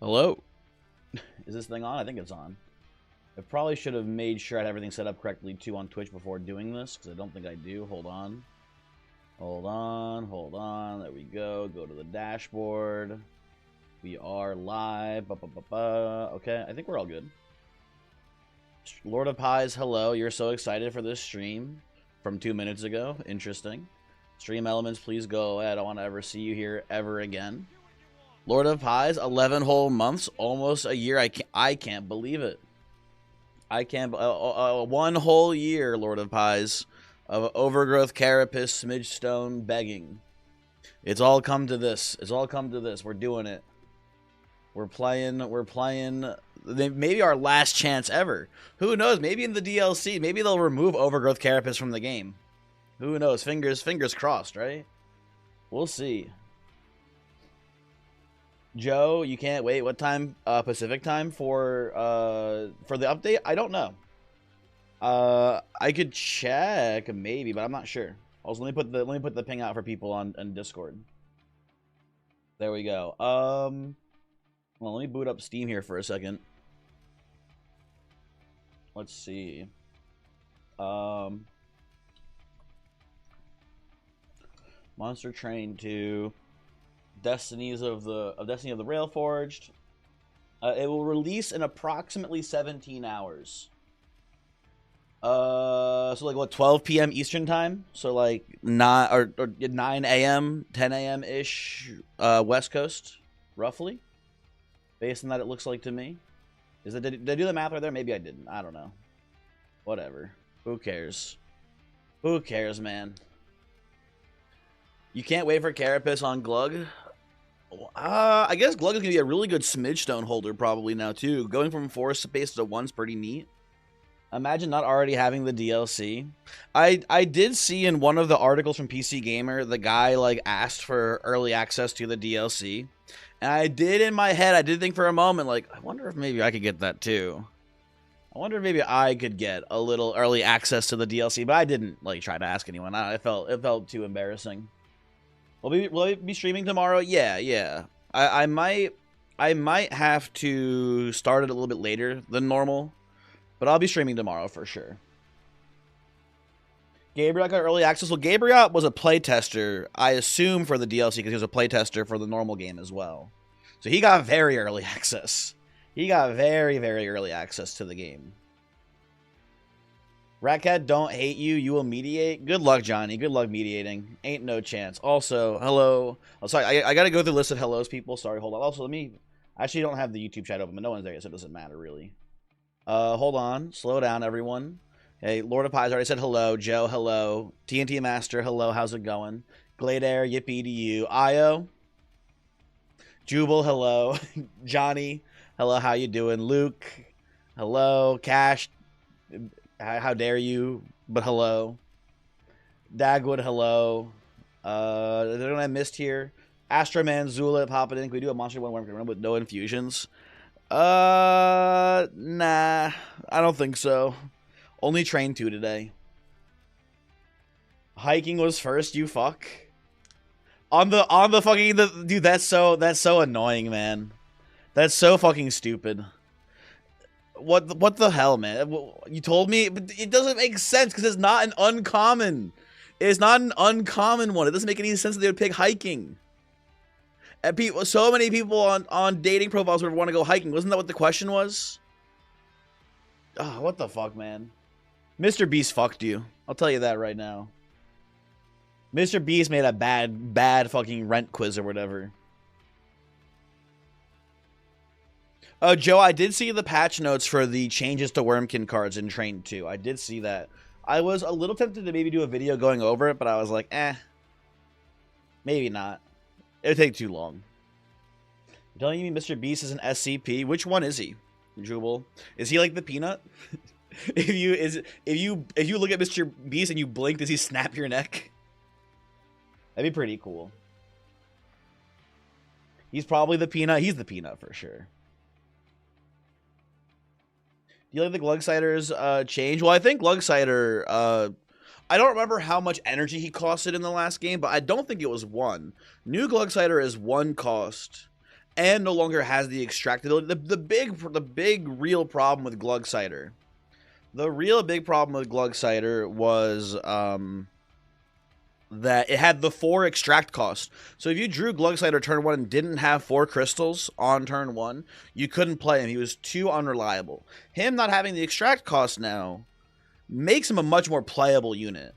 Hello? Is this thing on? I think it's on. I probably should have made sure I had everything set up correctly too on Twitch before doing this, because I don't think I do. Hold on. Hold on, hold on. There we go. Go to the dashboard. We are live. Okay, I think we're all good. Lord of Pies, hello. You're so excited for this stream from 2 minutes ago. Interesting. Stream elements, please go away. I don't want to ever see you here ever again. Lord of Pies, 11 whole months, almost a year. I can't believe it. I can't. 1 whole year, Lord of Pies, of overgrowth, carapace, smidgestone, begging. It's all come to this. It's all come to this. We're doing it. We're playing. Maybe our last chance ever. Who knows? Maybe in the DLC, maybe they'll remove overgrowth, carapace from the game. Who knows? Fingers crossed, right? We'll see. Joe, you can't wait. What time? Pacific time for the update? I don't know. I could check maybe, but I'm not sure. Also, let me put the ping out for people on Discord. There we go. Well, let me boot up Steam here for a second. Let's see. Monster Train 2. Destiny of the Railforged. It will release in approximately 17 hours. So like what, 12 p.m. Eastern time? So like 9 a.m., 10 a.m. ish, West Coast, roughly. Based on that, it looks like to me. Did I do the math right there? Maybe I didn't. I don't know. Whatever. Who cares? Who cares, man? You can't wait for Carapace on Glug. I guess Glug is going to be a really good Smidgestone holder probably now, too. Going from 4 space to 1's pretty neat. Imagine not already having the DLC. I did see in one of the articles from PC Gamer, the guy, like, asked for early access to the DLC. And I did, in my head, I did think for a moment, like, I wonder if maybe I could get that, too. I wonder if maybe I could get a little early access to the DLC, but I didn't, like, try to ask anyone. It felt too embarrassing. Will I be streaming tomorrow? Yeah. I might have to start it a little bit later than normal, but I'll be streaming tomorrow for sure. Gabriel got early access. Well, Gabriel was a playtester, I assume, for the DLC because he was a playtester for the normal game as well. So he got very early access. He got very, very early access to the game. Ratcat, don't hate you. You will mediate. Good luck, Johnny. Good luck mediating. Ain't no chance. Also, hello. Oh, sorry, I got to go through the list of hellos, people. Sorry, hold on. Also, let me... Actually, don't have the YouTube chat open, but no one's there yet, so it doesn't matter, really. Hold on. Slow down, everyone. Hey, Lord of Pies already said hello. Joe, hello. TNT Master, hello. How's it going? Glade Air, yippee to you. Io. Jubal, hello. Johnny, hello. How you doing? Luke, hello. Cash, how dare you? But hello. Dagwood, hello. Is there anyone I missed here? Astroman, Zula, popping in. Can we do a Monster 1 worm run with no infusions? Nah. I don't think so. Only train 2 today. Hiking was first, you fuck. On the fucking dude, that's so annoying, man. That's so fucking stupid. What the hell, man? You told me, but it doesn't make sense because it's not an uncommon. It's not an uncommon one. It doesn't make any sense that they would pick hiking. And so many people on dating profiles would want to go hiking. Wasn't that what the question was? Oh, what the fuck, man? Mr. Beast fucked you. I'll tell you that right now. Mr. Beast made a bad fucking rent quiz or whatever. Joe, I did see the patch notes for the changes to Wormkin cards in Train 2. I did see that. I was a little tempted to maybe do a video going over it, but I was like, maybe not. It would take too long. You're telling me Mr. Beast is an SCP? Which one is he, Jubal? Is he like the peanut? if you look at Mr. Beast and you blink, does he snap your neck? That'd be pretty cool. He's probably the peanut. He's the peanut for sure. Do you like the Glugcider's change? Well, I think Glugcider, I don't remember how much energy he costed in the last game, but I don't think it was 1. New Glugcider is 1 cost, and no longer has the extractability. The big real problem with Glug Cider. The real big problem with Glug Cider was that it had the 4 extract cost. So if you drew Glug Cider turn 1 and didn't have 4 crystals on turn 1, you couldn't play him. He was too unreliable. Him not having the extract cost now makes him a much more playable unit.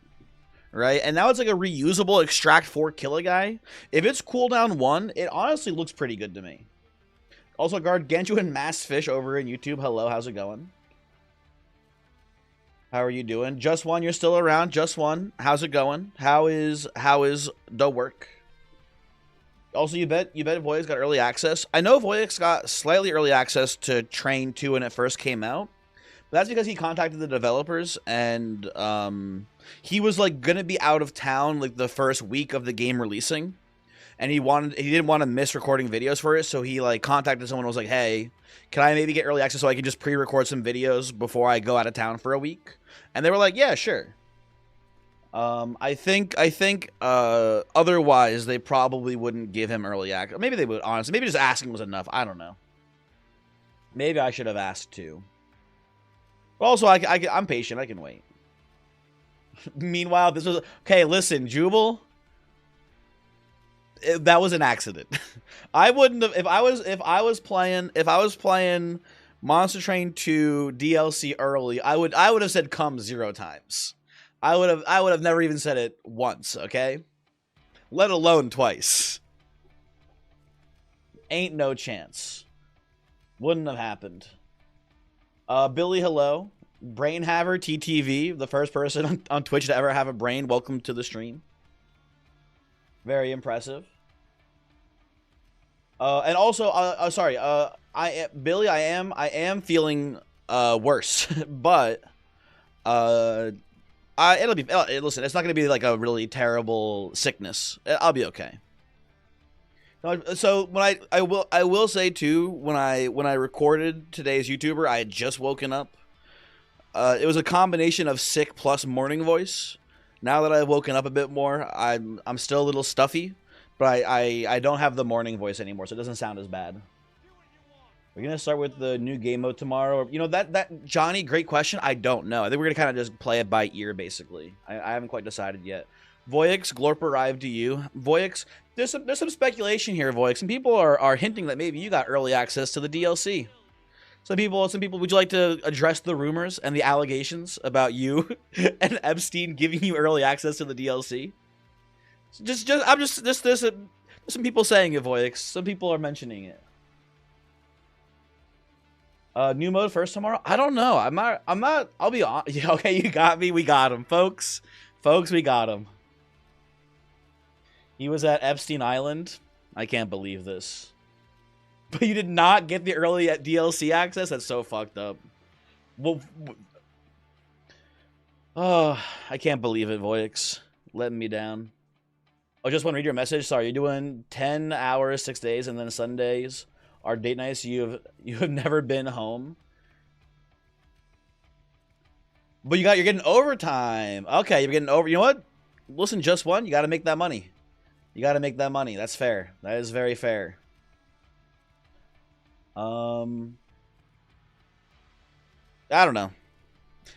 Right? And now it's like a reusable extract 4 killer guy. If it's cooldown 1, it honestly looks pretty good to me. Also, Gargantuan Mass Fish over in YouTube. Hello, how's it going? How are you doing? Just One, you're still around. Just One, how's it going? How is the work? Also, you bet Voyix got early access. I know Voyix got slightly early access to Train 2 when it first came out. But that's because he contacted the developers and he was like gonna be out of town like the first week of the game releasing, and he didn't want to miss recording videos for it, so he like contacted someone and was like, "Hey, can I maybe get early access so I can just pre-record some videos before I go out of town for a week?" And they were like, "Yeah, sure." I think otherwise they probably wouldn't give him early access. Maybe they would, honestly. Maybe just asking was enough. I don't know. Maybe I should have asked too. Also, I'm patient. I can wait. Meanwhile, this was okay. Listen, Jubal, that was an accident. I wouldn't have if I was playing Monster Train 2 DLC early. I would have said come 0 times. I would have never even said it once. Okay, let alone twice. Ain't no chance. Wouldn't have happened. Billy, hello. Brain Haver, TTV, the first person on Twitch to ever have a brain. Welcome to the stream. Very impressive. And also, sorry, Billy, I am feeling worse, but it'll be. Listen, it's not gonna be like a really terrible sickness. I'll be okay. So when I will say too, when I recorded today's YouTuber, I had just woken up. It was a combination of sick plus morning voice. Now that I've woken up a bit more, I'm still a little stuffy, but I don't have the morning voice anymore, so it doesn't sound as bad. We're gonna start with the new game mode tomorrow. You know that Johnny, great question. I don't know. I think we're gonna kind of just play it by ear, basically. I haven't quite decided yet. Voyix, Glorp arrived to you. Voyix, there's some speculation here, Voyix. Some people are hinting that maybe you got early access to the DLC. Some people, would you like to address the rumors and the allegations about you and Epstein giving you early access to the DLC? There's some people saying it, Voyix. Some people are mentioning it. New mode first tomorrow? I don't know. I'm not, I'll be on. Yeah, okay, you got me. We got him, folks. Folks, we got him. He was at Epstein Island. I can't believe this. But you did not get the early DLC access? That's so fucked up. Well, oh, I can't believe it, Voyix. Letting me down. Oh, just want to read your message. Sorry, you're doing 10 hours, 6 days, and then Sundays are date nights. You have never been home. But you're getting overtime. Okay, you're getting over. You know what? Listen, just one. You got to make that money. You got to make that money. That's fair. That is very fair. I don't know.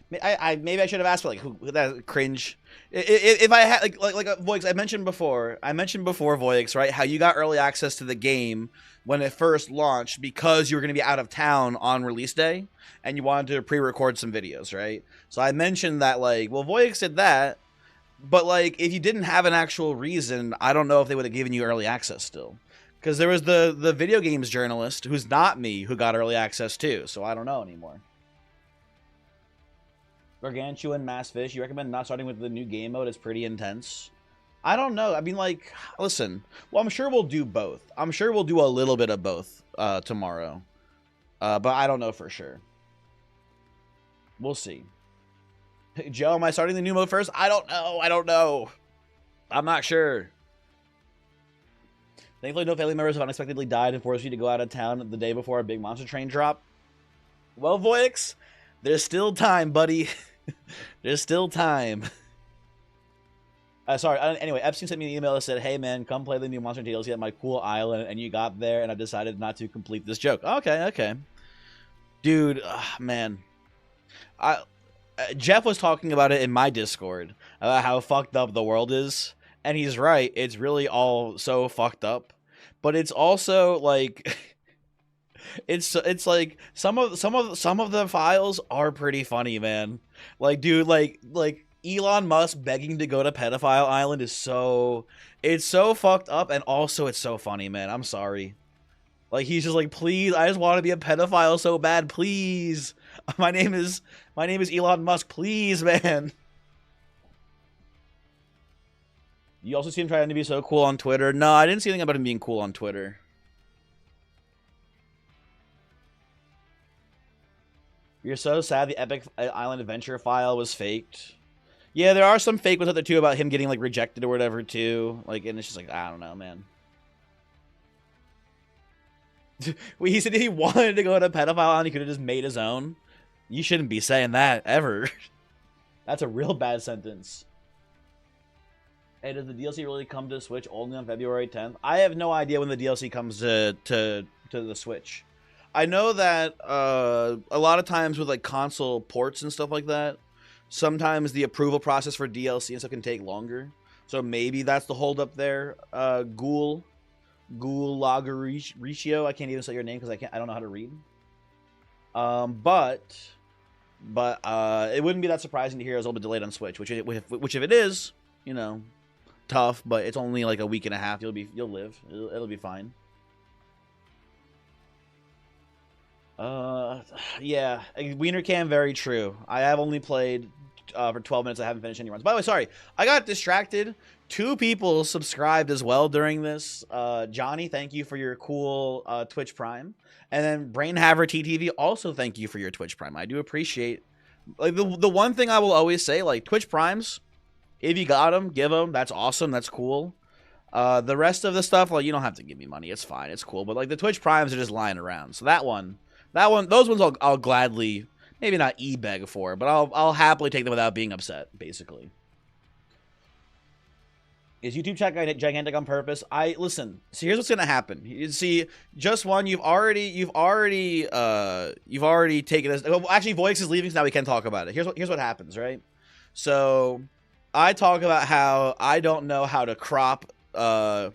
Maybe I should have asked for like who that cringe. If I had like Voix, I mentioned before, Voix, right? How you got early access to the game when it first launched because you were going to be out of town on release day and you wanted to pre-record some videos, right? So I mentioned that like, well, Voix did that, but like if you didn't have an actual reason, I don't know if they would have given you early access still. Because there was the video games journalist, who's not me, who got early access too. So I don't know anymore. Gargantuan Mass Fish, you recommend not starting with the new game mode? It's pretty intense. I don't know. I mean, like, listen. Well, I'm sure we'll do both. I'm sure we'll do a little bit of both tomorrow. But I don't know for sure. We'll see. Joe, am I starting the new mode first? I don't know. I don't know. I'm not sure. Thankfully, no family members have unexpectedly died and forced you to go out of town the day before a big monster train drop. Well, Voix, there's still time, buddy. There's still time. Sorry. Anyway, Epstein sent me an email that said, "Hey man, come play the new Monster DLC at my cool island," and you got there, and I decided not to complete this joke. Okay. Dude, man, I Jeff was talking about it in my Discord about how fucked up the world is, and he's right. It's really all so fucked up, but it's also like it's like some of the files are pretty funny, man. Like, dude, like Elon Musk begging to go to Pedophile Island is it's so fucked up, and also it's so funny, man. I'm sorry. Like, he's just like, please, I just want to be a pedophile so bad, please. My name is Elon Musk, please, man. You also see him trying to be so cool on Twitter. No, I didn't see anything about him being cool on Twitter. You're so sad the Epic Island Adventure file was faked. Yeah, there are some fake ones out there too about him getting like rejected or whatever too. Like, and it's just like, I don't know, man. He said he wanted to go to Pedophile Island, he could have just made his own. You shouldn't be saying that ever. That's a real bad sentence. Hey, does the DLC really come to Switch only on February 10th? I have no idea when the DLC comes to the Switch. I know that a lot of times with like console ports and stuff like that, sometimes the approval process for DLC and stuff can take longer. So maybe that's the holdup there. Ghoul Lagaricio. I can't even say your name because I don't know how to read. But it wouldn't be that surprising to hear it's a little bit delayed on Switch. Which if it is, you know, tough. But it's only like a week and a half. You'll live. It'll be fine. Yeah, Wiener Cam, very true. I have only played for 12 minutes. I haven't finished any runs. By the way, sorry, I got distracted. 2 people subscribed as well during this. Johnny, thank you for your cool Twitch Prime. And then Brainhaver TTV, also thank you for your Twitch Prime. I do appreciate, like, the one thing I will always say, like, Twitch Primes, if you got them, give them. That's awesome. That's cool. The rest of the stuff, like, you don't have to give me money. It's fine. It's cool. But, like, the Twitch Primes are just lying around. So those ones I'll gladly, maybe not e-beg for, but I'll happily take them without being upset, basically. Is YouTube chat gigantic on purpose? Listen. So here's what's gonna happen. You see, just one. You've already taken this. Well, actually, Voix is leaving, so now we can talk about it. Here's what happens, right? So I talk about how I don't know how to crop the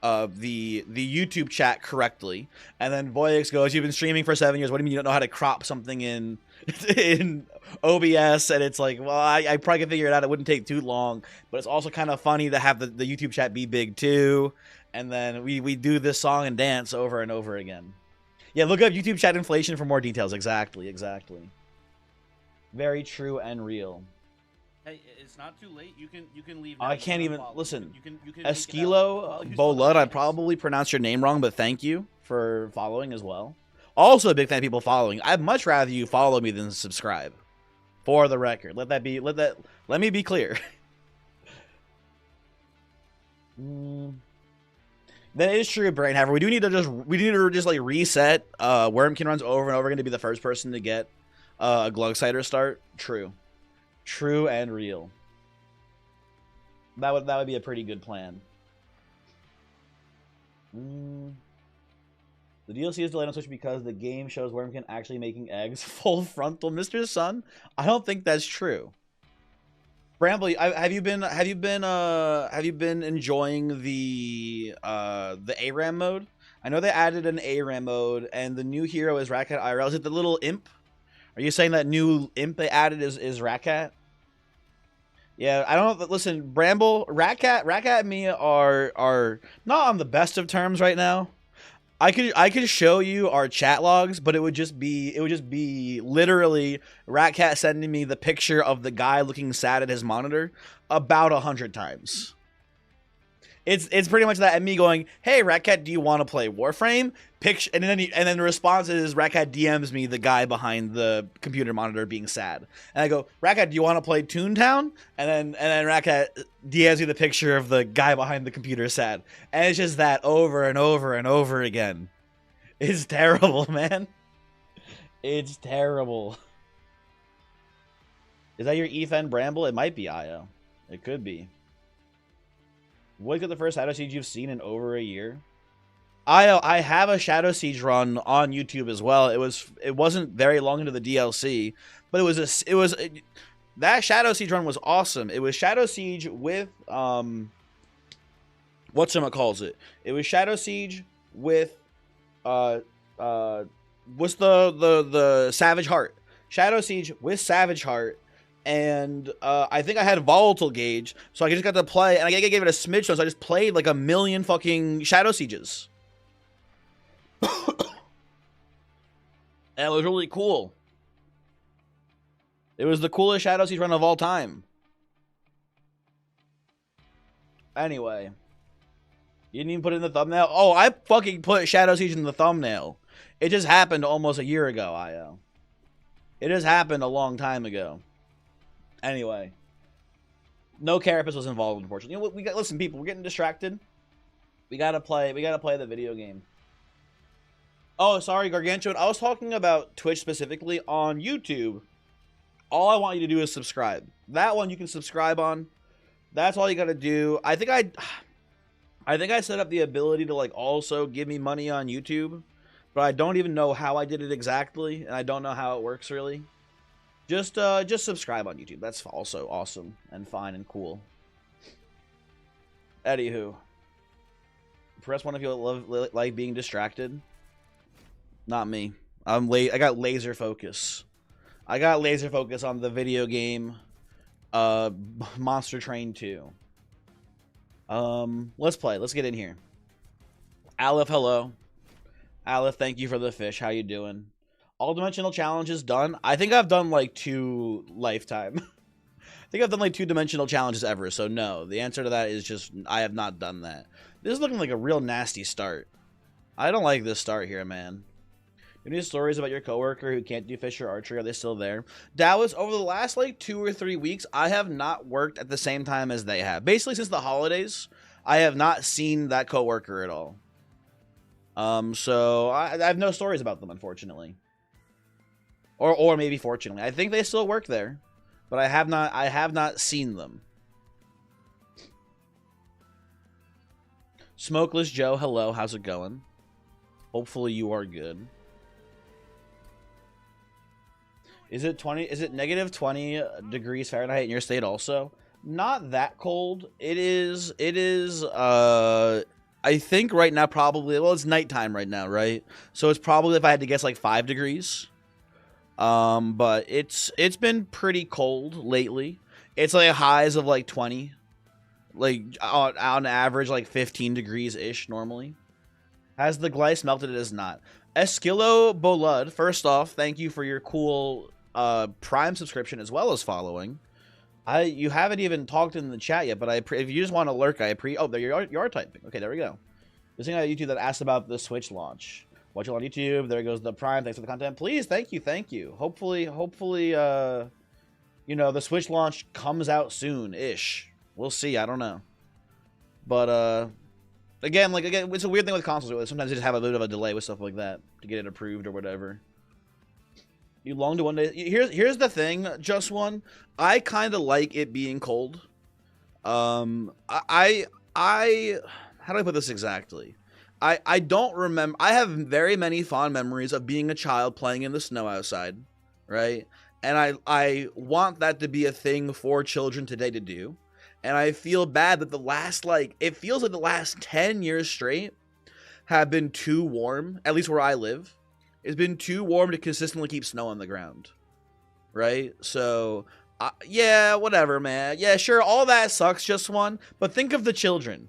YouTube chat correctly, and then Voix goes, "You've been streaming for 7 years. What do you mean you don't know how to crop something in OBS?" And it's like, well, I probably could figure it out. It wouldn't take too long, but it's also kind of funny to have the YouTube chat be big too. And then we do this song and dance over and over again. Yeah, look up YouTube chat inflation for more details. Exactly. Very true and real. Hey, it's not too late. You can leave. I can't even listen. You can Esquilo Bolud. I probably pronounced your name wrong, but thank you for following as well. Also, a big fan of people following. I'd much rather you follow me than subscribe. For the record, let me be clear. That is true, Brainhaver. We need to just like reset. Wormkin runs over and over again to be the first person to get a Glugsider start. True and real. That would be a pretty good plan. The DLC is delayed on Switch because the game shows Wormkin actually making eggs. Full frontal, Mr. Sun. I don't think that's true. Bramble, have you been enjoying the ARAM mode? I know they added an ARAM mode, and the new hero is Ratcat IRL. Is it the little imp? Are you saying that new imp they added is Ratcat? Yeah, I don't know. Listen, Bramble, Ratcat and me are not on the best of terms right now. I could show you our chat logs, but it would just be literally Ratcat sending me the picture of the guy looking sad at his monitor about 100 times. It's pretty much that, and me going, "Hey Ratcat, do you want to play Warframe?" Picture, and then the response is Ratcat DMs me the guy behind the computer monitor being sad, and I go, "Ratcat, do you want to play Toontown?" And then Ratcat DMs me the picture of the guy behind the computer sad, and it's just that over and over and over again. It's terrible, man. It's terrible. Is that your EFN Bramble? It might be IO. It could be. What is the first Shadow Siege you've seen in over a year? I have a Shadow Siege run on YouTube as well. It wasn't very long into the DLC, but that Shadow Siege run was awesome. It was Shadow Siege with whatchamacallit. It was Shadow Siege with what's the Savage Heart. Shadow Siege with Savage Heart. And I think I had Volatile Gauge, so I just got to play, and I gave it a smidge, so I just played like a million fucking Shadow Sieges. And it was really cool. It was the coolest Shadow Siege run of all time. Anyway. You didn't even put it in the thumbnail? Oh, I fucking put Shadow Siege in the thumbnail. It just happened almost a year ago, IO. It just happened a long time ago. Anyway. No Carapace was involved, unfortunately. You know, listen, people, we're getting distracted. We gotta play the video game. Oh, sorry, Gargantuan. I was talking about Twitch specifically. On YouTube, all I want you to do is subscribe. That one you can subscribe on. That's all you gotta do. I think I set up the ability to like also give me money on YouTube, but I don't even know how I did it exactly, and I don't know how it works really. Just subscribe on YouTube. That's also awesome and fine and cool. Anywho, press one if you like being distracted. Not me. I got laser focus. I got laser focus on the video game Monster Train 2. Let's play. Let's get in here. Aleph, hello. Aleph, thank you for the fish. How you doing? All dimensional challenges done. I think I've done like 2 lifetime. I think I've done like 2 dimensional challenges ever. So no, the answer to that is just I have not done that. This is looking like a real nasty start. I don't like this start here, man. Any stories about your coworker who can't do fish or archery? Are they still there? Dallas, over the last like 2 or 3 weeks, I have not worked at the same time as they have. Basically, since the holidays, I have not seen that coworker at all. So I have no stories about them, unfortunately. Or maybe fortunately. I think they still work there, but I have not seen them. Smokeless Joe, hello, how's it going? Hopefully you are good. Is it negative 20 degrees Fahrenheit in your state also? Not that cold. It is I think right now probably, well, it's nighttime right now, right? So it's probably, if I had to guess, like 5 degrees. But it's been pretty cold lately. It's like highs of like 20. Like on average like 15 degrees ish normally. Has the glice melted? It is not. Esquilo Bolud, first off, thank you for your cool Prime subscription as well as following. You haven't even talked in the chat yet, but if you just want to lurk, oh, there you are typing. Okay, there we go. This thing on YouTube that asked about the Switch launch. Watch it on YouTube. There goes the Prime. Thanks for the content. Please, thank you. Hopefully, you know, the Switch launch comes out soon-ish. We'll see. I don't know. But again, it's a weird thing with consoles. Sometimes they just have a bit of a delay with stuff like that to get it approved or whatever. You long to one day. Here's the thing, just one. I kind of like it being cold. How do I put this exactly? I don't remember. I have very many fond memories of being a child playing in the snow outside, right? And I want that to be a thing for children today to do. And I feel bad that it feels like the last 10 years straight have been too warm, at least where I live. It's been too warm to consistently keep snow on the ground, right? So, yeah, whatever, man. Yeah, sure, all that sucks, just one. But think of the children,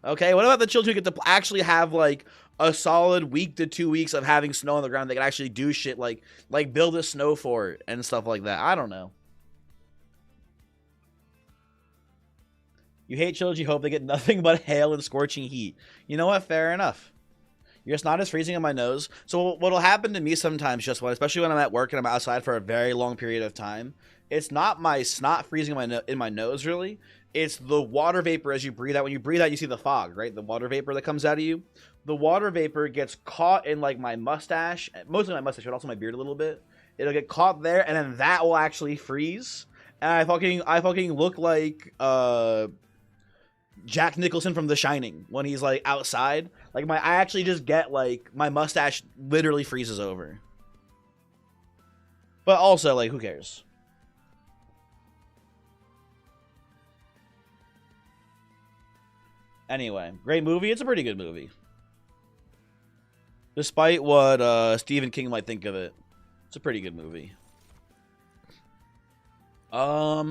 okay? What about the children who get to actually have, like, a solid week to 2 weeks of having snow on the ground? They can actually do shit like build a snow fort and stuff like that. I don't know. You hate children, you hope they get nothing but hail and scorching heat. You know what? Fair enough. Your snot is freezing in my nose. So what'll happen to me sometimes, just one, especially when I'm at work and I'm outside for a very long period of time, it's not my snot freezing in my nose, really. It's the water vapor as you breathe out. When you breathe out, you see the fog, right? The water vapor that comes out of you. The water vapor gets caught in, like, my mustache, mostly my mustache, but also my beard a little bit. It'll get caught there, and then that will actually freeze. And I fucking look like, Jack Nicholson from The Shining when he's like outside. Like I actually just get like my mustache literally freezes over. But also like who cares? Anyway, great movie. It's a pretty good movie. Despite what Stephen King might think of it, it's a pretty good movie. I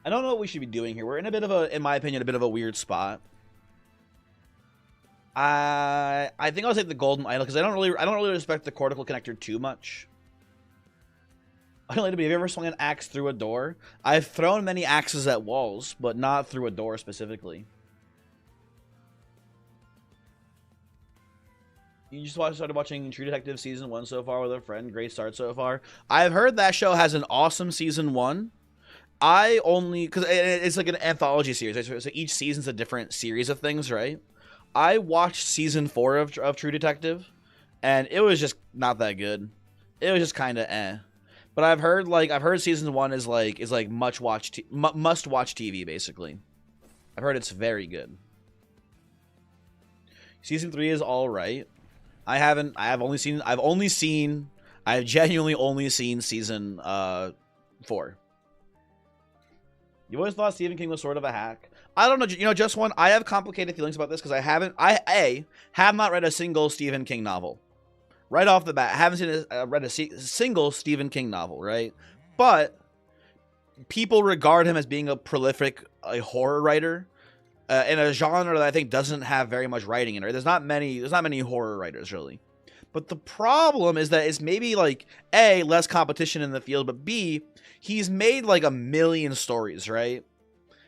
don't know what we should be doing here. We're in a bit of a, in my opinion, a bit of a weird spot. I think I'll take the golden idol because I don't really respect the cortical connector too much. I don't like to be. Have you ever swung an axe through a door? I've thrown many axes at walls, but not through a door specifically. You just started watching True Detective Season 1 so far with a friend. Great start so far. I've heard that show has an awesome Season 1. I only... Because it's like an anthology series, right? So each season's a different series of things, right? I watched Season 4 of True Detective, and it was just not that good. It was just kind of eh. But I've heard Season 1 is like must watch TV, basically. I've heard it's very good. Season 3 is all right. I have genuinely only seen season 4. You always thought Stephen King was sort of a hack. I don't know, just one. I have complicated feelings about this because I have not read a single Stephen King novel. Right off the bat, I haven't read a single Stephen King novel, right? But people regard him as being a prolific horror writer. In a genre that I think doesn't have very much writing in it. There's not many horror writers, really. But the problem is that it's maybe, like, A, less competition in the field, but B, he's made, like, a million stories, right?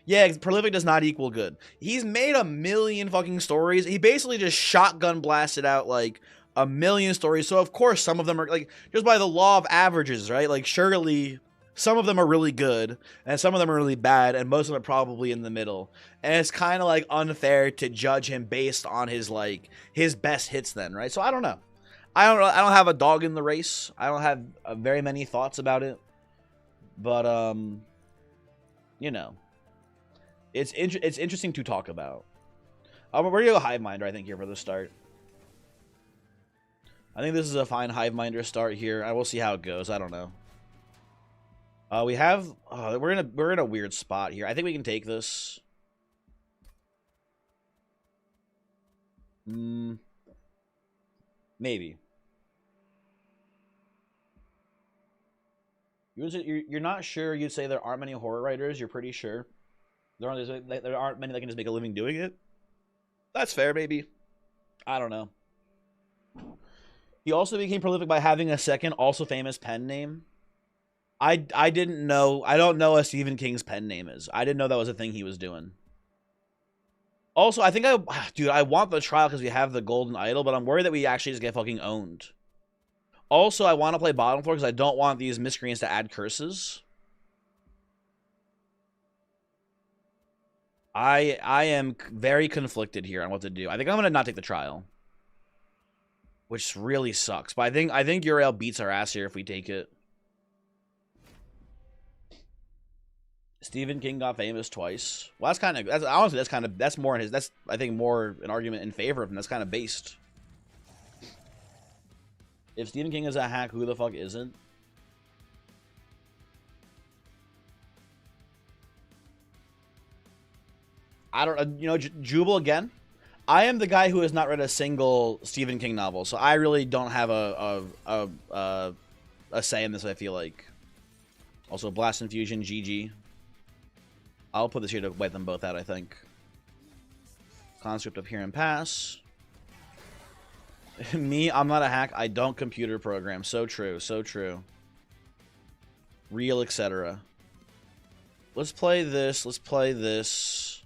Yeah, prolific does not equal good. He's made a million fucking stories. He basically just shotgun blasted out, like, a million stories. So, of course, some of them are, like, just by the law of averages, right? Like, surely... some of them are really good, and some of them are really bad, and most of them are probably in the middle. And it's kind of, like, unfair to judge him based on his best hits then, right? So I don't know. I don't have a dog in the race. I don't have very many thoughts about it. But, it's interesting to talk about. We're going to go Hiveminder, I think, here for the start. I think this is a fine Hiveminder start here. I will see how it goes. I don't know. We're in a weird spot here. I think we can take this. Maybe. You're not sure. You'd say there aren't many horror writers. You're pretty sure there aren't many that can just make a living doing it. That's fair, maybe. I don't know. He also became prolific by having a second, also famous pen name. I didn't know. I don't know what Stephen King's pen name is. I didn't know that was a thing he was doing. Also, I think I want the trial because we have the golden idol, but I'm worried that we actually just get fucking owned. Also, I want to play bottom floor because I don't want these miscreants to add curses. I am very conflicted here on what to do. I think I'm gonna not take the trial, which really sucks. But I think Uriel beats our ass here if we take it. Stephen King got famous twice. Well, that's more in his. That's I think more an argument in favor of him. That's kind of based. If Stephen King is a hack, who the fuck isn't? I don't. Jubal again. I am the guy who has not read a single Stephen King novel, so I really don't have a say in this. I feel like. Also, Blast Infusion, GG. I'll put this here to wipe them both out, I think. Conscript up here and pass. Me, I'm not a hack. I don't computer program. So true. So true. Real, etc. Let's play this. Let's play this.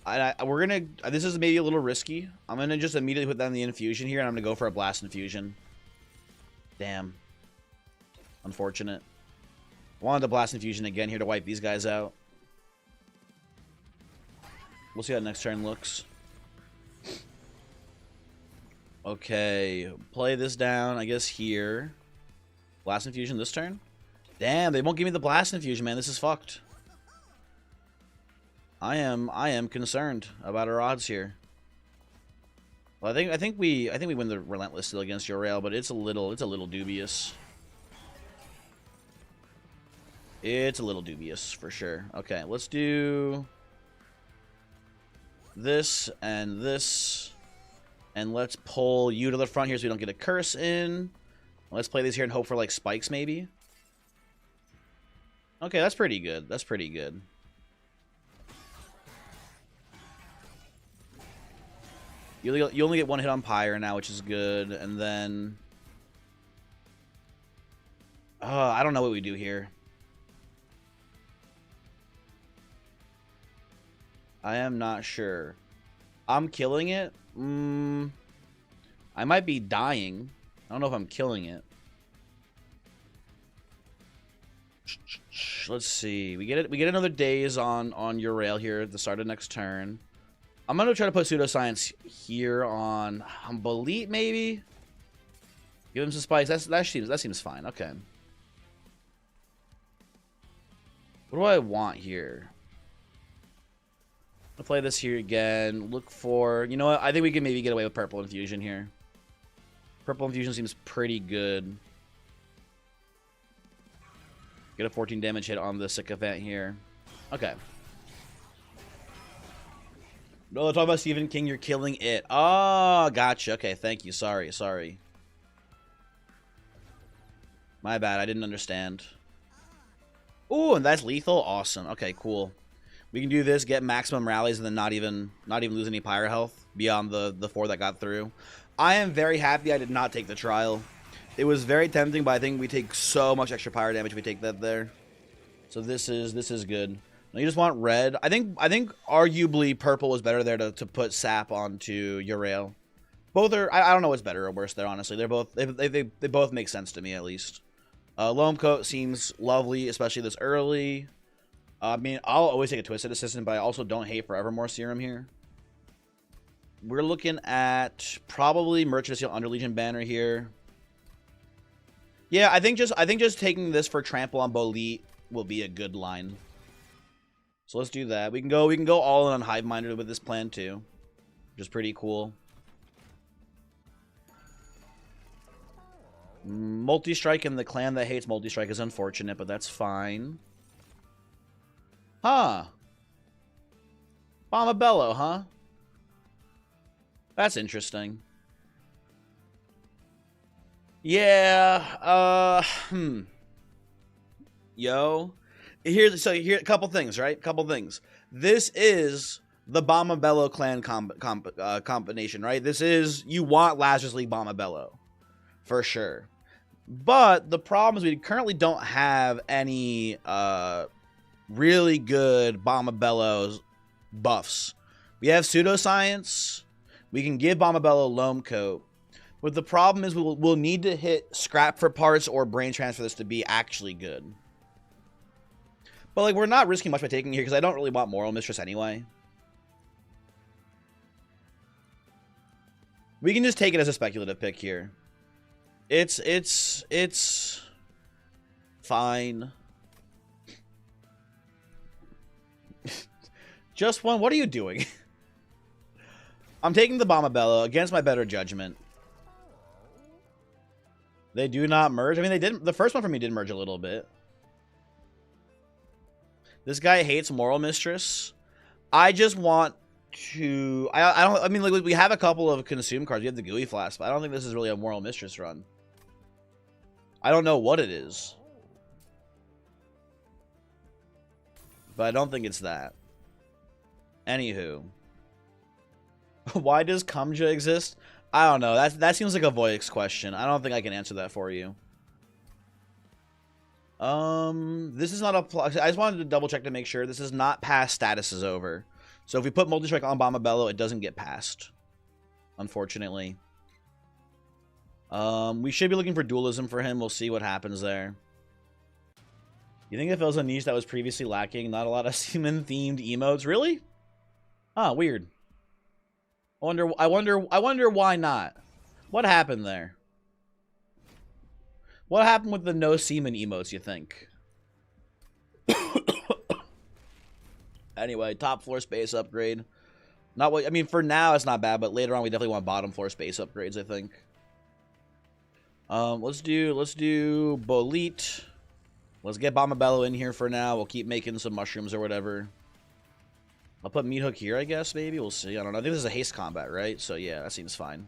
We're going to... This is maybe a little risky. I'm going to just immediately put down the infusion here, and I'm going to go for a Blast Infusion. Damn. Unfortunate. Wanted to Blast Infusion again here to wipe these guys out. We'll see how the next turn looks. Okay. Play this down, I guess, here. Blast Infusion this turn? Damn, they won't give me the Blast Infusion, man. This is fucked. I am concerned about our odds here. Well, I think we win the Relentless still against Uriel, but it's a little dubious. It's a little dubious for sure. Okay, let's do this, and let's pull you to the front here so we don't get a curse in. Let's play this here and hope for like spikes maybe. Okay, that's pretty good. That's pretty good. You only get one hit on Pyre now, which is good. And then... I don't know what we do here. I am not sure. I'm killing it? I might be dying. I don't know if I'm killing it. Let's see. We get another daze on Uriel here at the start of next turn. I'm gonna try to put pseudoscience here on Humboldt, maybe. Give him some spikes. That seems fine. Okay. What do I want here? I'll play this here again. Look for, you know what? I think we can maybe get away with Purple Infusion here. Purple Infusion seems pretty good. Get a 14 damage hit on the Sycophant here. Okay. No, talk about Stephen King. You're killing it. Oh, gotcha. Okay, thank you. Sorry. My bad. I didn't understand. Ooh, and that's lethal. Awesome. Okay, cool. We can do this, get maximum rallies, and then not even lose any pyre health beyond the 4 that got through. I am very happy I did not take the trial. It was very tempting, but I think we take so much extra pyre damage if we take that there. So this is good. Now you just want red. I think arguably purple was better there to put sap onto Uriel. Both are, I don't know what's better or worse there, honestly. They're both they both make sense to me at least. Loam Coat seems lovely, especially this early. I mean, I'll always take a Twisted Assistant, but I also don't hate Forevermore Serum here. We're looking at probably Merchant of Steel Under Legion banner here. Yeah, I think just taking this for Trample on Bolit will be a good line. So let's do that. We can go all in on Hive Minder with this plan too, which is pretty cool. Multi-strike in the clan that hates multi-strike is unfortunate, but that's fine. Huh. Bombabello, huh? That's interesting. Yeah, Yo. Here, a couple things, right? Couple things. This is the Bombabello clan combination, right? This is, you want Lazarus League Bombabello. For sure. But the problem is we currently don't have any really good Bombabello buffs. We have Pseudoscience. We can give Bombabello Loam Coat. But the problem is we'll need to hit Scrap for parts or Brain Trance for this to be actually good. But like, we're not risking much by taking it here because I don't really want Moral Mistress anyway. We can just take it as a speculative pick here. It's fine. Just one. What are you doing? I'm taking the Bombabello against my better judgment. They do not merge. I mean, they didn't. The first one for me did merge a little bit. This guy hates Moral Mistress. I just want to. I don't. I mean, like, we have a couple of consume cards. We have the Gooey Flask, but I don't think this is really a Moral Mistress run. I don't know what it is, but I don't think it's that. Anywho, why does Kumja exist? I don't know. That seems like a Voyix question. I don't think I can answer that for you. This is not a... I just wanted to double check to make sure. This is not past status is over. So if we put Multi-Strike on Bombabello, it doesn't get passed. Unfortunately. We should be looking for Dualism for him. We'll see what happens there. You think it fills a niche that was previously lacking? Not a lot of seaman-themed emotes? Really? Huh, weird. I wonder why not. What happened there? What happened with the no semen emotes, you think? Anyway, top floor space upgrade. Not what I mean for now. It's not bad, but later on we definitely want bottom floor space upgrades. I think. Let's do Bolete. Let's get Bombabello in here for now. We'll keep making some mushrooms or whatever. I'll put Meat Hook here, I guess, maybe. We'll see. I don't know. I think this is a haste combat, right? So, yeah, that seems fine.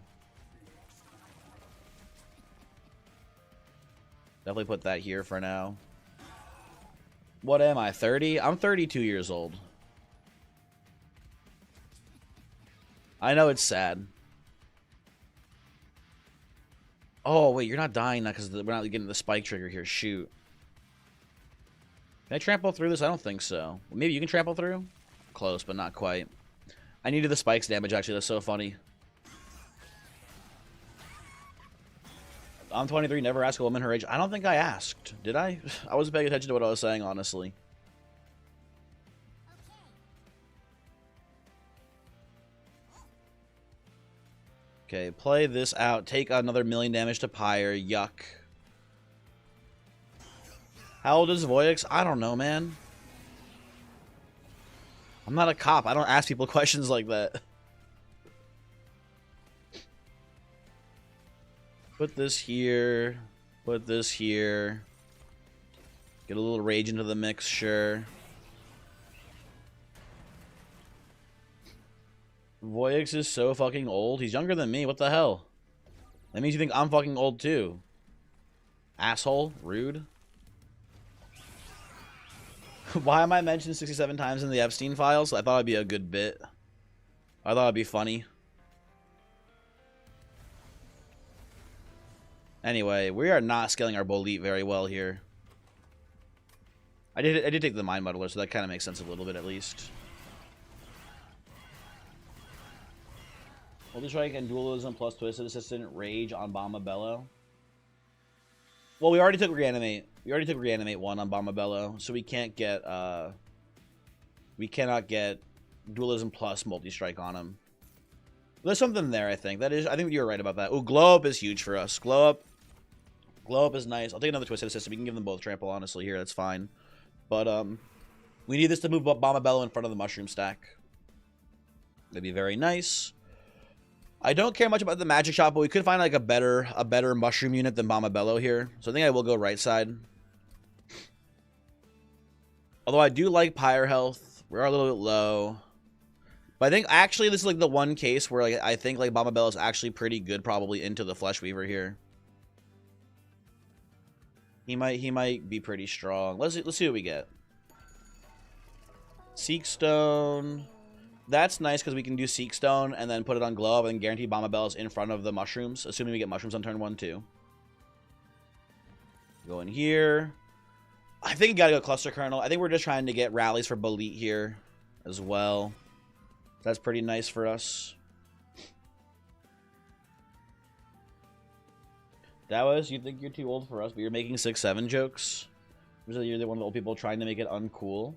Definitely put that here for now. What am I, 30? I'm 32 years old. I know it's sad. Oh, wait, you're not dying now because we're not getting the spike trigger here. Shoot. Can I trample through this? I don't think so. Well, maybe you can trample through? Close, but not quite. I needed the spikes damage, actually. That's so funny. I'm 23, never ask a woman her age. I don't think I asked. Did I? I wasn't paying attention to what I was saying, honestly. Okay, play this out. Take another 1,000,000 damage to Pyre. Yuck. How old is Voyix? I don't know, man. I'm not a cop. I don't ask people questions like that. Put this here. Put this here. Get a little rage into the mix, sure. Voyix is so fucking old. He's younger than me. What the hell? That means you think I'm fucking old too. Asshole. Rude. Why am I mentioned 67 times in the Epstein files? I thought it'd be a good bit. I thought it'd be funny. Anyway, we are not scaling our Bolete very well here. I did take the Mind Muddler, so that kind of makes sense a little bit at least. Multi-Strike and Dualism plus Twisted Assistant Rage on Bombabello. Well, we already took Reanimate. We already took Reanimate 1 on Bombabello, so we can't get, we cannot get Dualism plus Multi-Strike on him. There's something there, I think. I think you're right about that. Ooh, Glow Up is huge for us. Glow Up is nice. I'll take another Twisted Assistant. We can give them both Trample, honestly, here. That's fine. But, we need this to move Bombabello in front of the Mushroom stack. That'd be very nice. I don't care much about the magic shot, but we could find like a better mushroom unit than Bombabello here. So I think I will go right side. Although I do like Pyre health. We're a little bit low. But I think actually this is like the one case where like I think like Bombabello is actually pretty good probably into the Flesh Weaver here. He might be pretty strong. Let's see what we get. Seek Stone. That's nice because we can do Seek Stone and then put it on Glow Up and guarantee Bombabello's in front of the mushrooms, assuming we get mushrooms on turn 1 too. Go in here. I think you gotta go Cluster Kernel. I think we're just trying to get rallies for Bolete here as well. That's pretty nice for us. Dallas, you think you're too old for us, but you're making 6-7 jokes? You're one of the old people trying to make it uncool.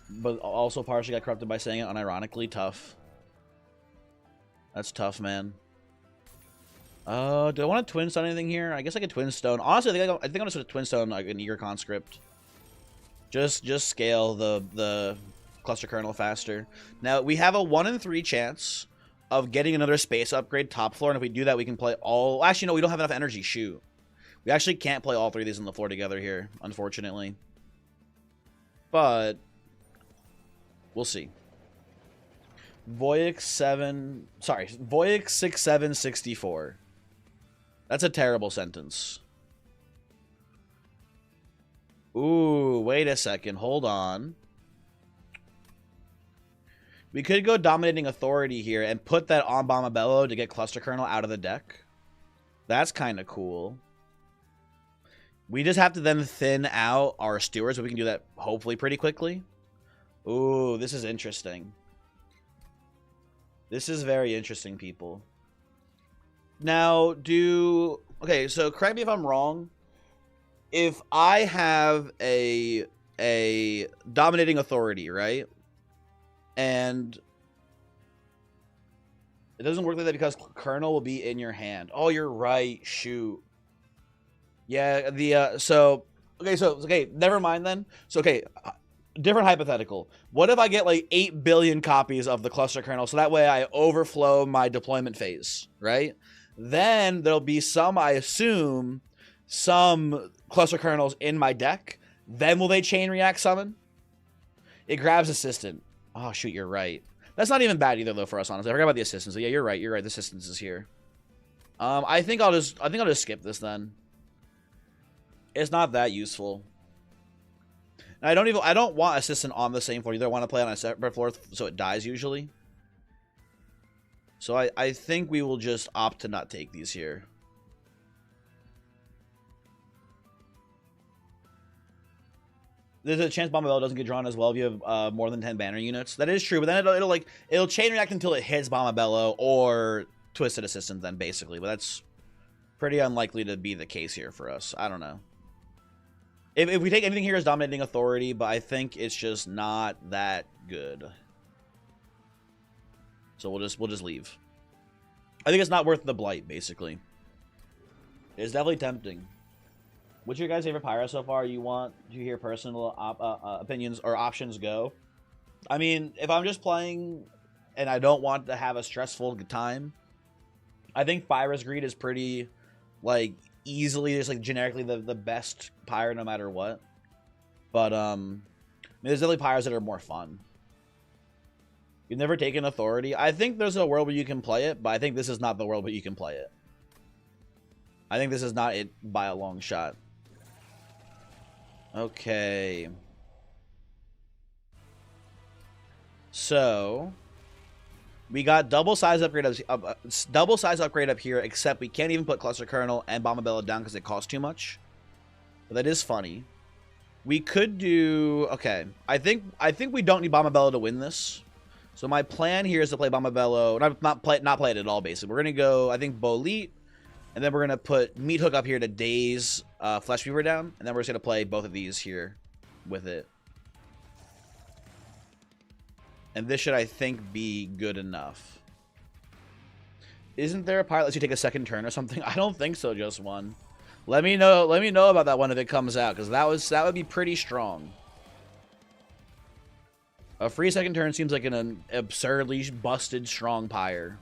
But also partially got corrupted by saying it unironically. Tough. That's tough, man. Do I want to Twin Stone anything here? I guess I could Twin Stone. Honestly, I think I'm going to Twin Stone like an Eager Conscript. Just scale the Cluster Kernel faster. Now, we have a 1 in 3 chance of getting another space upgrade top floor, and if we do that, we can play all... Actually, no, we don't have enough energy. Shoot. We actually can't play all 3 of these on the floor together here, unfortunately. But... we'll see. Voyix 6764. That's a terrible sentence. Ooh, wait a second. Hold on. We could go Dominating Authority here and put that on Bombabello to get Cluster Kernel out of the deck. That's kind of cool. We just have to then thin out our Stewards, but we can do that hopefully pretty quickly. Ooh, this is interesting. This is very interesting, people. Now, okay, so correct me if I'm wrong. If I have a Dominating Authority, right? And it doesn't work like that because Kernel will be in your hand. Oh, you're right. Shoot. Yeah, okay, never mind then. So, okay, different hypothetical. What if I get like 8 billion copies of the cluster kernel, so that way I overflow my deployment phase, right? Then there'll be some, I assume, some cluster kernels in my deck. Then will they chain react summon? It grabs assistant. Oh shoot, you're right. That's not even bad either though for us, honestly. I forgot about the assistance. So yeah, you're right. You're right. The assistance is here. I think I'll just skip this then. It's not that useful. And I don't want assistant on the same floor either. I want to play on a separate floor so it dies usually. So I think we will just opt to not take these here. There's a chance Bombabella doesn't get drawn as well if you have more than 10 banner units. That is true, but then it'll chain react until it hits Bombabella or Twisted Assistant then basically. But that's pretty unlikely to be the case here for us. I don't know. If we take anything here as dominating authority, but I think it's just not that good. So we'll just leave. I think it's not worth the blight, basically. It's definitely tempting. What's your guys' favorite pyro so far? You want to hear personal opinions or options go? I mean, if I'm just playing and I don't want to have a stressful time, I think Pyro's Greed is pretty, like, easily just like generically the best pyro no matter what. But I mean, there's definitely pyros that are more fun. You've never taken authority. I think there's a world where you can play it, but I think this is not the world where you can play it. I think this is not it by a long shot. Okay. So we got double size upgrade up here, except we can't even put cluster kernel and Bombabella down because it costs too much. But that is funny. We could do okay. I think we don't need Bombabella to win this. So my plan here is to play Bombabella, not play it at all. Basically, we're gonna go. I think Bolete, and then we're gonna put Meat Hook up here to daze Flesh Weaver down, and then we're just gonna play both of these here with it. And this should, I think, be good enough. Isn't there a part that lets you take a second turn or something? I don't think so, just one. Let me know about that one if it comes out, because that would be pretty strong. A free second turn seems like an absurdly busted strong pyre.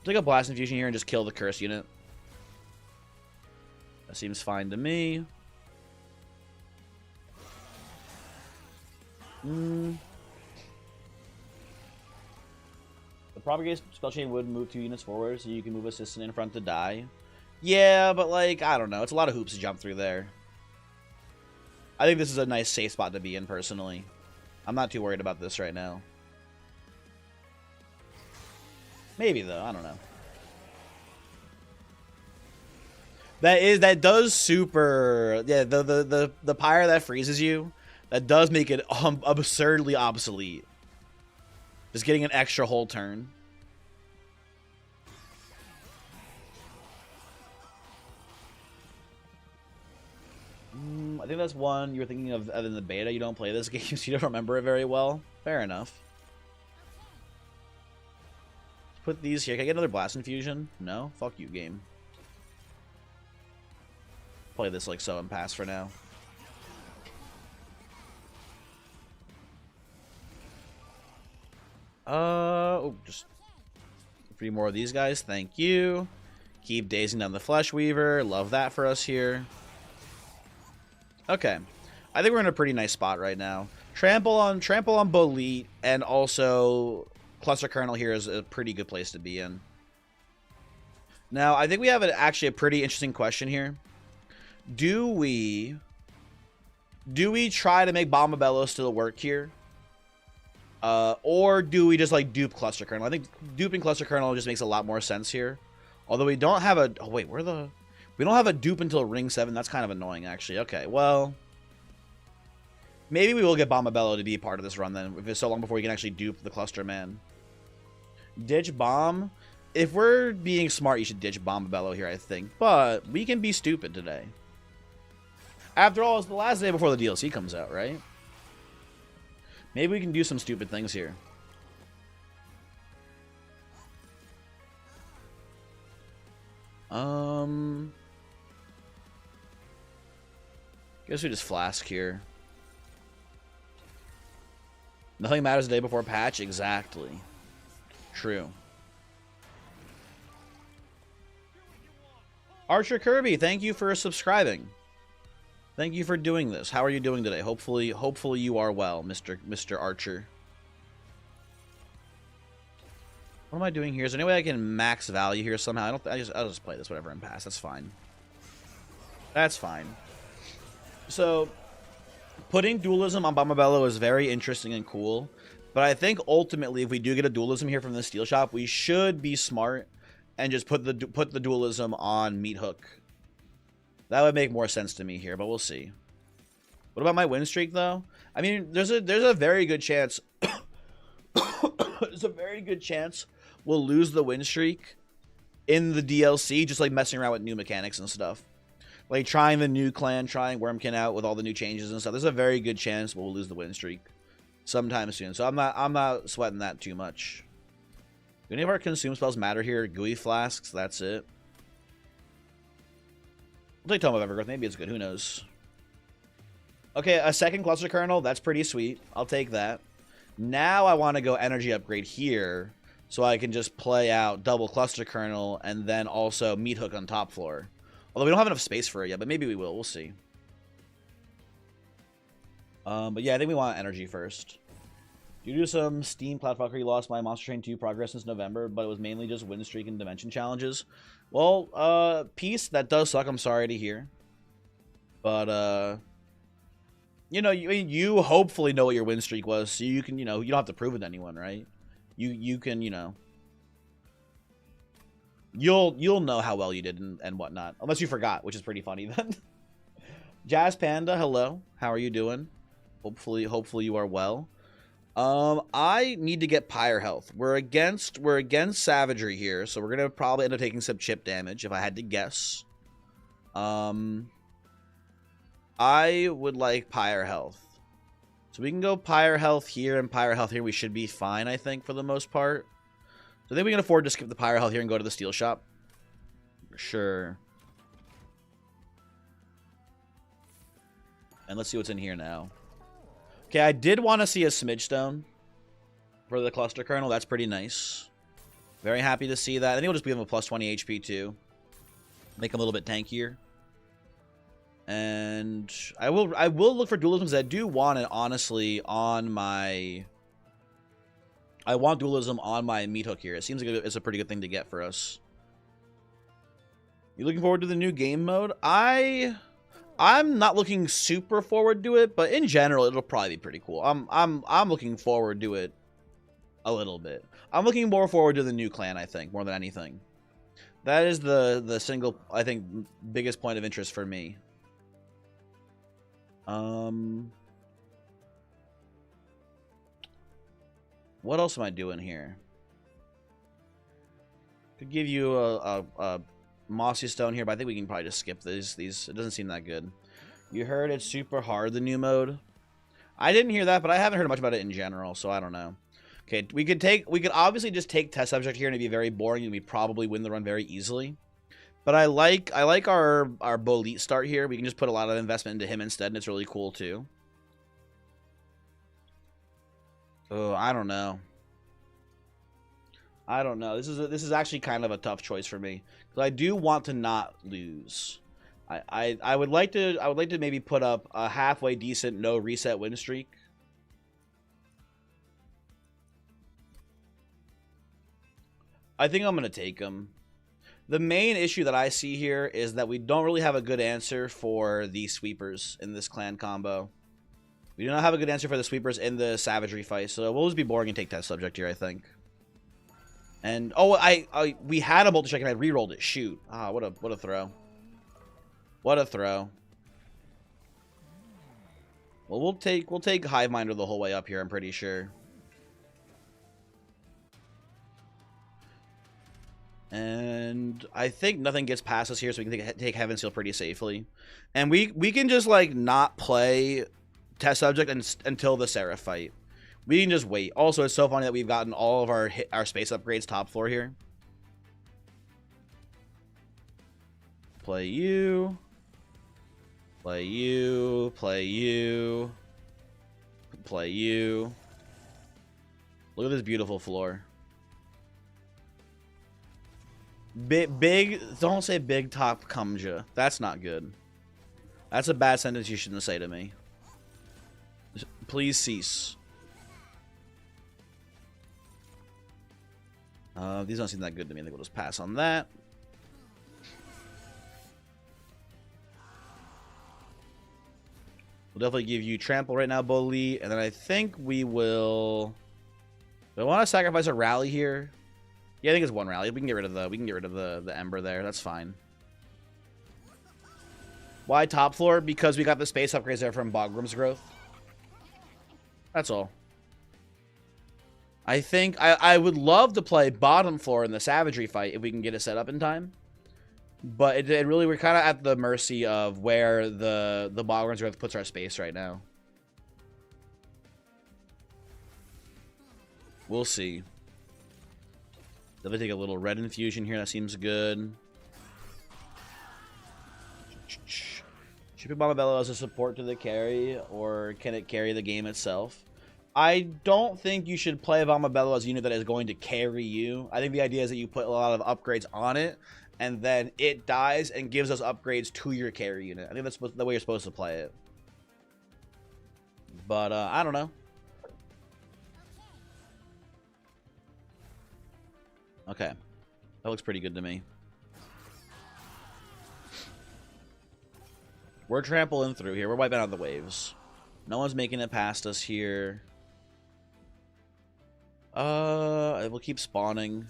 Take a Blast Infusion here and just kill the curse unit. That seems fine to me. The Propagate spell chain would move 2 units forward, so you can move Assistant in front to die. Yeah, but like, I don't know. It's a lot of hoops to jump through there. I think this is a nice safe spot to be in, personally. I'm not too worried about this right now. Maybe, though. I don't know. That does super... Yeah, the pyre that freezes you, that does make it absurdly obsolete. Just getting an extra whole turn. I think that's one you were thinking of in the beta. You don't play this game, so you don't remember it very well. Fair enough. Put these here. Can I get another Blast Infusion? No? Fuck you, game. Play this like so and pass for now. Oh, just 3 more of these guys. Thank you. Keep dazing down the Flesh Weaver. Love that for us here. Okay. I think we're in a pretty nice spot right now. Trample on Bolete, and also Cluster Kernel here is a pretty good place to be in. Now, I think we have actually a pretty interesting question here. Do we try to make Bombabella still work here? Or do we just like dupe Cluster Kernel? I think duping Cluster Kernel just makes a lot more sense here. Although we don't have a... Oh, wait, we don't have a dupe until Ring 7. That's kind of annoying, actually. Okay, well... Maybe we will get Bombabella to be part of this run then, if it's so long before we can actually dupe the Cluster Man. Ditch Bomb? If we're being smart, you should ditch Bombabella here, I think. But we can be stupid today. After all, it's the last day before the DLC comes out, right? Maybe we can do some stupid things here. Guess we just flask here. Nothing matters the day before patch. Exactly. True. Archer Kirby, thank you for subscribing. Thank you for doing this. How are you doing today? Hopefully you are well, Mr. Archer. What am I doing here? Is there any way I can max value here somehow? I'll just play this whatever and pass. That's fine. That's fine. So, putting dualism on Bombabello is very interesting and cool, but I think ultimately if we do get a dualism here from the steel shop, we should be smart and just put the dualism on Meat Hook. That would make more sense to me here, but we'll see. What about my win streak though? I mean, there's a very good chance there's a very good chance we'll lose the win streak in the DLC, just like messing around with new mechanics and stuff. Like trying the new clan, trying Wormkin out with all the new changes and stuff. There's a very good chance we'll lose the win streak sometime soon. So I'm not sweating that too much. Do any of our consume spells matter here? Gooey flasks, that's it. We'll take Tome of Evergrowth. Maybe it's good. Who knows? Okay, a second cluster kernel. That's pretty sweet. I'll take that. Now I want to go energy upgrade here so I can just play out double cluster kernel and then also Meat Hook on top floor. Although we don't have enough space for it yet, but maybe we will. We'll see. But yeah, I think we want energy first. Due to some Steam Cloudfuckery, lost my Monster Train 2 progress since November, but it was mainly just win streak and dimension challenges. Well, peace, that does suck. I'm sorry to hear. But, you know, you hopefully know what your win streak was, so you can, you know, you don't have to prove it to anyone, right? You can, you know, you'll know how well you did and whatnot, unless you forgot, which is pretty funny then. Jazz Panda, hello. How are you doing? Hopefully you are well. I need to get Pyre health. We're against Savagery here, so we're gonna probably end up taking some chip damage if I had to guess. I would like Pyre health. So we can go Pyre health here and Pyre health here. We should be fine, I think, for the most part. So I think we can afford to skip the Pyre health here and go to the steel shop. For sure. And let's see what's in here now. Okay, I did want to see a Smidge Stone for the cluster kernel. That's pretty nice. Very happy to see that. I think we'll just give him a plus 20 HP too. Make him a little bit tankier. And I will look for dualisms. I do want it, honestly, on my... I want dualism on my Meat Hook here. It seems like it's a pretty good thing to get for us. You looking forward to the new game mode? I'm not looking super forward to it, but in general, it'll probably be pretty cool. I'm looking forward to it a little bit. I'm looking more forward to the new clan, I think, more than anything. That is the single, I think, biggest point of interest for me. What else am I doing here? Could give you a Mossy Stone here, but I think we can probably just skip these. It doesn't seem that good. You heard it's super hard, the new mode? I didn't hear that, but I haven't heard much about it in general, so I don't know. Okay, we could obviously just take Test Subject here and it'd be very boring and we'd probably win the run very easily. But I like our Bolete start here. We can just put a lot of investment into him instead, and it's really cool too. Oh, I don't know. I don't know. This is actually kind of a tough choice for me because I do want to not lose. I would like to maybe put up a halfway decent no reset win streak. I think I'm gonna take him. The main issue that I see here is that we don't really have a good answer for the sweepers in this clan combo. We do not have a good answer for the sweepers in the savagery fight, so we'll just be boring and take Test Subject here, I think. And oh, we had a multi-check and I re-rolled it. Shoot! Ah, what a throw! What a throw! Well, we'll take Hiveminder the whole way up here. I'm pretty sure. And I think nothing gets past us here, so we can take Heaven Seal pretty safely. And we can just like not play Test Subject until the Seraph fight. We can just wait. Also, it's so funny that we've gotten all of our space upgrades top floor here. play you. Play you. Play you. Play you. Look at this beautiful floor. Big, don't say big top Kumja. That's not good. That's a bad sentence you shouldn't say to me. Please cease. These don't seem that good to me. I think we'll just pass on that. We'll definitely give you trample right now, Bully, and then I think we will. Do I want to sacrifice a rally here? Yeah, I think it's one rally. We can get rid of the Ember there. That's fine. Why top floor? Because we got the space upgrades there from Bogram's growth. That's all. I think I would love to play bottom floor in the Savagery fight if we can get it set up in time. But it really, we're kind of at the mercy of where the Bogram's growth puts our space right now. We'll see. Let me take a little red infusion here. That seems good. Should we Mama Bello as a support to the carry, or can it carry the game itself? I don't think you should play Mama Bello as a unit that is going to carry you. I think the idea is that you put a lot of upgrades on it, and then it dies and gives us upgrades to your carry unit. I think that's the way you're supposed to play it. But, I don't know. Okay. That looks pretty good to me. We're trampling through here. We're wiping out the waves. No one's making it past us here. We'll keep spawning.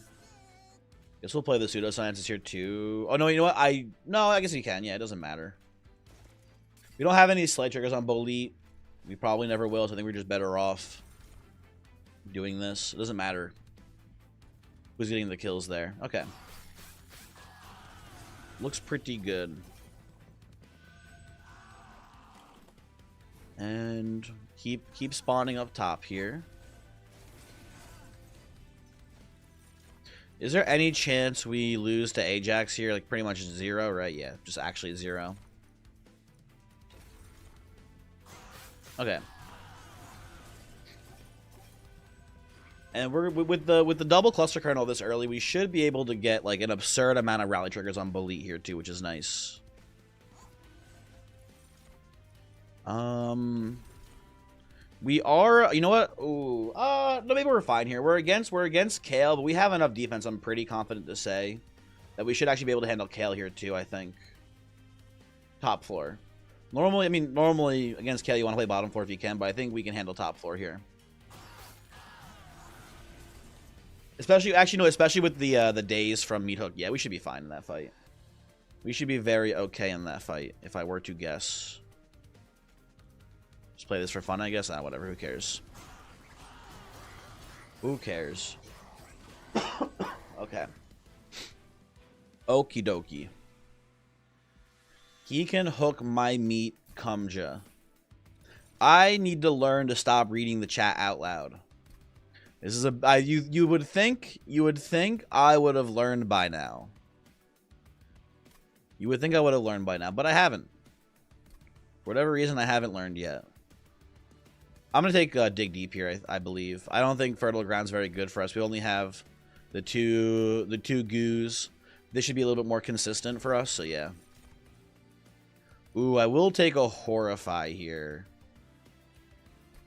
Guess we'll play the pseudosciences here too. Oh no, you know what? No, I guess you can. Yeah, it doesn't matter. We don't have any slay triggers on Bolit. We probably never will, so I think we're just better off doing this. It doesn't matter who's getting the kills there. Okay. Looks pretty good. And keep spawning up top here. Is there any chance we lose to Ajax here? Like pretty much 0, right? Yeah, just actually 0. Okay. And we're with the double cluster kernel this early, we should be able to get like an absurd amount of rally triggers on Bolit here too, which is nice. We are, you know what? Ooh, no, maybe we're fine here. We're against Kale, but we have enough defense. I'm pretty confident to say that we should actually be able to handle Kale here too. I think top floor. Normally against Kale you want to play bottom floor if you can, but I think we can handle top floor here. Especially with the days from Meat Hook. Yeah, we should be fine in that fight. We should be very okay in that fight, if I were to guess. Just play this for fun, I guess. Ah, whatever. Who cares? Who cares? Okay. Okie dokie. He can hook my meat, Kumja. I need to learn to stop reading the chat out loud. This is you would think I would have learned by now. You would think I would have learned by now, but I haven't. For whatever reason, I haven't learned yet. I'm gonna take Dig Deep here. I believe. I don't think Fertile Ground's very good for us. We only have the two goos. This should be a little bit more consistent for us. So yeah. Ooh, I will take a Horrify here.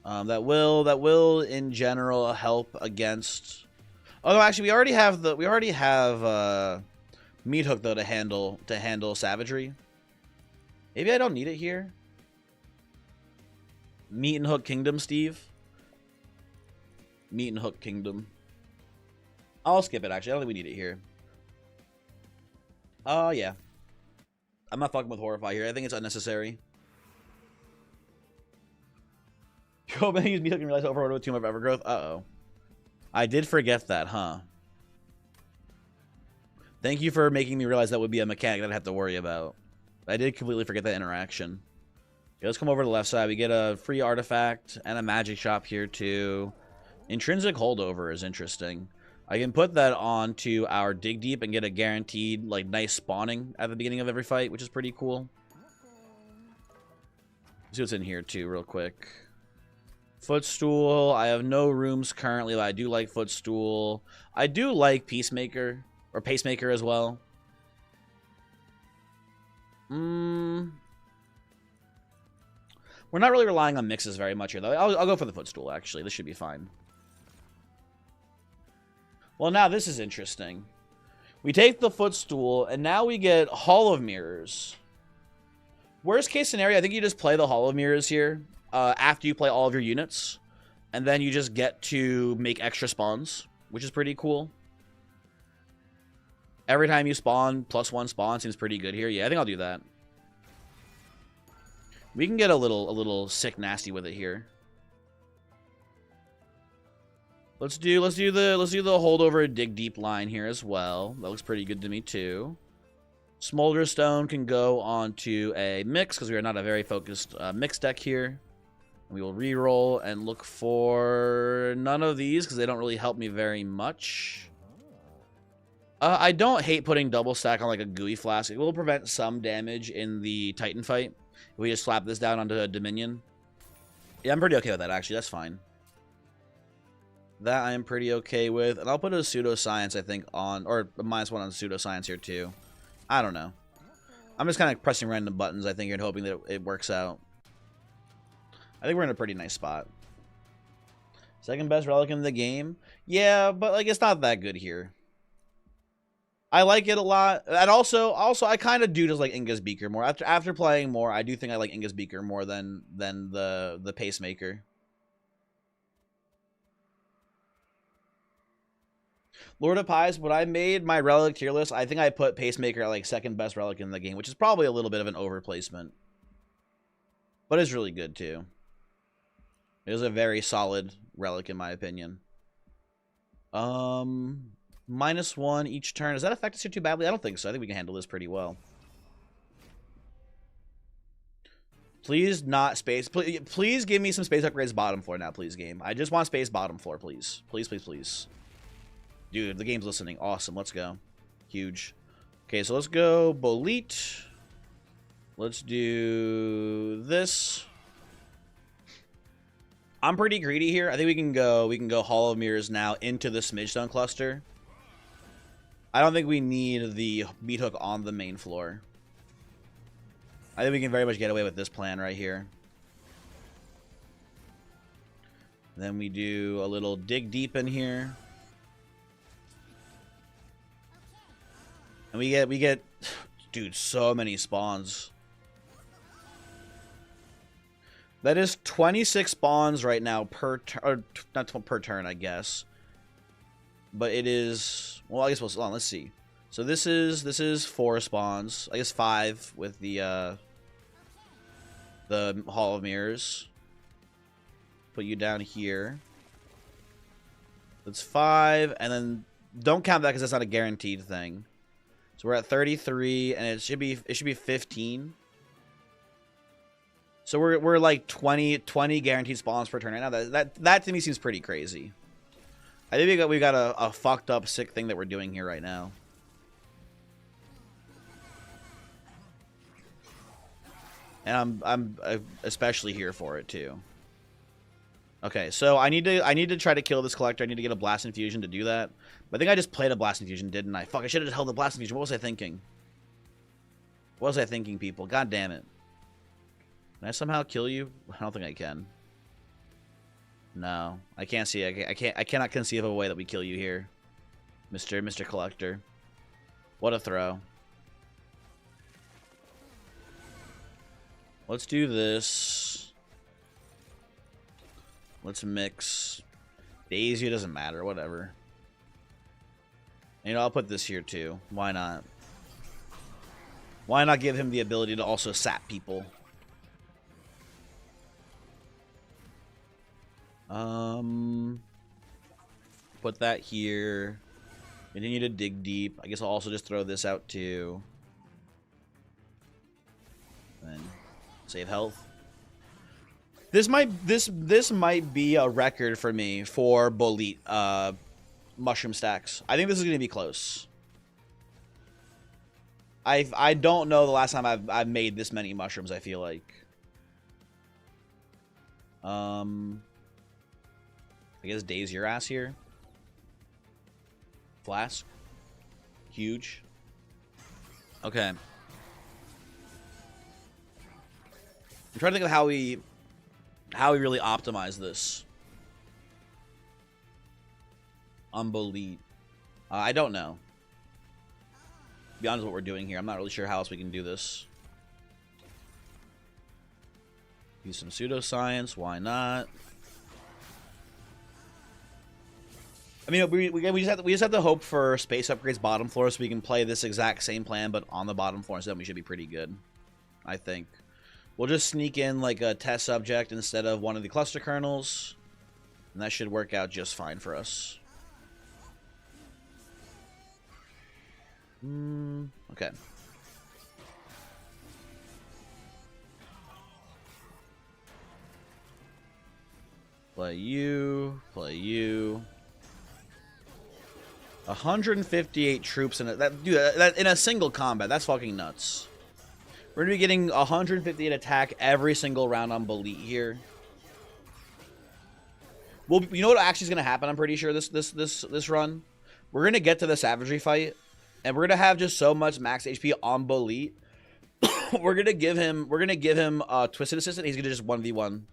That will in general help against. Oh no, actually, we already have Meat Hook though to handle Savagery. Maybe I don't need it here. Meat and Hook Kingdom, Steve. Meat and Hook Kingdom. I'll skip it, actually. I don't think we need it here. Oh, yeah. I'm not fucking with Horrify here. I think it's unnecessary. Yo, man, use Meat Hook and realize Overlord with Tomb of Evergrowth. Uh-oh. I did forget that, huh? Thank you for making me realize that would be a mechanic that I'd have to worry about. I did completely forget that interaction. Okay, let's come over to the left side. We get a free artifact and a magic shop here too. Intrinsic holdover is interesting. I can put that onto our dig deep and get a guaranteed, like, nice spawning at the beginning of every fight, which is pretty cool. Let's see what's in here, too, real quick. Footstool. I have no rooms currently, but I do like Footstool. I do like Peacemaker, or Pacemaker as well. We're not really relying on mixes very much here, though. I'll go for the Footstool, actually. This should be fine. Well, now this is interesting. We take the Footstool, and now we get Hall of Mirrors. Worst case scenario, I think you just play the Hall of Mirrors here after you play all of your units. And then you just get to make extra spawns, which is pretty cool. Every time you spawn, +1 spawn seems pretty good here. Yeah, I think I'll do that. We can get a little sick nasty with it here. Let's do the holdover dig deep line here as well. That looks pretty good to me too. Smolder Stone can go onto a mix because we are not a very focused mix deck here. We will re-roll and look for none of these because they don't really help me very much. I don't hate putting double stack on like a gooey flask. It will prevent some damage in the Titan fight. If we just slap this down onto a Dominion. Yeah, I'm pretty okay with that actually. That's fine. That I am pretty okay with. And I'll put a Pseudoscience, I think, on, or a -1 on Pseudoscience here too. I don't know. I'm just kind of pressing random buttons, I think, and hoping that it works out. I think we're in a pretty nice spot. Second best relic in the game? Yeah, but like it's not that good here. I like it a lot. And also I kind of do just like Inga's Beaker more. After playing more, I do think I like Inga's Beaker more than the Pacemaker. Lord of Pies, when I made my relic tier list, I think I put Pacemaker at like second best relic in the game, which is probably a little bit of an overplacement. But it's really good too. It is a very solid relic in my opinion. -1 each turn. Does that affect us here too badly? I don't think so. I think we can handle this pretty well. Please not space. Please give me some space upgrades bottom floor now, please, game. I just want space bottom floor, please. Please, please, please. Dude, the game's listening. Awesome. Let's go. Huge. Okay, so let's go Bolete. Let's do this. I'm pretty greedy here. I think we can go Hall of Mirrors now into the Smidgestone cluster. I don't think we need the Meat Hook on the main floor. I think we can very much get away with this plan right here. Then we do a little dig deep in here. And we get, dude, so many spawns. That is 26 spawns right now per turn, or not per turn, I guess. But it is, well, I guess hold on, let's see. So this is 4 spawns, I guess 5 with the Hall of Mirrors. Put you down here. That's 5, and then don't count that because that's not a guaranteed thing. So we're at 33, and it should be 15. So we're like 20 guaranteed spawns per turn right now. That to me seems pretty crazy. I think we got a fucked up sick thing that we're doing here right now. And I'm especially here for it too. Okay, so I need to try to kill this collector. I need to get a Blast Infusion to do that. But I think I just played a Blast Infusion, didn't I? Fuck, I should have just held the Blast Infusion. What was I thinking? What was I thinking, people? God damn it. Can I somehow kill you? I don't think I can. No, I can't see. I cannot conceive of a way that we kill you here, Mr. Collector. What a throw. Let's do this. Let's mix. Daisy doesn't matter. Whatever. You know, I'll put this here too. Why not? Why not give him the ability to also sap people? Put that here. Continue to dig deep. I guess I'll also just throw this out too. And save health. This might be a record for me for Bolete mushroom stacks. I think this is going to be close. I don't know the last time I've made this many mushrooms, I feel like. I guess Daze your ass here. Flask. Huge. Okay. I'm trying to think of how we really optimize this. Unbelievable. I don't know. To be honest, what we're doing here, I'm not really sure how else we can do this. Use some pseudoscience. Why not? I mean, we just have to hope for space upgrades bottom floor so we can play this exact same plan, but on the bottom floor instead. We should be pretty good, I think. We'll just sneak in like a test subject instead of one of the cluster kernels, and that should work out just fine for us. Okay. Play you. Play you. 158 troops in it. That in a single combat. That's fucking nuts. We're gonna be getting 158 attack every single round on Belit here. Well, you know what actually is gonna happen? I'm pretty sure this run, we're gonna get to the savagery fight, and we're gonna have just so much max HP on Belit. we're gonna give him Twisted Assistant. He's gonna just 1v1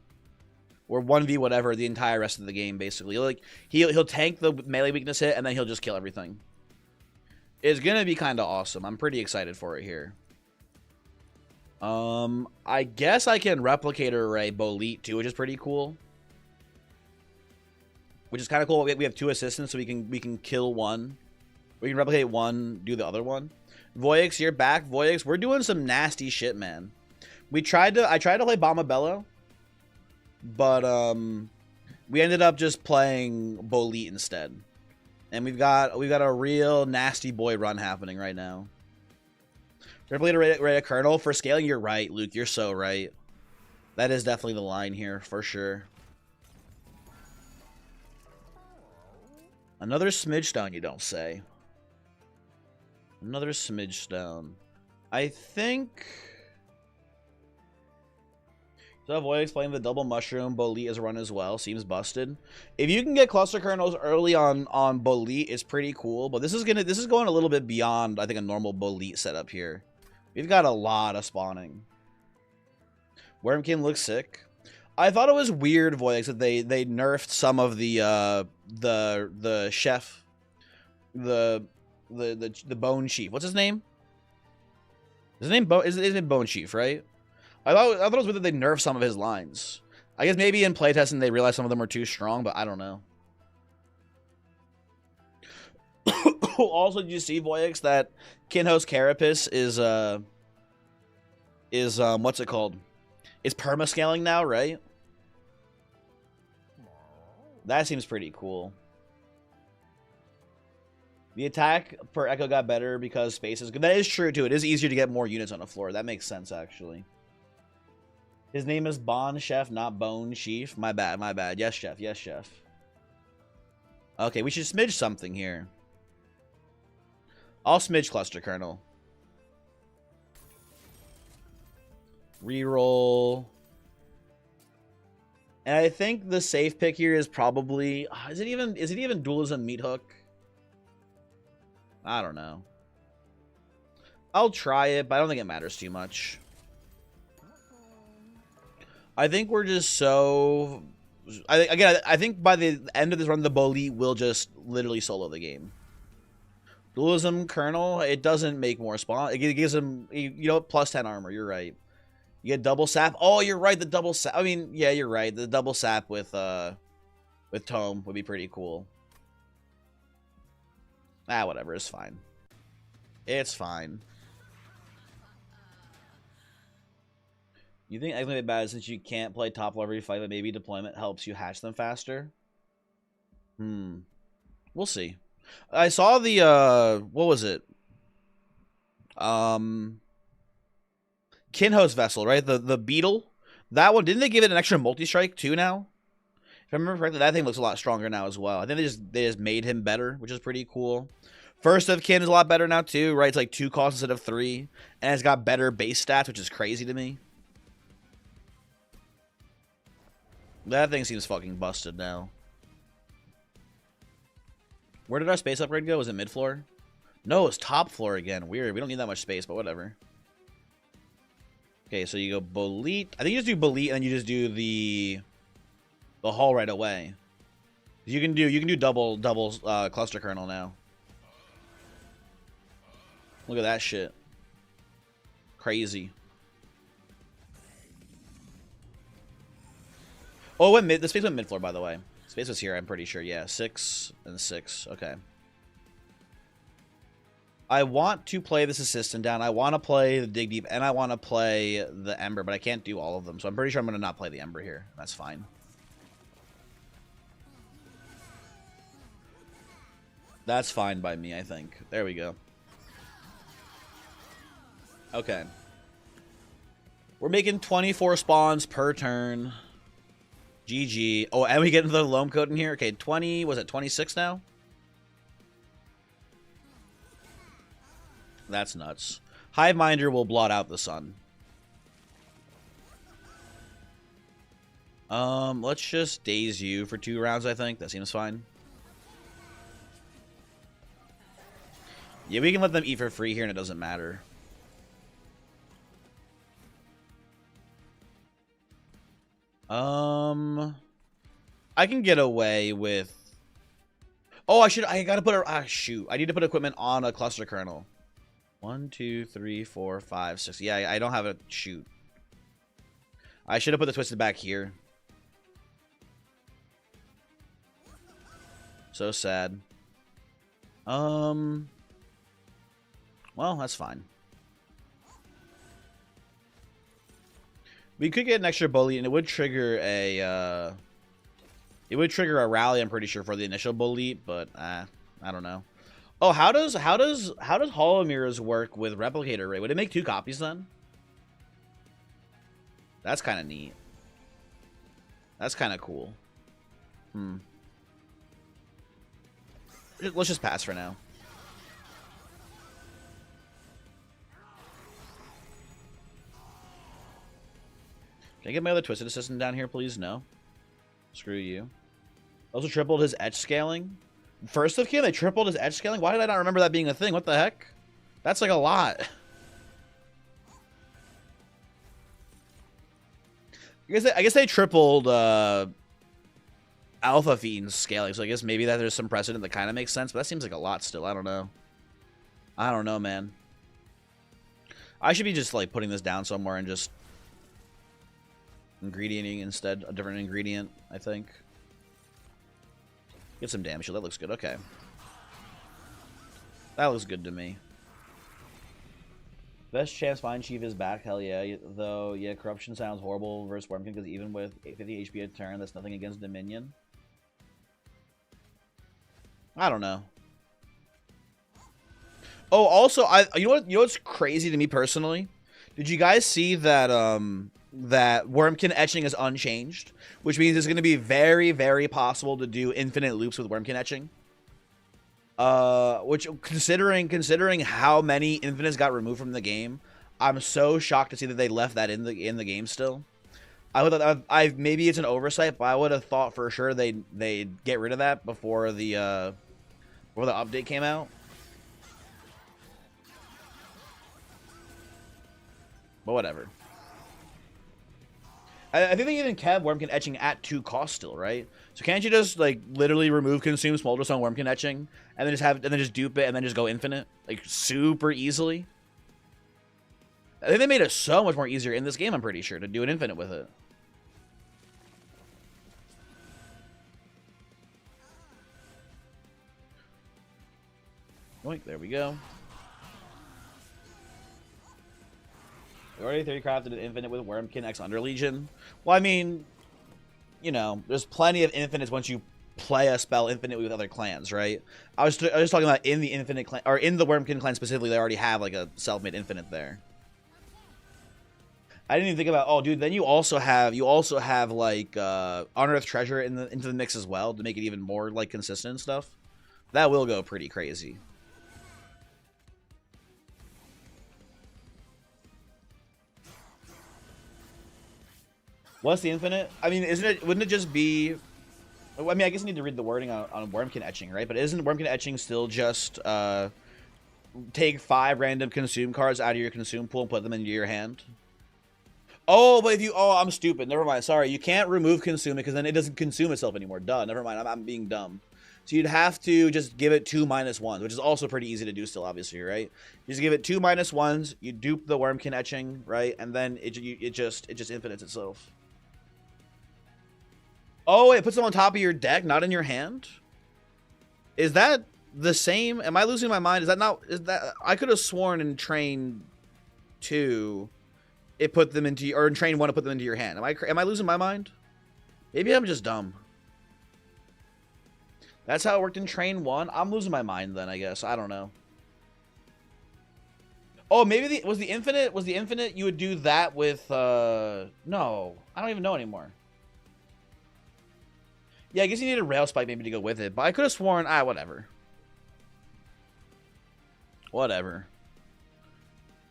or 1v whatever the entire rest of the game. Basically, like he'll tank the melee weakness hit, and then he'll just kill everything. It's gonna be kind of awesome. I'm pretty excited for it here. I guess I can replicate array Belit too, which is pretty cool. Which is kind of cool. We have 2 assistants, so we can kill one. We can replicate one, do the other one. Voyix, you're back. Voyix, we're doing some nasty shit, man. I tried to play Bombabello, but we ended up just playing Belit instead. And we've got a real nasty boy run happening right now. Replicate array a kernel for scaling. You're right, Luke. You're so right. That is definitely the line here for sure. Another smidge stone, you don't say. Another smidge stone. I think. So Voyix playing the double mushroom. Belit is a run as well. Seems busted. If you can get cluster kernels early on Belit, it's pretty cool. But this is going a little bit beyond, I think, a normal Belit setup here. We've got a lot of spawning. Wormkin looks sick. I thought it was weird, Voyix, that they nerfed some of the chef, the Bone Chief. What's his name? His name Bone Chief, right? I thought it was weird that they nerfed some of his lines. I guess maybe in playtesting they realized some of them were too strong, but I don't know. Also, did you see, Voyix, that Kinho's Carapace is what's it called? Is permascaling now, right? That seems pretty cool. The attack per echo got better because space is good. That is true, too. It is easier to get more units on the floor. That makes sense, actually. His name is Bon Chef, not Bone Chief. My bad, my bad. Yes, Chef. Yes, Chef. Okay, we should smidge something here. I'll smidge Cluster Kernel. Reroll. And I think the safe pick here is probably... Is it even Dualism Meat Hook? I don't know. I'll try it, but I don't think it matters too much. I think we're just so... I think by the end of this run, the Belit will just literally solo the game. Dualism Kernel, it doesn't make more spawn. It gives him, you know, plus 10 armor. You're right. You get double sap. Oh, you're right. The double sap. I mean, yeah, you're right. The double sap with Tome would be pretty cool. Ah, whatever. It's fine. It's fine. You think X may be bad since you can't play top level every fight, but maybe deployment helps you hatch them faster? We'll see. I saw the what was it? Kinho's vessel, right? The beetle. That one, didn't they give it an extra multi-strike too now? If I remember correctly, that thing looks a lot stronger now as well. I think they just made him better, which is pretty cool. First of Kin is a lot better now too, right? It's like 2 costs instead of 3, and it's got better base stats, which is crazy to me. That thing seems fucking busted now. Where did our space upgrade go? Was it mid floor? No, it's top floor again. Weird. We don't need that much space, but whatever. Okay, so you go Bolit. I think you just do Bolit and then you just do the hull right away. You can do double cluster kernel now. Look at that shit. Crazy. Oh, it went the space went mid floor, by the way. Space was here, I'm pretty sure. Yeah, 6 and 6. Okay. I want to play this assistant down. I want to play the dig deep, and I want to play the ember, but I can't do all of them. So I'm pretty sure I'm going to not play the ember here. That's fine. That's fine by me, I think. There we go. Okay. We're making 24 spawns per turn. GG. Oh, and we get into the loam code in here. Okay, 20. Was it 26 now? That's nuts. Hiveminder will blot out the sun. Let's just daze you for 2 rounds, I think. That seems fine. Yeah, we can let them eat for free here and it doesn't matter. I can get away with... Oh, I gotta put a... shoot. I need to put equipment on a cluster kernel. 1, 2, 3, 4, 5, 6. Yeah, I don't have a shoot. I should have put the twisted back here. So sad. Well, that's fine. We could get an extra bully, and it would trigger a rally. I'm pretty sure for the initial bully, but I don't know. Oh, how does Hollow Mirrors work with Replicator Ray? Would it make 2 copies then? That's kind of neat. That's kind of cool. Let's just pass for now. Can I get my other Twisted Assistant down here, please? No. Screw you. Also tripled his etch scaling. First of Kin, they tripled his edge scaling? Why did I not remember that being a thing? What the heck? That's like a lot. I guess they tripled Alpha Fiend's scaling, so I guess maybe that there's some precedent that kind of makes sense, but that seems like a lot still. I don't know. I don't know, man. I should be just like putting this down somewhere and just ingredienting instead, a different ingredient, I think. Get some damage. That looks good. Okay. That looks good to me. Best chance Fine Chief is back. Hell yeah. Though, yeah, Corruption sounds horrible versus Wormkin because even with 50 HP a turn, that's nothing against Dominion. I don't know. Oh, also, you know what's crazy to me personally? Did you guys see that that Wormkin etching is unchanged, which means it's going to be very, very possible to do infinite loops with Wormkin etching. Which considering how many infinites got removed from the game, I'm so shocked to see that they left that in the game still. I would have, maybe it's an oversight, but I would have thought for sure they'd get rid of that before the update came out. But whatever. I think they even kept Wormkin etching at 2 costs still, right? So can't you just like literally remove consume smolder stone Wormkin etching and then just dupe it and then just go infinite like super easily? I think they made it so much more easier in this game. I'm pretty sure to do an infinite with it. Oink, there we go. We already 3 crafted an infinite with Wormkin X Under Legion. Well, I mean, you know, there's plenty of infinites once you play a spell infinite with other clans, right? I was talking about in the infinite clan, or in the Wormkin clan specifically, they already have like a self-made infinite there. I didn't even think about. Oh, dude. Then you also have like Unearthed Treasure into the mix as well to make it even more like consistent and stuff. That will go pretty crazy. What's the infinite? I mean, isn't it? Wouldn't it just be? I mean, I guess you need to read the wording on Wormkin Etching, right? But isn't Wormkin Etching still just take 5 random consume cards out of your consume pool and put them into your hand? Oh, but if you... Oh, I'm stupid. Never mind. Sorry. You can't remove consume because then it doesn't consume itself anymore. Duh. Never mind. I'm being dumb. So you'd have to just give it 2 -1s, which is also pretty easy to do still, obviously, right? You just give it 2 -1s. You dupe the Wormkin Etching, right? And then it just infinites itself. Oh, it puts them on top of your deck, not in your hand? Is that the same? Am I losing my mind? Is that not... Is that... I could have sworn in Train 2... It put them into, or in Train 1, it put them into your hand. Am I losing my mind? Maybe I'm just dumb. That's how it worked in Train 1. I'm losing my mind then, I guess. I don't know. Oh, maybe was the infinite you would do that with no. I don't even know anymore. Yeah, I guess you need a rail spike maybe to go with it, but I could have sworn whatever. Whatever.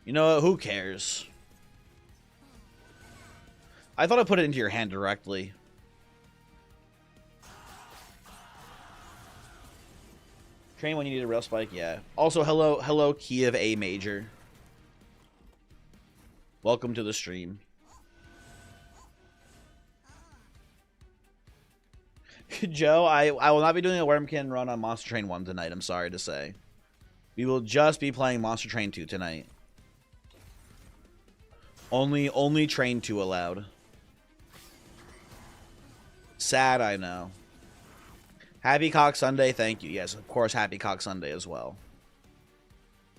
You know what? Who cares? I thought I put it into your hand directly. Train when you need a rail spike, yeah. Also, hello, Key of A Major. Welcome to the stream. Joe, I will not be doing a Wormkin run on Monster Train 1 tonight, I'm sorry to say. We will just be playing Monster Train 2 tonight. Only Train 2 allowed. Sad, I know. Happy Cock Sunday, thank you. Yes, of course, Happy Cock Sunday as well.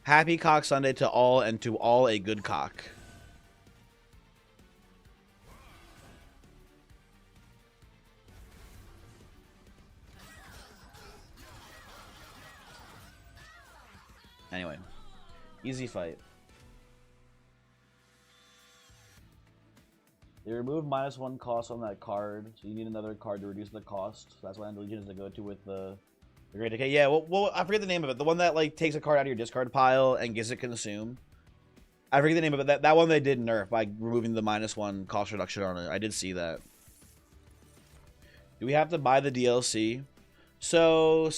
Happy Cock Sunday to all, and to all a good cock. Anyway, easy fight. They removed -1 cost on that card, so you need another card to reduce the cost. So that's why Legion is to go to with the Great Decay. Yeah, well, I forget the name of it. The one that like takes a card out of your discard pile and gets it consumed. I forget the name of it. That one they did nerf by removing the -1 cost reduction on it. I did see that. Do we have to buy the DLC? So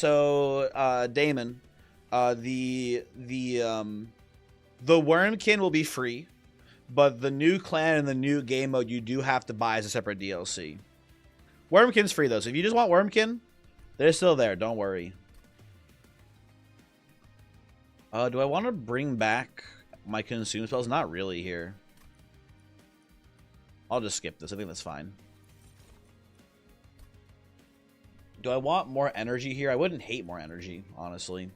Damon, the Wormkin will be free. But the new clan and the new game mode you do have to buy as a separate DLC. Wormkin's free, though. So if you just want Wormkin, they're still there. Don't worry. Do I want to bring back my consume spells? Not really here. I'll just skip this. I think that's fine. Do I want more energy here? I wouldn't hate more energy, honestly.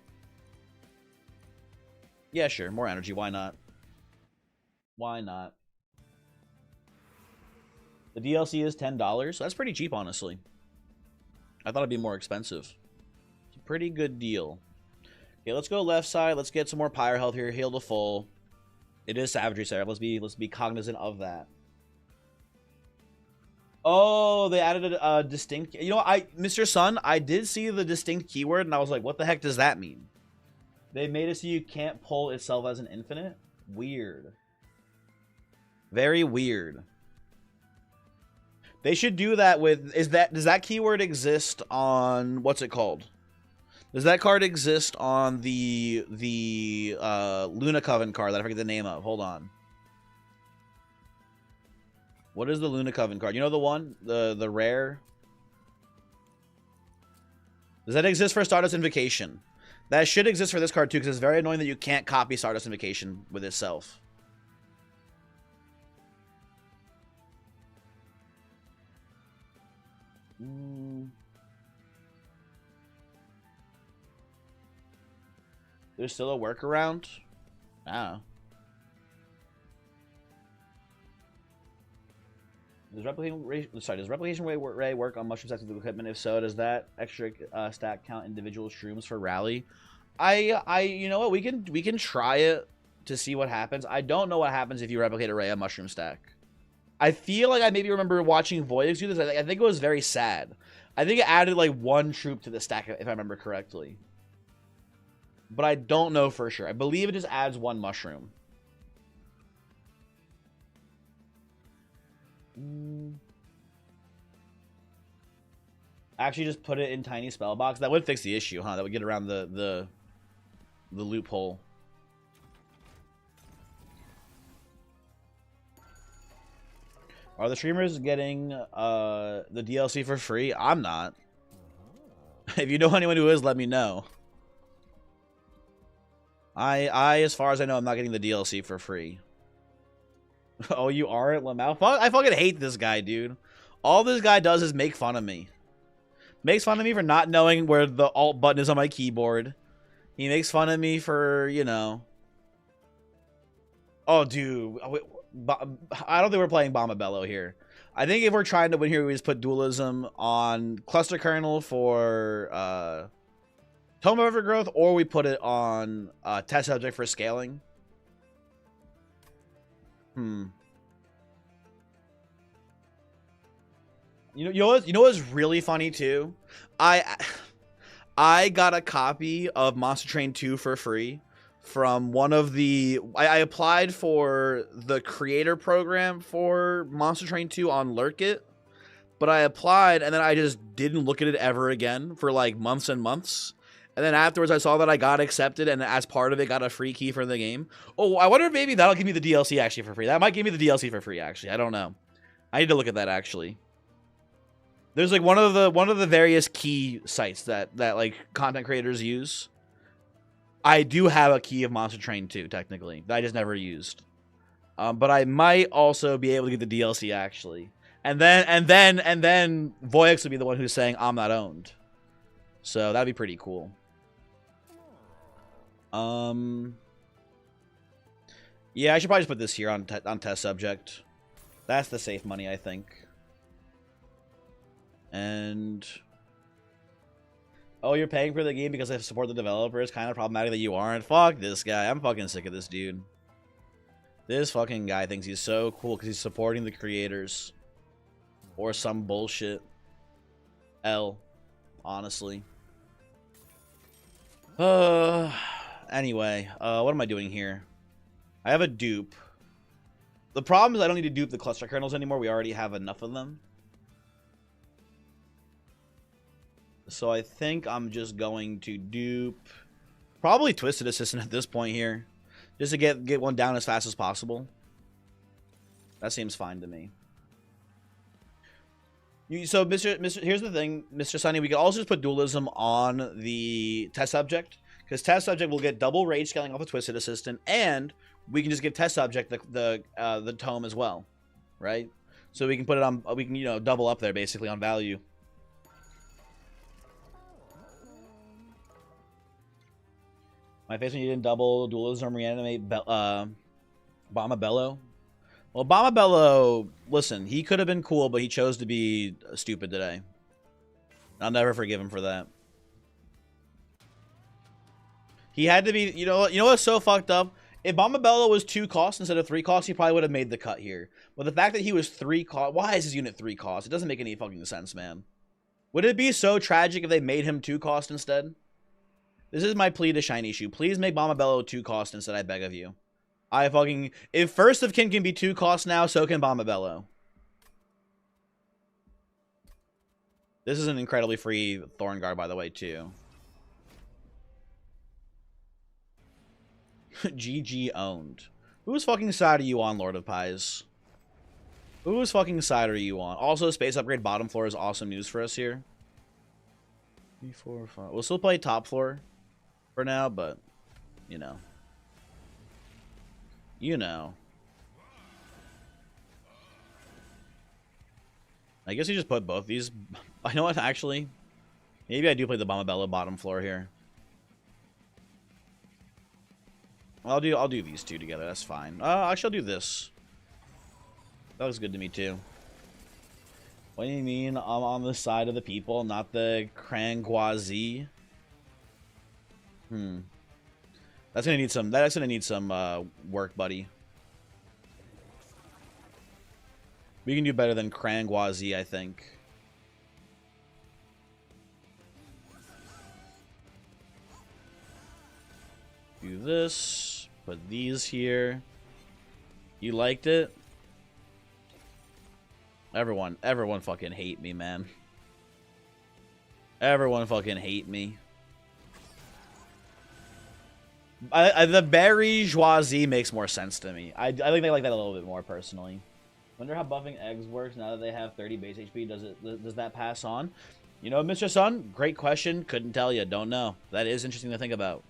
Yeah, sure. More energy. Why not? Why not? The DLC is $10. So that's pretty cheap, honestly. I thought it'd be more expensive. It's a pretty good deal. Okay, let's go left side. Let's get some more pyre health here. Heal to full. It is Savagery Seraph. Let's be cognizant of that. Oh, they added a distinct... You know, Mr. Sun, I did see the distinct keyword, and I was like, what the heck does that mean? They made it so you can't pull itself as an infinite? Weird. Very weird. They should do that with... Does that keyword exist on... What's it called? Does that card exist on the Luna Coven card that I forget the name of? Hold on. What is the Luna Coven card? You know the one? The rare? Does that exist for Stardust Invocation? That should exist for this card too, because it's very annoying that you can't copy Stardust Invocation with itself. There's still a workaround? I don't know. Does replication ray work on mushroom stacks with equipment? If so, does that extra stack count individual shrooms for rally? You know what? We can try it to see what happens. I don't know what happens if you replicate array a mushroom stack. I feel like I maybe remember watching Voyix do this. I think it was very sad. I think it added like 1 troop to the stack, if I remember correctly. But I don't know for sure. I believe it just adds 1 mushroom. Actually, just put it in tiny spell box. That would fix the issue, huh? That would get around the loophole. Are the streamers getting the DLC for free? I'm not. If you know anyone who is, let me know. As far as I know, I'm not getting the DLC for free. Oh, you aren't, Lamau? I fucking hate this guy, dude. All this guy does is make fun of me. Makes fun of me for not knowing where the alt button is on my keyboard. He makes fun of me for, you know. Oh, dude. I don't think we're playing Bombabello here. I think if we're trying to win here, we just put dualism on cluster kernel for Tome of Overgrowth, or we put it on test subject for scaling. You know what's really funny too? I got a copy of Monster Train 2 for free from one of the... I applied for the creator program for Monster Train 2 on Lurkit, but I applied and then I just didn't look at it ever again for like months and months. And then afterwards I saw that I got accepted and as part of it got a free key for the game. Oh, I wonder if maybe that'll give me the DLC actually for free. That might give me the DLC for free actually. I don't know. I need to look at that actually. There's like one of the various key sites that like content creators use. I do have a key of Monster Train 2 technically that I just never used. But I might also be able to get the DLC actually. And then Voyix would be the one who's saying I'm not owned. So that'd be pretty cool. Yeah, I should probably just put this here on test subject. That's the safe money, I think. And oh, you're paying for the game because I support the developer. It's kind of problematic that you aren't. Fuck this guy. I'm fucking sick of this dude. This fucking guy thinks he's so cool because he's supporting the creators. Or some bullshit. Honestly. Anyway, what am I doing here? I have a dupe. The problem is I don't need to dupe the cluster kernels anymore. We already have enough of them. So I think I'm just going to dupe probably Twisted Assistant at this point here. Just to get one down as fast as possible. That seems fine to me. So, Mr. Here's the thing, Mr. Sunny. We can also just put dualism on the test subject. Because test subject will get double rage scaling off the Twisted Assistant. And we can just give test subject the tome as well. Right? So we can put it on, we can, you know, double up there basically on value. My face when you didn't double dualism reanimate Bombabello. Well, Bombabello, listen, he could have been cool, but he chose to be stupid today. I'll never forgive him for that. He had to be, you know what's so fucked up? If Bombabello was 2 costs instead of 3 costs, he probably would have made the cut here. But the fact that he was 3 costs, why is his unit 3 costs? It doesn't make any fucking sense, man. Would it be so tragic if they made him 2 cost instead? This is my plea to Shiny Shoe. Please make Bombabello 2 cost instead, I beg of you. If First of Kin can be 2 costs now, so can Bombabello. This is an incredibly free Thorn Guard, by the way, too. GG owned. Whose fucking side are you on, Lord of Pies? Whose fucking side are you on? Also, space upgrade bottom floor is awesome news for us here. 3, 4, 5. We'll still play top floor for now, but you know. I guess you just put both these. I know what, actually. Maybe I do play the Bombabello bottom floor here. I'll do these two together. That's fine. Actually, I'll do this. That looks good to me too. What do you mean? I'm on the side of the people, not the Krangwazi. That's gonna need some. That's gonna need some work, buddy. We can do better than Krangwazi, I think. Do this. Put these here. You liked it? Everyone fucking hate me, man. Everyone fucking hate me. The Berry Joisie makes more sense to me. I think they like that a little bit more, personally. Wonder how buffing eggs works now that they have 30 base HP. Does that pass on? You know, Mr. Sun, great question. Couldn't tell you. Don't know. That is interesting to think about.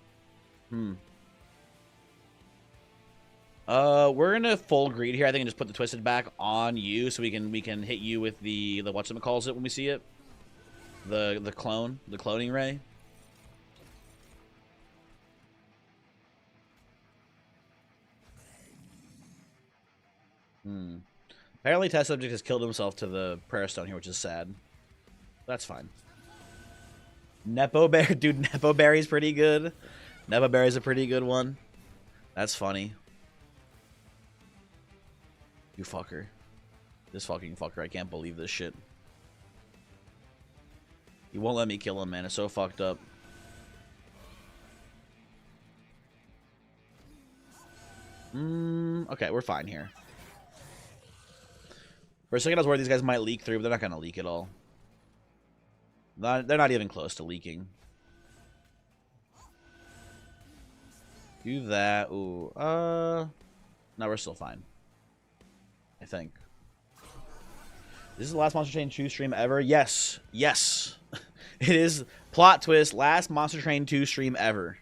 We're gonna full greed here. I think and just put the twisted back on you, so we can hit you with the whatchamacallit when we see it. The cloning ray. Apparently, test subject has killed himself to the prayer stone here, which is sad. That's fine. Nepo Bear, dude. Nepo Berry's pretty good. Nepo Berry's a pretty good one. That's funny. You fucker. This fucking fucker. I can't believe this shit. He won't let me kill him, man. It's so fucked up. Okay, we're fine here. For a second, I was worried these guys might leak through, but they're not going to leak at all. They're not even close to leaking. Do that. Ooh. No, we're still fine. I think. This is the last Monster Train 2 stream ever? Yes. Yes. It is. Plot twist. Last Monster Train 2 stream ever.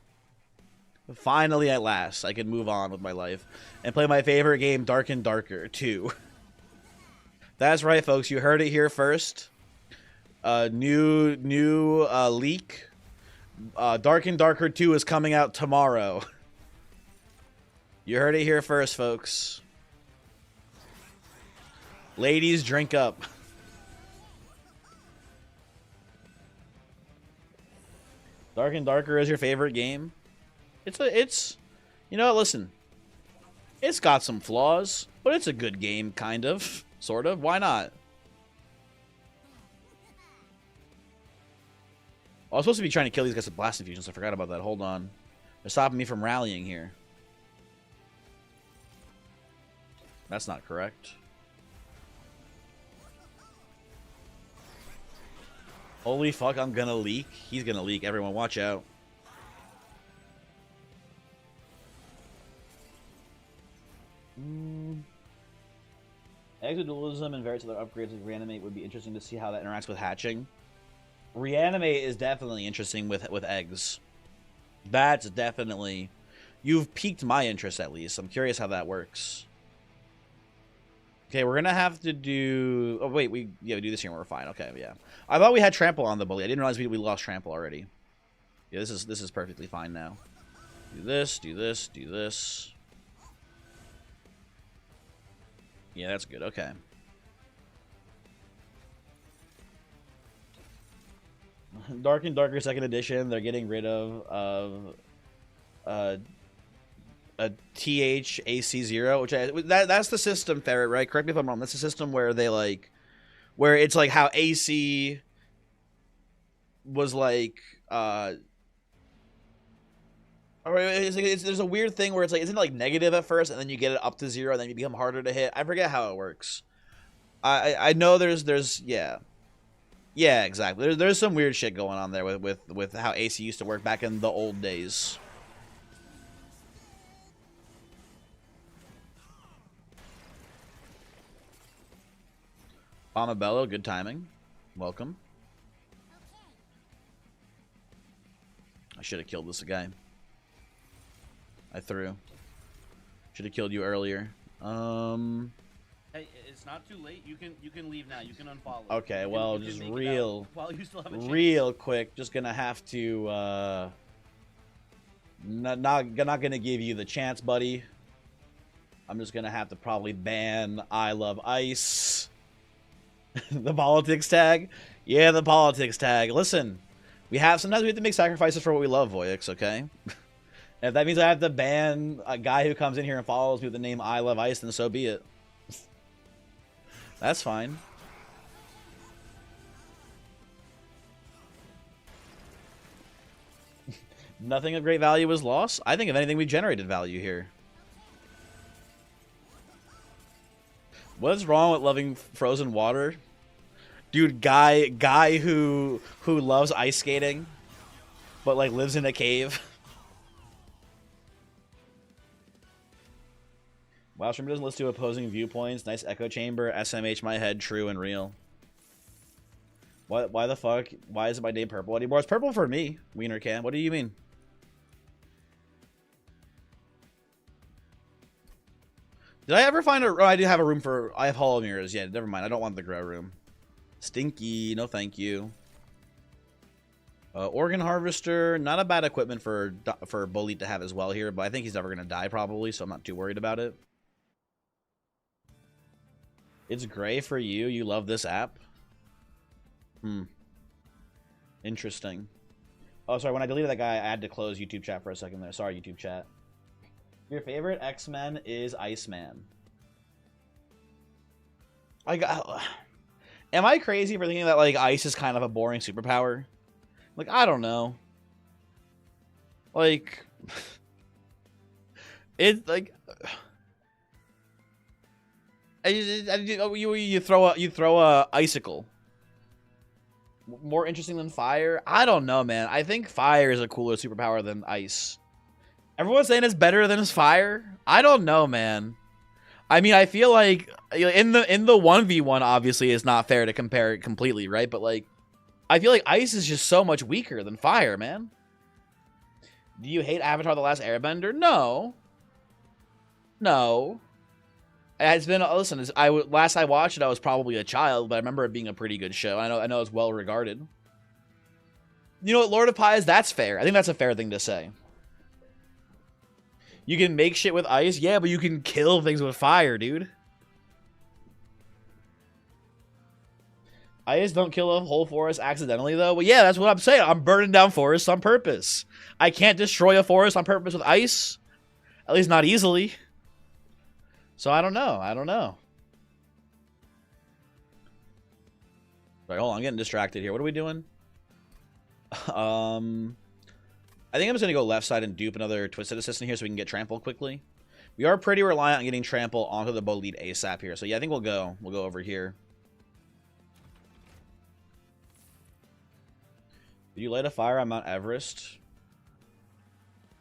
Finally, at last, I can move on with my life and play my favorite game, Dark and Darker 2. That's right, folks. You heard it here first. New leak. Dark and Darker 2 is coming out tomorrow. You heard it here first, folks. Ladies, drink up. Dark and Darker is your favorite game? It's you know what, listen. It's got some flaws, but it's a good game, kind of. Sort of. Why not? I was supposed to be trying to kill these guys with blast infusions. I forgot about that. Hold on. They're stopping me from rallying here. That's not correct. Holy fuck, I'm gonna leak. He's gonna leak. Everyone, watch out. Exodualism and various other upgrades like Reanimate would be interesting to see how that interacts with hatching. Reanimate is definitely interesting with eggs. That's definitely... You've piqued my interest, at least. I'm curious how that works. Okay, we're gonna have to do... Oh, wait, we do this here and we're fine. Okay, yeah. I thought we had Trample on the bully. I didn't realize we lost Trample already. Yeah, this is perfectly fine now. Do this, do this, do this. Yeah, that's good. Okay. Dark and Darker 2nd Edition. They're getting rid of a THAC0, which that's the system, Ferret, right? Correct me if I'm wrong. That's the system where they where it's like how AC was like. There's a weird thing where it's like, isn't it like negative at first, and then you get it up to 0, and then you become harder to hit? I forget how it works. I know there's yeah, exactly. There's some weird shit going on there with how AC used to work back in the old days. Bombabello, good timing. Welcome. I should have killed this guy. I threw. Should have killed you earlier. Hey, it's not too late. You can leave now. You can unfollow. Okay, well, just real quick. Just gonna have to not gonna give you the chance, buddy. I'm just gonna have to probably ban I Love Ice. The politics tag. Yeah, the politics tag. Listen, sometimes we have to make sacrifices for what we love, Voyix, okay? If that means I have to ban a guy who comes in here and follows me with the name I Love Ice, then so be it. That's fine. Nothing of great value was lost. I think if anything, we generated value here. What's wrong with loving frozen water? Dude, guy who loves ice skating, but like lives in a cave. Wow, streamer doesn't listen to opposing viewpoints. Nice echo chamber. SMH my head. True and real. Why the fuck? Why is it my name purple anymore? It's purple for me, Wiener Cam. What do you mean? Did I ever find a... Oh, I do have a room for... I have hollow mirrors. Yeah, never mind. I don't want the grow room. Stinky. No thank you. Organ harvester. Not a bad equipment for Bully to have as well here, but I think he's never going to die probably, so I'm not too worried about it. It's gray for you. You love this app? Interesting. Oh, sorry. When I deleted that guy, I had to close YouTube chat for a second there. Sorry, YouTube chat. Your favorite X-Men is Iceman. Am I crazy for thinking that, like, ice is kind of a boring superpower? Like, I don't know. Like... it's, like... You throw a icicle. More interesting than fire? I don't know, man. I think fire is a cooler superpower than ice. Everyone's saying it's better than his fire. I don't know, man. I mean, I feel like in the 1v1, obviously, it's not fair to compare it completely, right? But like, I feel like ice is just so much weaker than fire, man. Do you hate Avatar: The Last Airbender? No. No. It's been, listen, last I watched it, I was probably a child, but I remember it being a pretty good show. I know it's well regarded. You know what, Lord of Pies, that's fair. I think that's a fair thing to say. You can make shit with ice, yeah, but you can kill things with fire, dude. Ice don't kill a whole forest accidentally, though. Well, yeah, that's what I'm saying. I'm burning down forests on purpose. I can't destroy a forest on purpose with ice. At least not easily. So I don't know. I don't know. Sorry, hold on. I'm getting distracted here. What are we doing? I think I'm just going to go left side and dupe another Twisted Assistant here so we can get Trample quickly. We are pretty reliant on getting Trample onto the Bolide ASAP here. So yeah, I think we'll go over here. Did you light a fire on Mount Everest?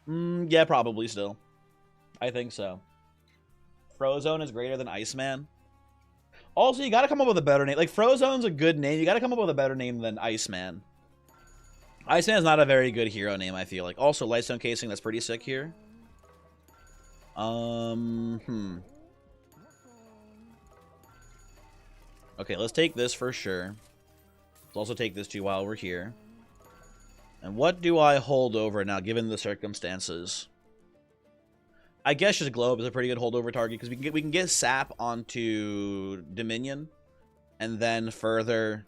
Yeah, probably still. I think so. Frozone is greater than Iceman. Also, you gotta come up with a better name. Like, Frozone's a good name. You gotta come up with a better name than Iceman. Iceman is not a very good hero name, I feel like. Also, Lightstone Casing, that's pretty sick here. Okay, let's take this for sure. Let's also take this too while we're here. And what do I hold over now, given the circumstances? I guess just Globe is a pretty good holdover target because we can get Sap onto Dominion, and then further.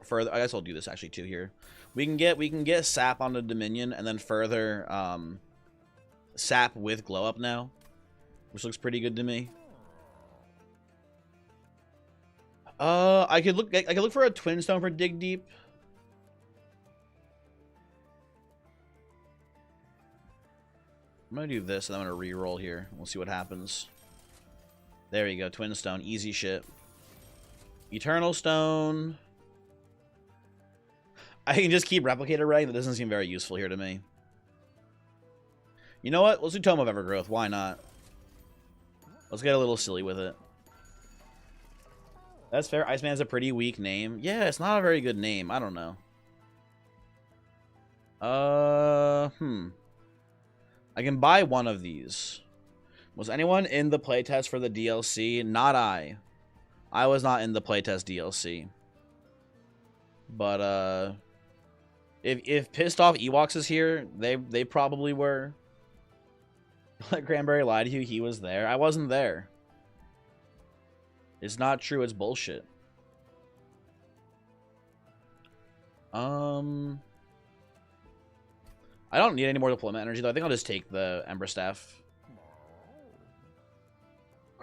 I guess I'll do this actually too here. We can get Sap onto Dominion, and then further Sap with Glow Up now, which looks pretty good to me. I could look for a Twin Stone for Dig Deep. I'm going to do this, and I'm going to re-roll here. We'll see what happens. There you go. Twin Stone. Easy shit. Eternal Stone. I can just keep Replicator running. That doesn't seem very useful here to me. You know what? Let's do Tome of Evergrowth. Why not? Let's get a little silly with it. That's fair. Iceman's a pretty weak name. Yeah, it's not a very good name. I don't know. I can buy one of these. Was anyone in the playtest for the DLC? Not I. I was not in the playtest DLC. But, if Pissed Off Ewoks is here, they probably were. Let Cranberry lie to you, he was there. I wasn't there. It's not true, it's bullshit. I don't need any more deployment energy, though. I think I'll just take the Ember Staff.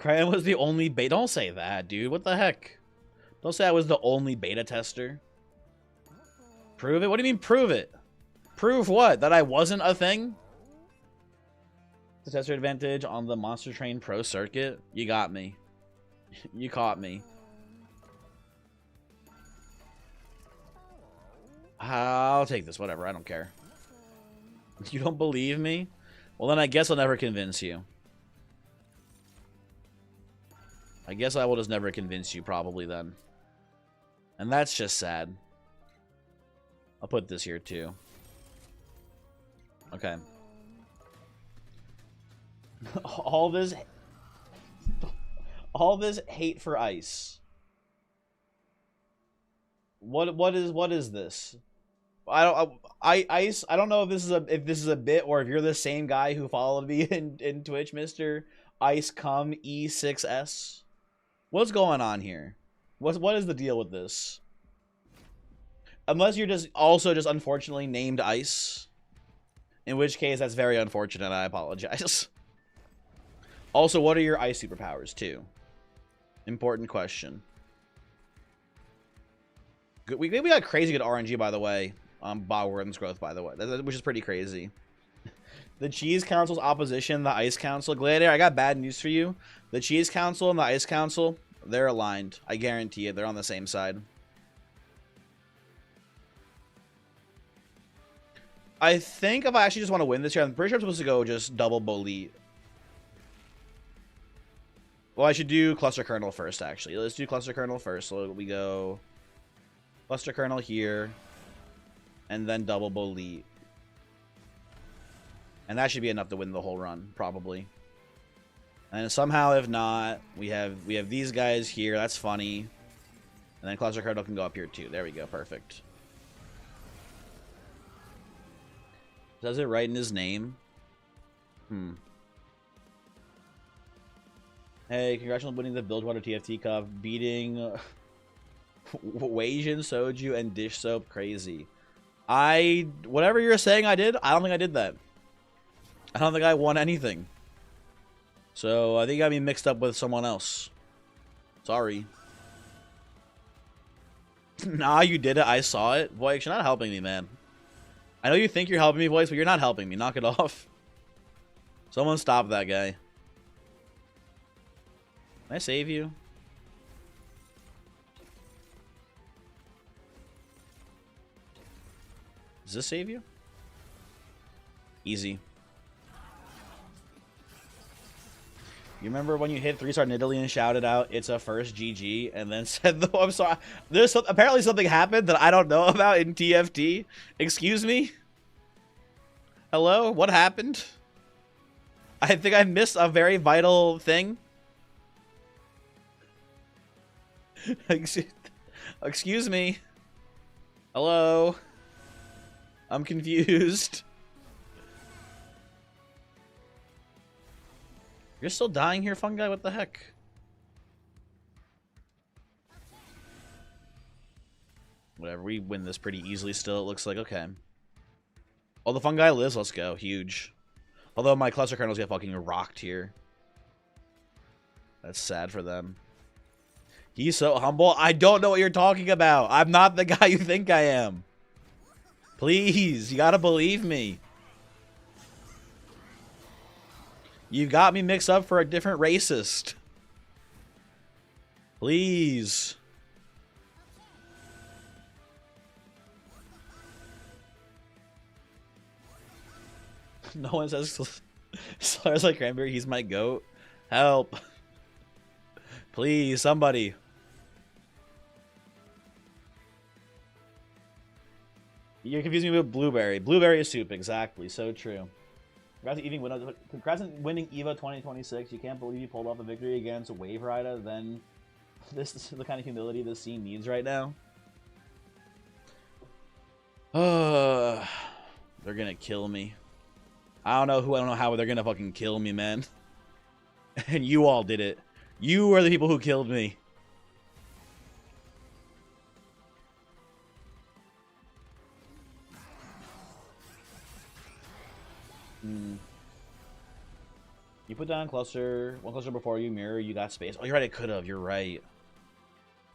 Crayon was the only beta. Don't say that, dude. What the heck? Don't say I was the only beta tester. Prove it? What do you mean prove it? Prove what? That I wasn't a thing? The tester advantage on the Monster Train Pro circuit? You got me. You caught me. I'll take this. Whatever. I don't care. You don't believe me? Well, then I guess I'll never convince you. I guess I will just never convince you, probably, then. And that's just sad. I'll put this here, too. Okay. All this hate for ice. What is this? Ice. I don't know if this is a bit or if you're the same guy who followed me in Twitch, Mister Ice Come E6S. What's going on here? What is the deal with this? Unless you're just unfortunately named Ice, in which case that's very unfortunate. I apologize. Also, what are your ice superpowers too? Important question. We got crazy good RNG, by the way. Bogwarden's growth, by the way, which is pretty crazy. The Cheese Council's opposition, the Ice Council. Gladiator, I got bad news for you. The Cheese Council and the Ice Council, they're aligned. I guarantee it. They're on the same side. I think if I actually just want to win this year, I'm pretty sure I'm supposed to go just double Bolete. Well, I should do Cluster Kernel first, actually. Let's do Cluster Kernel first. So we go Cluster Kernel here, and then double Bolete. And that should be enough to win the whole run, probably. And somehow, if not, we have these guys here. That's funny. And then Cluster Kernel can go up here too. There we go. Perfect. Does it right in his name? Hey, congratulations on winning the Bilgewater TFT Cup, beating Wajan, Soju, and Dish Soap. Crazy. Whatever you're saying I did, I don't think I did that. I don't think I won anything. So, I think you got me mixed up with someone else. Sorry. Nah, you did it. I saw it. Voix, you're not helping me, man. I know you think you're helping me, Voix, but you're not helping me. Knock it off. Someone stop that guy. Can I save you? Does this save you? Easy. You remember when you hit 3-star in Italy and shouted out, "It's a first GG," and then said, "Though I'm sorry." Apparently something happened that I don't know about in TFT. Excuse me? Hello? What happened? I think I missed a very vital thing. Excuse me. Hello? I'm confused. You're still dying here, fungi? What the heck? Whatever, we win this pretty easily still, it looks like. Okay. Oh, the fungi lives, let's go. Huge. Although my cluster kernels get fucking rocked here. That's sad for them. He's so humble. I don't know what you're talking about. I'm not the guy you think I am. Please, you gotta believe me. You got me mixed up for a different racist. Please. No one says Stars like Cranberry, he's my goat. Help. Please, somebody. You're confusing me with Blueberry. Blueberry is soup, exactly. So true. Congrats on winning EVO 2026. You can't believe you pulled off a victory against Wave Rider. Then this is the kind of humility this scene needs right now. They're gonna kill me. I don't know how they're gonna fucking kill me, man. And you all did it. You are the people who killed me. You put down cluster, one cluster before you mirror, you got space. Oh, you're right, it could have. You're right.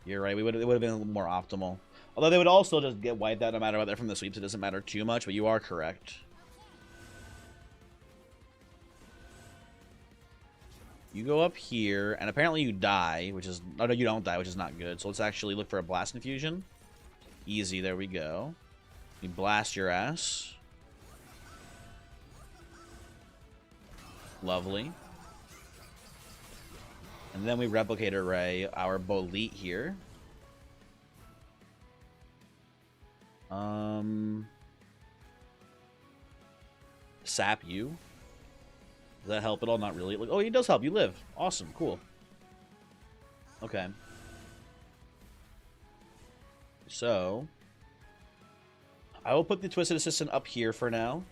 You're right. It would have been a little more optimal. Although they would all still just get wiped out no matter what. They're from the sweeps. It doesn't matter too much, but you are correct. You go up here, and apparently you die, which is... Oh, no, you don't die, which is not good. So let's actually look for a blast infusion. Easy, there we go. You blast your ass. Lovely. And then we replicate array our Bolete here. Sap you. Does that help at all? Not really. Like, oh, he does help. You live. Awesome. Cool. Okay. So, I will put the Twisted Assistant up here for now.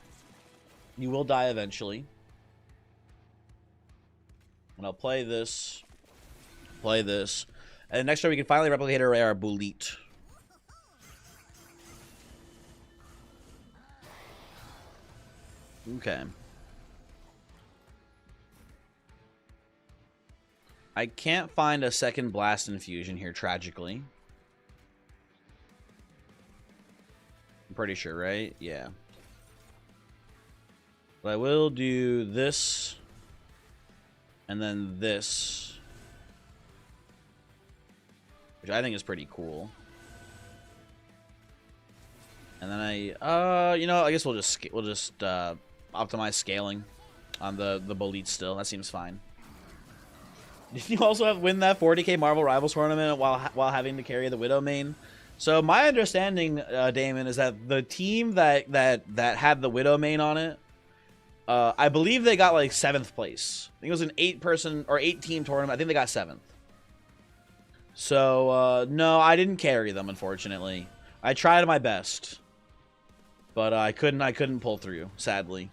You will die eventually. And I'll play this. Play this. And next turn we can finally replicate our Bolete. Okay. I can't find a second blast infusion here, tragically. I'm pretty sure, right? Yeah. But I will do this. And then this. Which I think is pretty cool. And then you know, I guess we'll just optimize scaling on the Bolete still. That seems fine. Did you also win that 40k Marvel Rivals tournament while having to carry the Widow main? So my understanding, Damon, is that the team that had the Widow main on it, I believe they got like 7th place. I think it was an 8-person or 8-team tournament. I think they got 7th. So no, I didn't carry them, unfortunately. I tried my best, but I couldn't pull through, sadly.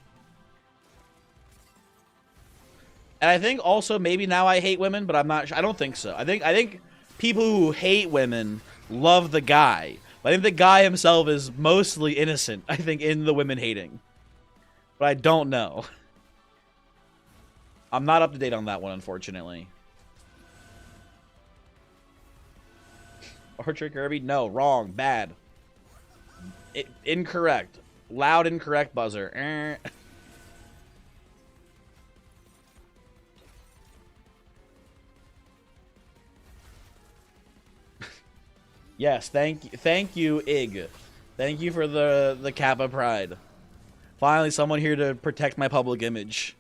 And I think also maybe now I hate women, but I'm not sure. I don't think so. I think people who hate women love the guy. But I think the guy himself is mostly innocent, I think, in the women hating. But I don't know. I'm not up to date on that one, unfortunately. Archer Kirby? No, wrong. Bad. Incorrect. Loud incorrect buzzer. Yes, thank you, Ig. Thank you for the Kappa Pride. Finally, someone here to protect my public image.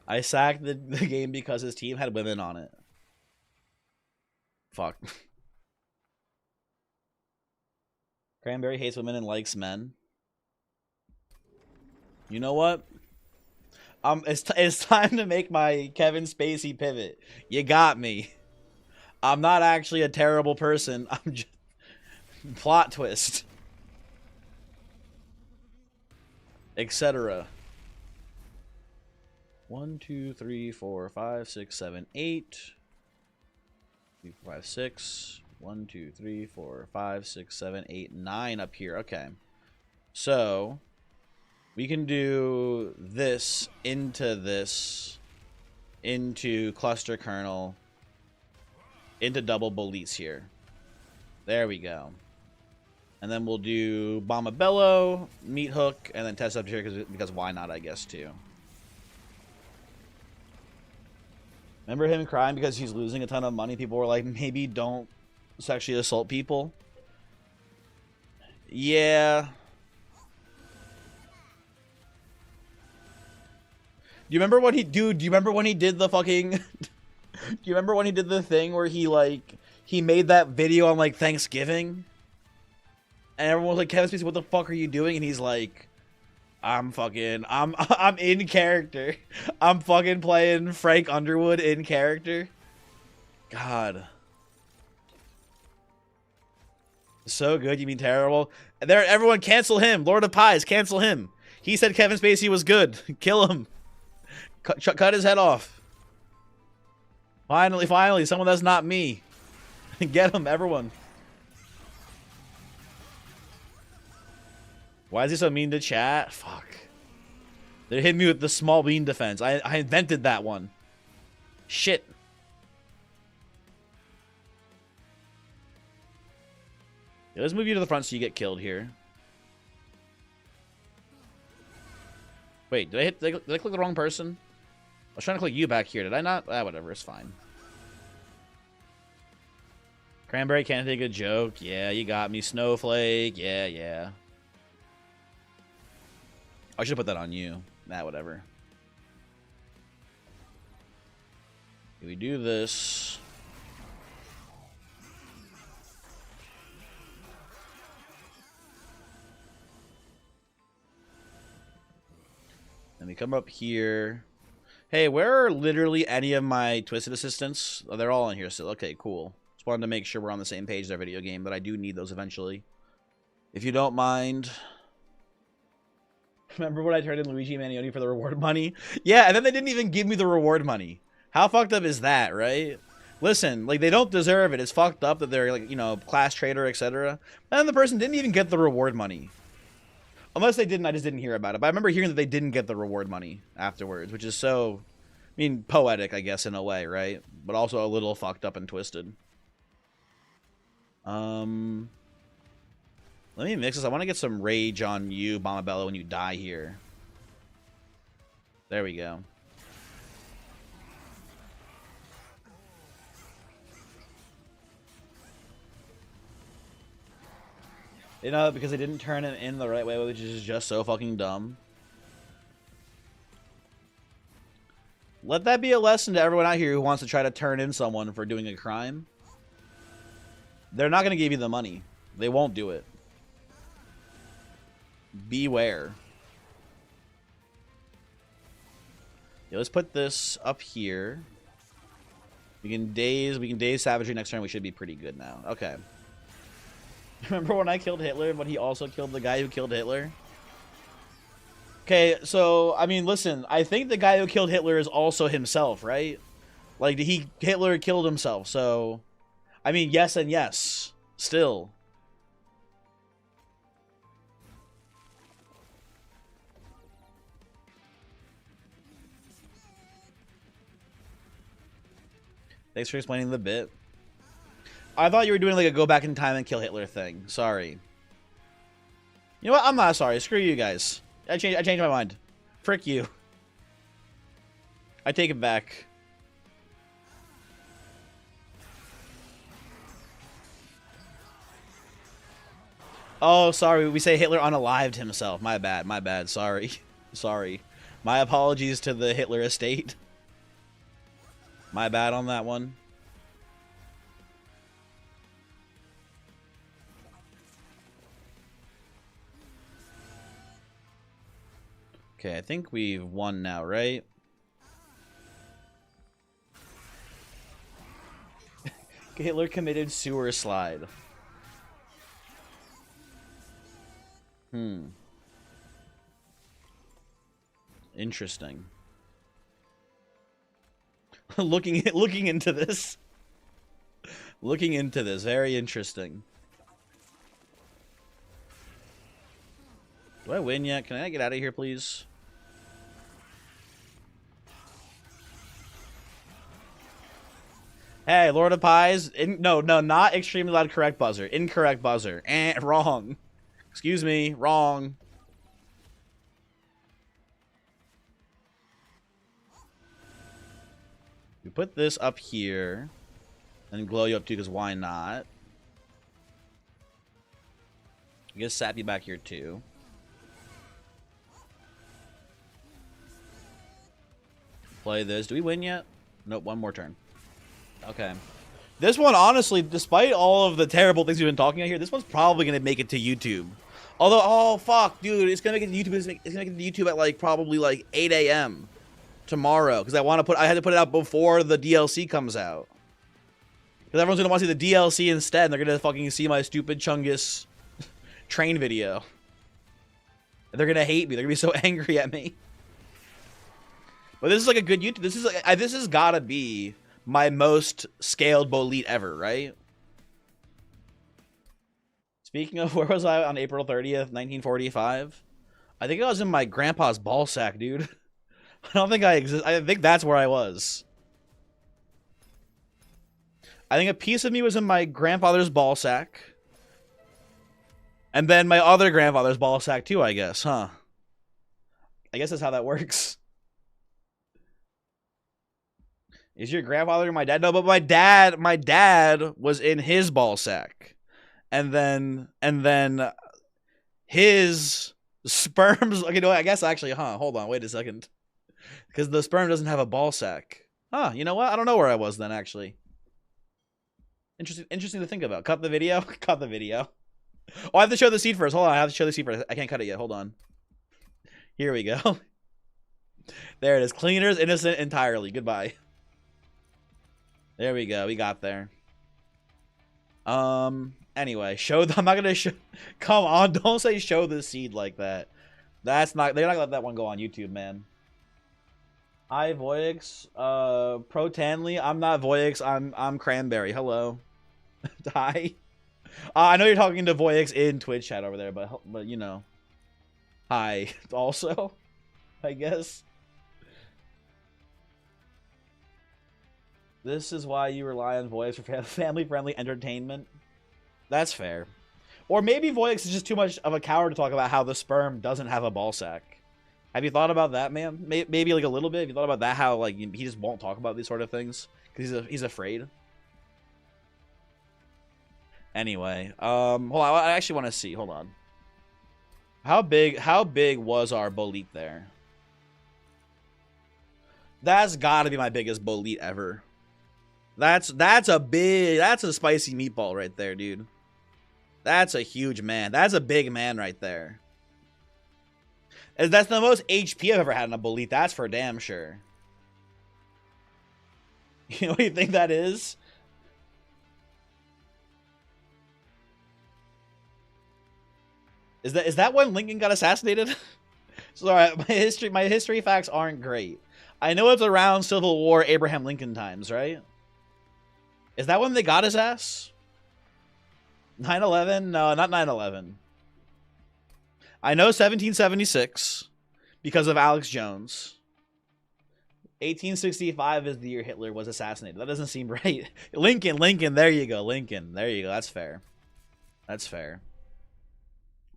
I sacked the game because his team had women on it. Fuck. Cranberry hates women and likes men. You know what? It's time to make my Kevin Spacey pivot. You got me. I'm not actually a terrible person. I'm just... Plot twist. Etc. 1, 2, 3, 4, 5, 6, 7, 8. 3, 4, 5, 6. 1, 2, 3, 4, 5, 6, 7, 8, 9 up here. Okay. So... we can do this into cluster kernel, into double Boletes here. There we go. And then we'll do Bombabello, Meat Hook, and then test up here because why not, I guess, too. Remember him crying because he's losing a ton of money? People were like, maybe don't sexually assault people. Yeah. Do you remember when he, dude, do you remember when he did the fucking, do you remember when he did the thing where he made that video on, like, Thanksgiving? And everyone was like, Kevin Spacey, what the fuck are you doing? And he's like, I'm in character. I'm fucking playing Frank Underwood in character. God. So good, you mean terrible? There, everyone cancel him. Lord of Pies, cancel him. He said Kevin Spacey was good. Kill him. Cut his head off. Finally, someone that's not me. Get him, everyone. Why is he so mean to chat? Fuck. They hit me with the small bean defense. I invented that one. Shit. Yeah, let's move you to the front so you get killed here. Wait, did I click the wrong person? I was trying to click you back here. Did I not? Ah, whatever. It's fine. Cranberry can't take a joke. Yeah, you got me. Snowflake. Yeah, yeah. I should put that on you. Nah, whatever. We do this. And we come up here. Hey, where are literally any of my Twisted assistants? Oh, they're all in here still. Okay, cool. Just wanted to make sure we're on the same page as our video game, but I do need those eventually. If you don't mind. Remember when I turned in Luigi Manioni for the reward money? Yeah, and then they didn't even give me the reward money. How fucked up is that, right? Listen, like, they don't deserve it. It's fucked up that they're, like, you know, class traitor, etc. And the person didn't even get the reward money. Unless they didn't, I just didn't hear about it. But I remember hearing that they didn't get the reward money afterwards, which is so, I mean, poetic, I guess, in a way, right? But also a little fucked up and twisted. Let me mix this. I want to get some rage on you, Bombabella, when you die here. There we go. You know, because they didn't turn him in the right way, which is just so fucking dumb. Let that be a lesson to everyone out here who wants to try to turn in someone for doing a crime. They're not going to give you the money. They won't do it. Beware. Yeah, let's put this up here. We can daze Savagery next turn. We should be pretty good now. Okay. Remember when I killed Hitler, but he also killed the guy who killed Hitler? Okay, so, I mean, listen. I think the guy who killed Hitler is also himself, right? Like, Hitler killed himself, so... I mean, yes and yes. Still. Thanks for explaining the bit. I thought you were doing like a go back in time and kill Hitler thing. Sorry. You know what? I'm not sorry. Screw you guys. I changed my mind. Frick you. I take it back. Oh, sorry. We say Hitler unalived himself. My bad. My bad. Sorry. Sorry. My apologies to the Hitler estate. My bad on that one. Okay, I think we've won now, right? Hitler committed sewer slide. Interesting. looking into this. Looking into this. Very interesting. Do I win yet? Can I get out of here, please? Hey, Lord of Pies. No, not extremely loud correct buzzer. Incorrect buzzer. Wrong. Excuse me. Wrong. We put this up here. And glow you up too, because why not? I guess sap you back here too. Play this. Do we win yet? Nope, one more turn. Okay. This one, honestly, despite all of the terrible things we've been talking about here, this one's probably going to make it to YouTube. Although, oh, fuck, dude, it's going to make it to YouTube. It's going to make it to YouTube at, like, probably, like, 8 a.m. tomorrow. Because I had to put it out before the DLC comes out. Because everyone's going to want to see the DLC instead, and they're going to fucking see my stupid Chungus train video. And they're going to hate me. They're going to be so angry at me. But this is, like, a good YouTube. This is, like, this has got to be my most scaled Bolete ever, right? Speaking of, where was I on April 30th, 1945? I think I was in my grandpa's ball sack, dude. I don't think I exist. I think that's where I was. I think a piece of me was in my grandfather's ball sack. And then my other grandfather's ball sack too, I guess, huh? I guess that's how that works. Is your grandfather my dad? No, but my dad was in his ball sack. And then his sperms, okay, no, I guess actually, hold on, wait a second. Because the sperm doesn't have a ball sack. Huh, you know what? I don't know where I was then, actually. Interesting to think about. Cut the video? Cut the video. Oh, I have to show the seed first. Hold on, I have to show the seed first. I can't cut it yet. Hold on. Here we go. There it is. Cleaners, innocent entirely. Goodbye. There we go. We got there. Anyway, I'm not gonna show. Come on, don't say show the seed like that. That's not. They're not gonna let that one go on YouTube, man. Hi, Voyix. Pro Tanley. I'm not Voyix. I'm Cranberry. Hello. Hi. I know you're talking to Voyix in Twitch chat over there, but you know. Hi. Also, I guess. This is why you rely on Voyix for family-friendly entertainment. That's fair. Or maybe Voyix is just too much of a coward to talk about how the sperm doesn't have a ball sack. Have you thought about that, man? Maybe like a little bit. Have you thought about that? How like he just won't talk about these sort of things because he's afraid. Anyway, hold on. I actually want to see. Hold on. How big was our bolete there? That's got to be my biggest bolete ever. That's a spicy meatball right there, dude. That's a huge man. That's a big man right there. That's the most HP I've ever had in a bolete. That's for damn sure. You know what you think that is? Is that when Lincoln got assassinated? Sorry, my history facts aren't great. I know it's around Civil War, Abraham Lincoln times, right? Is that when they got his ass? 9/11? No, not 9/11. I know 1776 because of Alex Jones. 1865 is the year Hitler was assassinated. That doesn't seem right. Lincoln, there you go. Lincoln, there you go. That's fair. That's fair.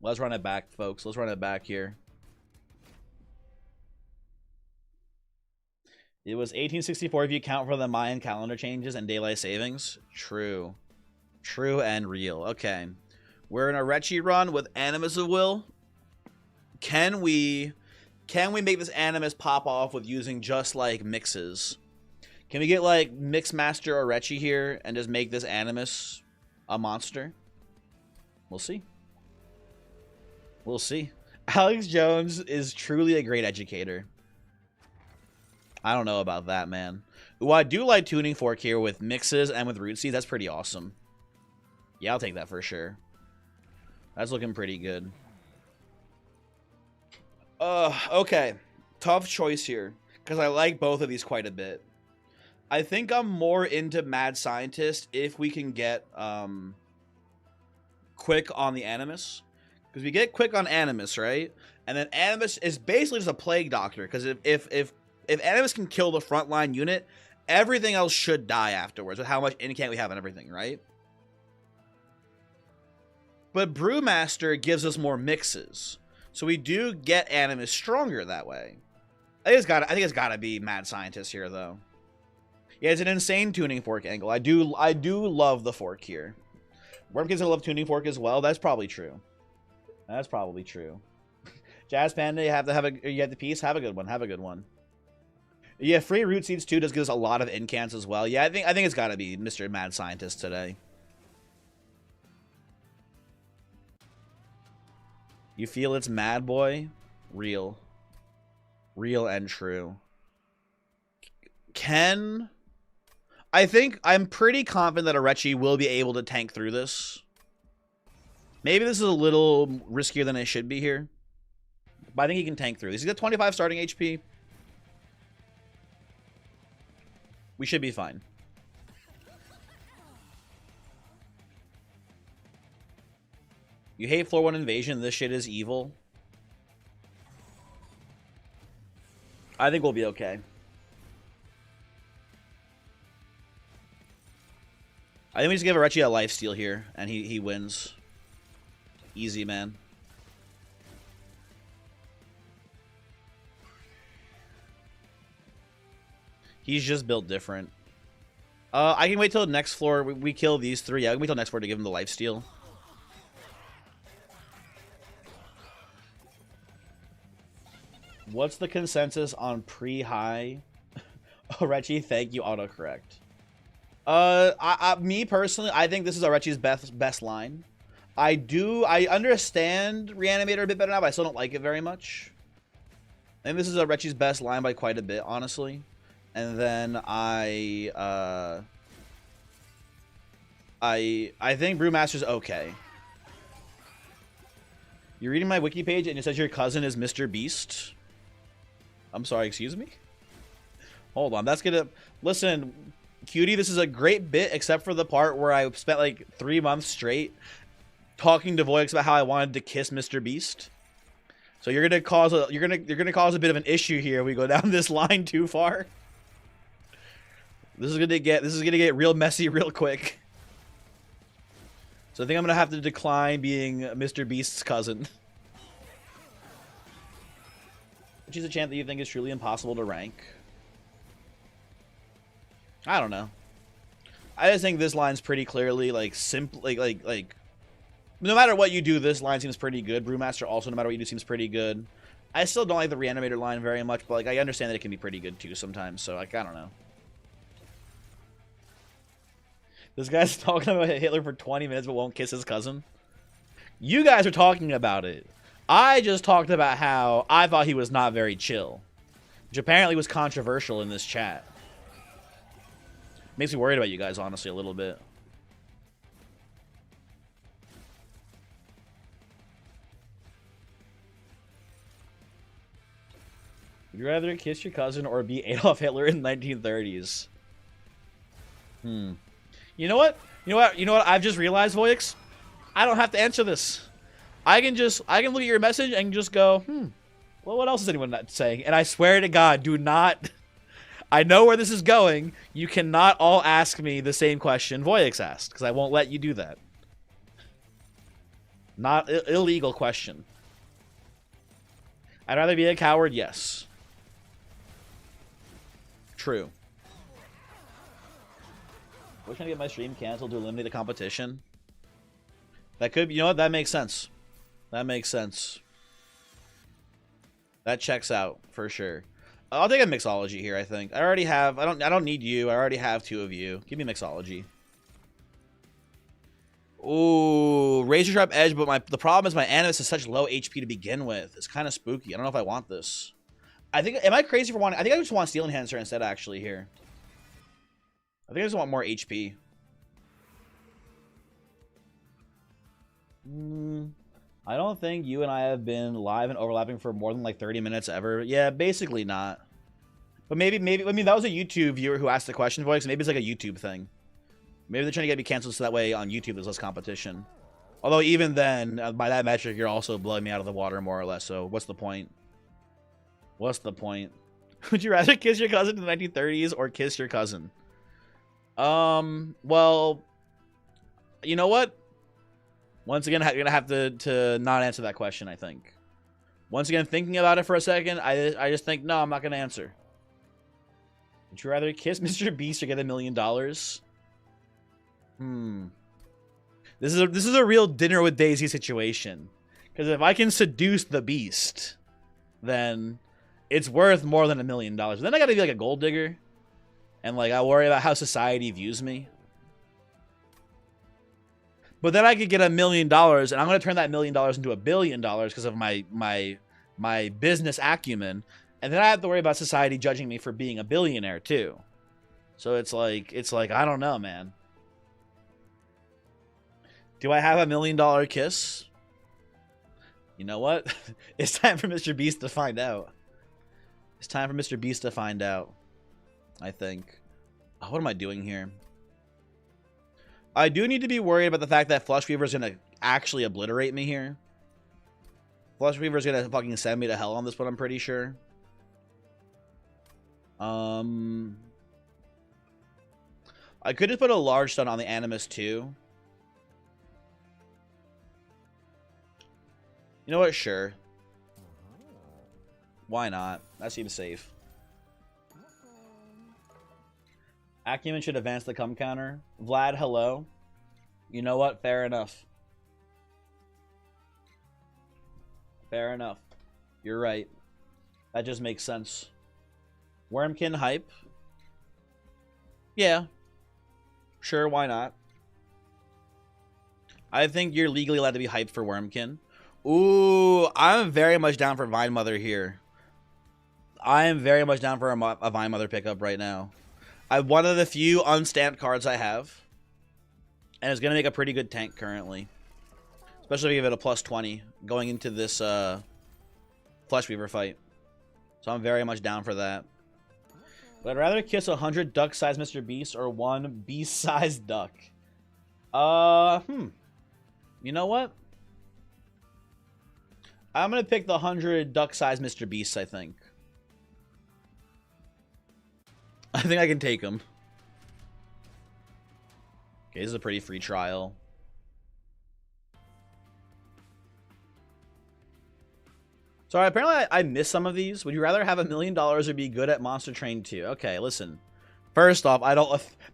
Let's run it back, folks. Let's run it back here. It was 1864 if you count for the Mayan calendar changes and daylight savings. True. True and real. Okay. We're in a Retchie run with Animus of Will. Can we make this Animus pop off with using just like mixes? Can we get like Mixmaster or Retchie here and just make this Animus a monster? We'll see. We'll see. Alex Jones is truly a great educator. I don't know about that, man. Ooh, I do like Tuning Fork here with mixes and with root seeds. That's pretty awesome. Yeah, I'll take that for sure. That's looking pretty good. Okay. Tough choice here. Because I like both of these quite a bit. I think I'm more into Mad Scientist if we can get quick on the Animus. Because we get quick on Animus, right? And then Animus is basically just a plague doctor. Because if Animus can kill the frontline unit, everything else should die afterwards with how much incant we have and everything, right? But Brewmaster gives us more mixes. So we do get Animus stronger that way. I think it's gotta be Mad Scientist here, though. Yeah, it's an insane Tuning Fork angle. I do love the fork here. Wormkid's gonna love Tuning Fork as well. That's probably true. That's probably true. Jazz Panda, you have the piece. Have a good one. Have a good one. Yeah, free root seeds too does give us a lot of incants as well. Yeah, I think it's got to be Mr. Mad Scientist today. You feel it's Mad Boy? Real and true. I think I'm pretty confident that Arechi will be able to tank through this. Maybe this is a little riskier than it should be here. But I think he can tank through this. He's got 25 starting HP. We should be fine. You hate floor 1 invasion. This shit is evil. I think we'll be okay. I think we just give Arechi a lifesteal here, and he wins. Easy, man. He's just built different. I can wait till the next floor. We kill these 3. Yeah, I can wait till next floor to give him the lifesteal. What's the consensus on pre-high? Arechi, thank you, autocorrect. Me personally, I think this is Arechi's best line. I understand Reanimator a bit better now, but I still don't like it very much. I think this is Arechi's best line by quite a bit, honestly. And then I think Brewmaster's okay. You're reading my wiki page and it says your cousin is Mr. Beast. I'm sorry, excuse me? Hold on, that's gonna... Listen, Cutie, this is a great bit, except for the part where I spent like 3 months straight talking to Voix about how I wanted to kiss Mr. Beast. So you're gonna cause a bit of an issue here if we go down this line too far. This is gonna get real messy real quick. So I think I'm gonna have to decline being Mr. Beast's cousin. Which is a chant that you think is truly impossible to rank. I don't know. I just think this line's pretty clearly like simple, like no matter what you do, this line seems pretty good. Brewmaster also, no matter what you do, seems pretty good. I still don't like the Reanimator line very much, but like I understand that it can be pretty good too sometimes. So like I don't know. This guy's talking about Hitler for 20 minutes but won't kiss his cousin. You guys are talking about it. I just talked about how I thought he was not very chill, which apparently was controversial in this chat. Makes me worried about you guys, honestly, a little bit. Would you rather kiss your cousin or be Adolf Hitler in the 1930s? You know what? You know what? I've just realized, Voix. I don't have to answer this. I can look at your message and just go, well, what else is anyone not saying? And I swear to God, do not. I know where this is going. You cannot all ask me the same question Voix asked, because I won't let you do that. Not illegal question. I'd rather be a coward, yes. True. We're trying to get my stream canceled to eliminate the competition. That could be, you know what? That makes sense. That makes sense. That checks out for sure. I'll take a mixology here, I think. I already have, I don't need you. I already have 2 of you. Give me mixology. Ooh, razor sharp edge, but the problem is my Animus is such low HP to begin with. It's kind of spooky. I don't know if I want this. I think, am I crazy for wanting, I think I just want Steel Enhancer instead, actually, here. I think I just want more HP. I don't think you and I have been live and overlapping for more than like 30 minutes ever. Yeah, basically not. But maybe, I mean, that was a YouTube viewer who asked the question, Voice. Maybe it's like a YouTube thing. Maybe they're trying to get me canceled so that way on YouTube there's less competition. Although even then, by that metric, you're also blowing me out of the water more or less. So what's the point? What's the point? Would you rather kiss your cousin in the 1930s or kiss your cousin? Well, you know what? Once again, you're gonna have to not answer that question, I think. Once again, thinking about it for a second, I just think, no, I'm not gonna answer. Would you rather kiss Mr. Beast or get $1 million? This is a real dinner with Daisy situation. Because if I can seduce the Beast, then it's worth more than $1 million. Then I gotta be like a gold digger. And like I worry about how society views me. But then I could get $1 million, and I'm gonna turn that $1 million into $1 billion because of my business acumen. And then I have to worry about society judging me for being a billionaire too. So it's like I don't know, man. Do I have $1 million kiss? You know what? It's time for Mr. Beast to find out. It's time for Mr. Beast to find out. I think. Oh, what am I doing here? I do need to be worried about the fact that Flush Weaver is going to actually obliterate me here. Flush Weaver's gonna fucking send me to hell on this one, I'm pretty sure. I could just put a large stun on the Animus too. You know what? Sure. Why not? That seems safe. Acumen should advance the cum counter. Vlad, hello. You know what? Fair enough. Fair enough. You're right. That just makes sense. Wormkin hype. Yeah. Sure, why not? I think you're legally allowed to be hyped for Wormkin. Ooh, I'm very much down for Vine Mother here. I am very much down for a Vine Mother pickup right now. One of the few unstamped cards I have. And it's going to make a pretty good tank currently. Especially if you give it a plus 20 going into this Flesh Weaver fight. So I'm very much down for that. But I'd rather kiss 100 duck-sized Mr. Beast or one beast-sized duck. You know what? I'm going to pick the 100 duck-sized Mr. Beasts, I think. I think I can take him. Okay, this is a pretty free trial. Sorry, apparently I missed some of these. Would you rather have $1 million or be good at Monster Train 2? Okay, listen. First off,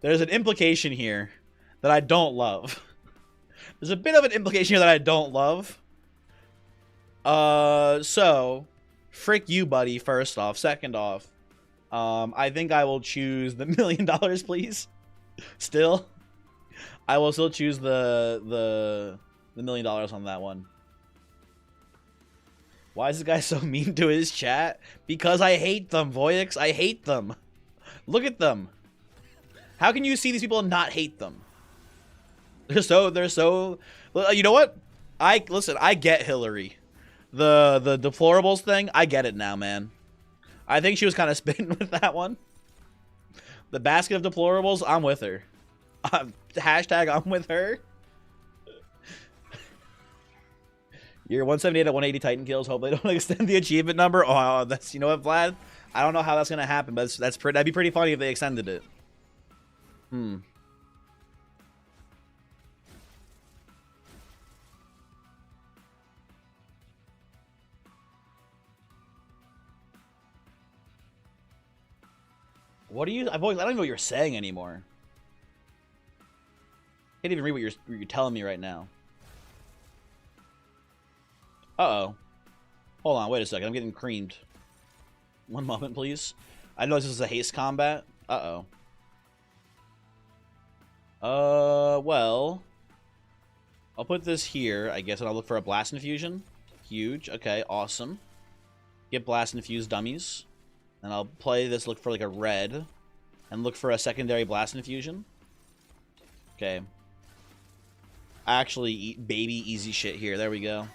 there's an implication here that I don't love. There's a bit of an implication here that I don't love. So, frick you, buddy, first off. Second off, I think I will choose the $1 million, please. Still. I will still choose the $1 million on that one. Why is this guy so mean to his chat? Because I hate them, Voyix. I hate them. Look at them. How can you see these people and not hate them? They're so. You know what? Listen. I get Hillary. The deplorables thing. I get it now, man. I think she was kind of spitting with that one. The basket of deplorables. I'm with her. Hashtag I'm with her. You're 178 at 180 Titan kills. Hope they don't extend the achievement number. Oh, that's, you know what, Vlad? I don't know how that's gonna happen, but that'd be pretty funny if they extended it. What are you? I don't even know what you're saying anymore. I can't even read what you're telling me right now. Uh-oh. Hold on, wait a second. I'm getting creamed. One moment, please. I know this is a haste combat. Uh-oh. Well. I'll put this here, I guess, and I'll look for a Blast Infusion. Huge. Okay, awesome. Get Blast Infused dummies. And I'll play this, look for like a red. And look for a secondary Blast Infusion. Okay. Actually, baby easy shit here. There we go.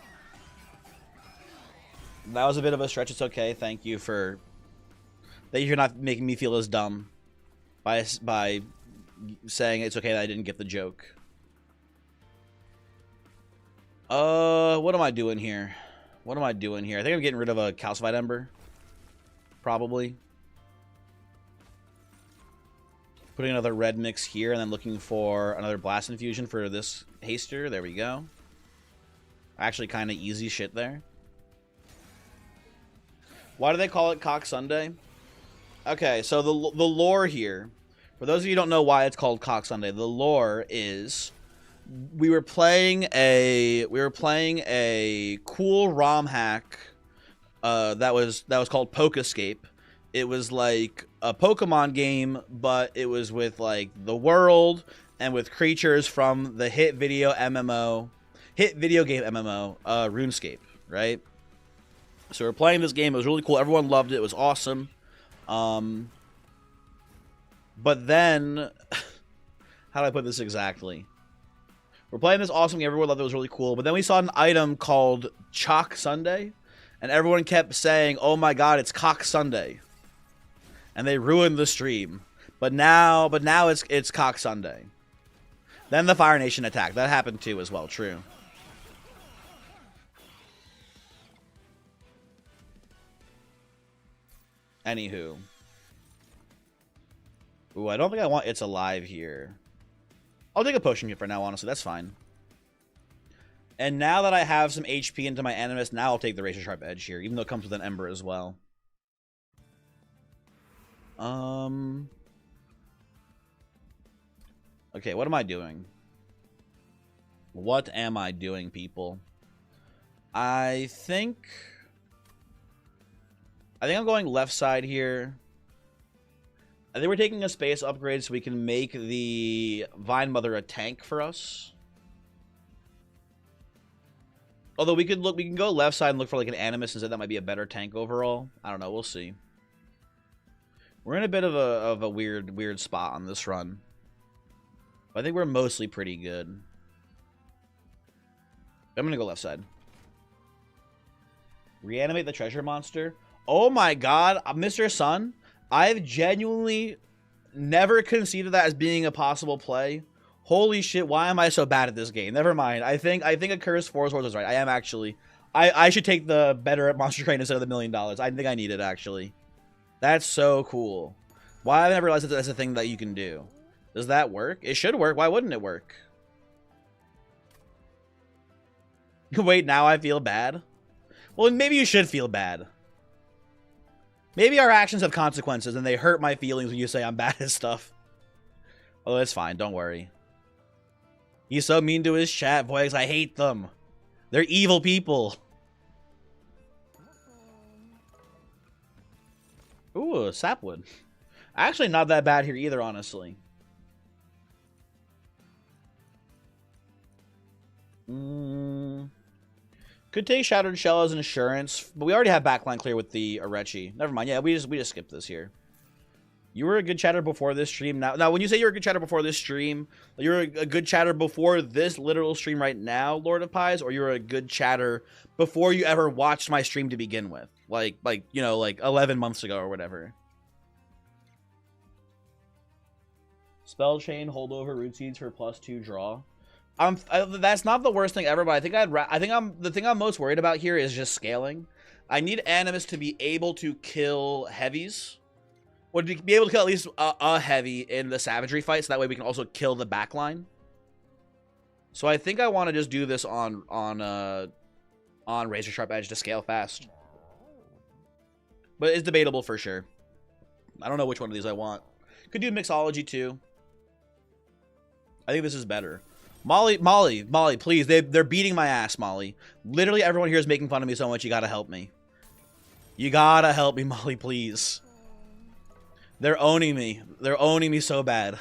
That was a bit of a stretch. It's okay. Thank you for that. You're not making me feel as dumb by saying it's okay that I didn't get the joke. What am I doing here? What am I doing here? I think I'm getting rid of a Calcified Ember. Probably. Putting another red mix here and then looking for another Blast Infusion for this Haster. There we go. Actually kind of easy shit there. Why do they call it Cock Sunday? Okay, so the lore here, for those of you who don't know why it's called Cock Sunday, the lore is we were playing a cool ROM hack that was called Pokescape. It was like a Pokemon game, but it was with like the world and with creatures from the hit video game MMO, RuneScape, right? So we're playing this game. It was really cool. Everyone loved it. It was awesome. But then, how do I put this exactly? We're playing this awesome game. Everyone loved it. It was really cool. But then we saw an item called Chalk Sunday, and everyone kept saying, "Oh my God, it's Cock Sunday," and they ruined the stream. But now it's Cock Sunday. Then the Fire Nation attacked. That happened too as well. True. Anywho. Ooh, I don't think I want It's Alive here. I'll take a potion here for now, honestly. That's fine. And now that I have some HP into my Animus, now I'll take the Razor Sharp Edge here, even though it comes with an Ember as well. Okay, what am I doing? What am I doing, people? I think I'm going left side here. I think we're taking a space upgrade so we can make the Vine Mother a tank for us. Although we can go left side and look for like an Animus instead. That might be a better tank overall. I don't know. We'll see. We're in a bit of a weird spot on this run. But I think we're mostly pretty good. I'm gonna go left side. Reanimate the treasure monster. Oh my god, Mr. Sun. I've genuinely never considered that as being a possible play. Holy shit, why am I so bad at this game? Never mind. I think a Cursed Forest Horse is right. I am actually. I should take the better at Monster Train instead of the $1 million. I think I need it, actually. That's so cool. Why have I never realized that that's a thing that you can do? Does that work? It should work. Why wouldn't it work? Wait, now I feel bad? Well, maybe you should feel bad. Maybe our actions have consequences and they hurt my feelings when you say I'm bad at stuff. Oh, it's fine. Don't worry. He's so mean to his chat, boys. I hate them. They're evil people. Ooh, sapwood. Actually, not that bad here either, honestly. Could take Shattered Shell as insurance, but we already have backline clear with the Arechi. Never mind. Yeah, we just skipped this here. You were a good chatter before this stream. Now, when you say you're a good chatter before this stream, you're a good chatter before this literal stream right now, Lord of Pies, or you're a good chatter before you ever watched my stream to begin with, like you know, like 11 months ago or whatever. Spell chain, holdover, root seeds for +2 draw. That's not the worst thing ever, but the thing I'm most worried about here is just scaling. I need Animus to be able to kill heavies. Or to be able to kill at least a heavy in the savagery fight, so that way we can also kill the backline. So I think I want to just do this on Razor Sharp Edge to scale fast. But it's debatable for sure. I don't know which one of these I want. Could do Mixology too. I think this is better. Molly, please. They're beating my ass, Molly. Literally everyone here is making fun of me so much. You gotta help me. You gotta help me, Molly, please. They're owning me. They're owning me so bad.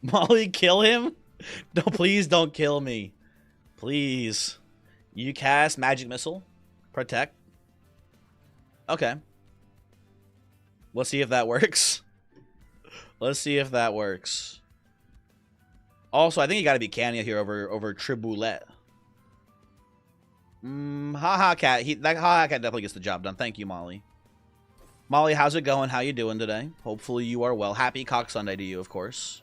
Molly, kill him? No, please don't kill me. Please. You cast Magic Missile. Protect. Okay. Let's see if that works. Let's see if that works. Also, I think you gotta be Cania here over Triboulet. Haha Cat. That Haha Cat definitely gets the job done. Thank you, Molly. Molly, how's it going? How you doing today? Hopefully you are well. Happy Cock Sunday to you, of course.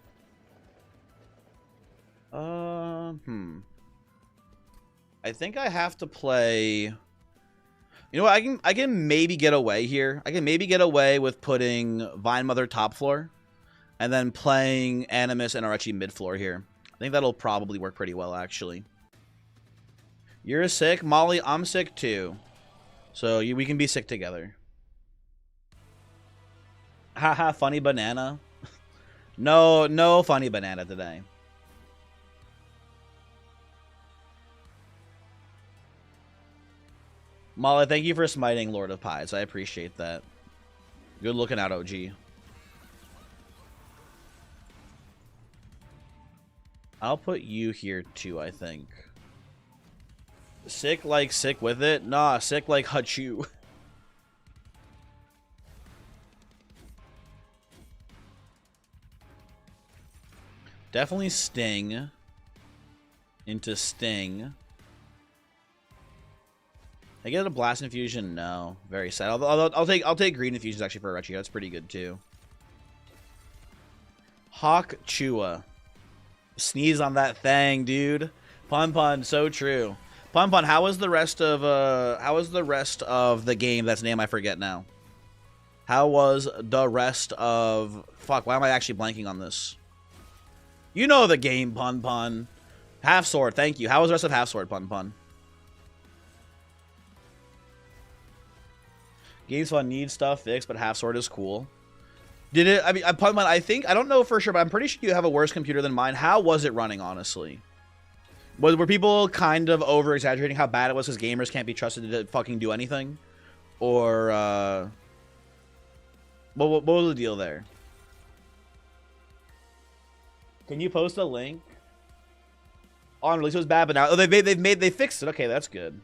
I think I have to play. You know what? I can maybe get away here. I can maybe get away with putting Vine Mother top floor, and then playing Animus and Arechi mid floor here. I think that'll probably work pretty well, actually. You're sick, Molly. I'm sick too, so we can be sick together. Haha, funny banana. No funny banana today. Molly, thank you for smiting Lord of Pies. I appreciate that. Good looking out, OG. I'll put you here too, I think. Sick like sick with it? Nah, sick like Hachu. Definitely Sting. Into Sting. I get a Blast Infusion? No. Very sad. Although I'll take Green Infusions actually for Arechi. That's pretty good too. Hawk Chua. Sneeze on that thing, dude. Pun, so true. Pun Pun, how is the rest of the game that's name I forget now? How was the rest of fuck, why am I actually blanking on this? You know the game, Pun Pun. Half Sword, thank you. How was the rest of Half Sword, Pun Pun? Game's fun, needs stuff fixed, but Half Sword is cool. Did it, I mean, Pun Pun, I think, I don't know for sure, but I'm pretty sure you have a worse computer than mine. How was it running, honestly? Were people kind of over-exaggerating how bad it was because gamers can't be trusted to fucking do anything? Or, what was the deal there? Can you post a link? On release it was bad, but now they fixed it. Okay, that's good.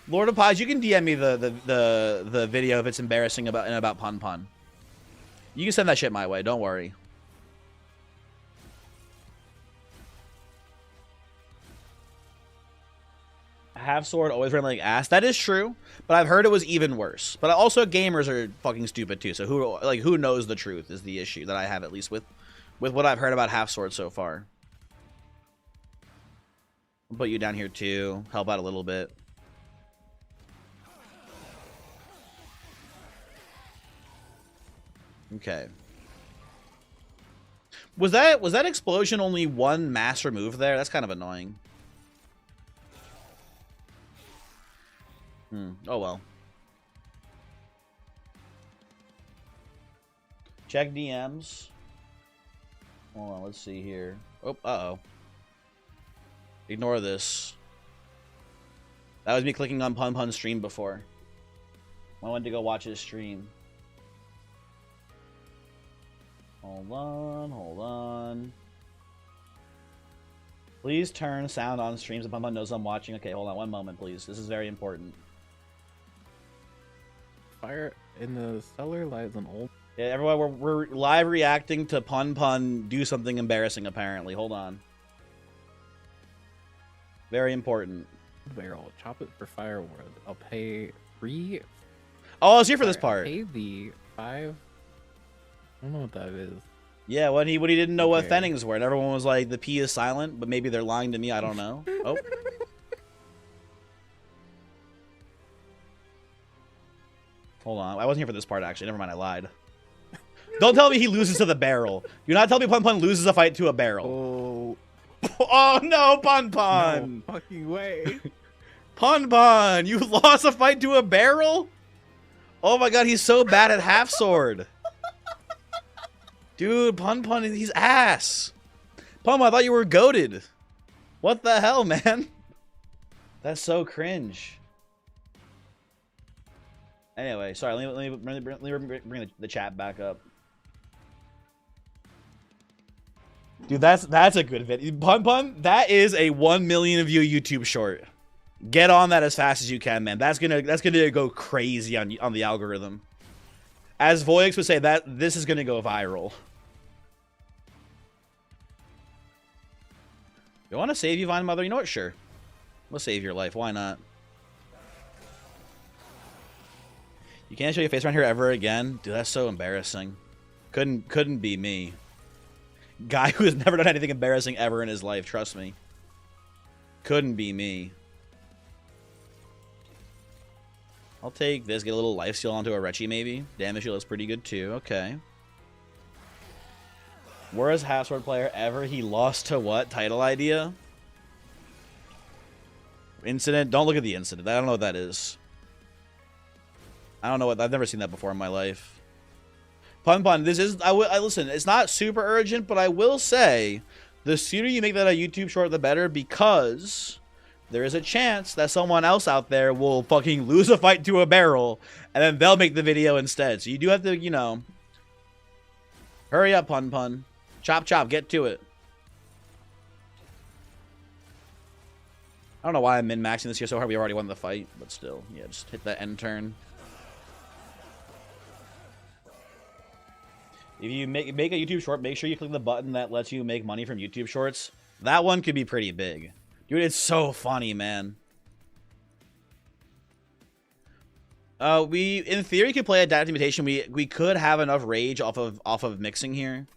Lord of Pies, you can DM me the video if it's embarrassing about Pun Pun. You can send that shit my way. Don't worry. Half Sword always ran like ass. That is true, but I've heard it was even worse. But also gamers are fucking stupid too. So who knows the truth is the issue that I have, at least with what I've heard about Half Sword so far. I'll put you down here too. Help out a little bit. Okay. Was that explosion only one mass remove there? That's kind of annoying. Oh well. Check DMs. Hold on, let's see here. Oh, uh-oh. Ignore this. That was me clicking on Pun Pun's stream before. I went to go watch his stream. Hold on. Please turn sound on streams so Pun Pun knows I'm watching. Okay, hold on one moment, please. This is very important. Fire in the cellar lies an old... Yeah, everyone, we're live reacting to Pun Pun do something embarrassing, apparently. Hold on. Very important. Barrel. Chop it for firewood. I'll pay 3... Oh, I was here for this part. I'll pay the 5... I don't know what that is. Yeah, when he didn't know what Fennings were, and everyone was like, the P is silent, but maybe they're lying to me, I don't know. Oh. Hold on, I wasn't here for this part, actually. Never mind, I lied. Don't tell me he loses to the barrel. Do not tell me Pun Pun loses a fight to a barrel. Oh, oh no, Pun Pun! No fucking way. Pun Pun, you lost a fight to a barrel? Oh my god, he's so bad at Half Sword. Dude, Pun Pun, he's ass. Pun Pun, I thought you were goated. What the hell, man? That's so cringe. Anyway, sorry, let me bring the chat back up. Dude, that's a good video. Pun Pun, that is a 1 million view YouTube short. Get on that as fast as you can, man. That's gonna go crazy on the algorithm. As Voyix would say, this is gonna go viral. You want to save you, Vine Mother? You know what? Sure. We'll save your life. Why not? You can't show your face around here ever again? Dude, that's so embarrassing. Couldn't be me. Guy who has never done anything embarrassing ever in his life, trust me. Couldn't be me. I'll take this, get a little lifesteal onto a Rechi maybe. Damage shield looks pretty good too, okay. Worst Half Sword player ever. He lost to what? Title idea? Incident? Don't look at the incident. I don't know what that is. I don't know what. I've never seen that before in my life. Pun Pun, this is. I listen. It's not super urgent, but I will say, the sooner you make that a YouTube short, the better, because there is a chance that someone else out there will fucking lose a fight to a barrel, and then they'll make the video instead. So you do have to, you know, hurry up, Pun Pun. Chop chop, get to it. I don't know why I'm min-maxing this here so hard. We already won the fight, but still, yeah, just hit that end turn. If you make a YouTube short, make sure you click the button that lets you make money from YouTube shorts. That one could be pretty big. Dude, it's so funny, man. We, in theory, could play Adaptive Mutation. We could have enough rage off of mixing here.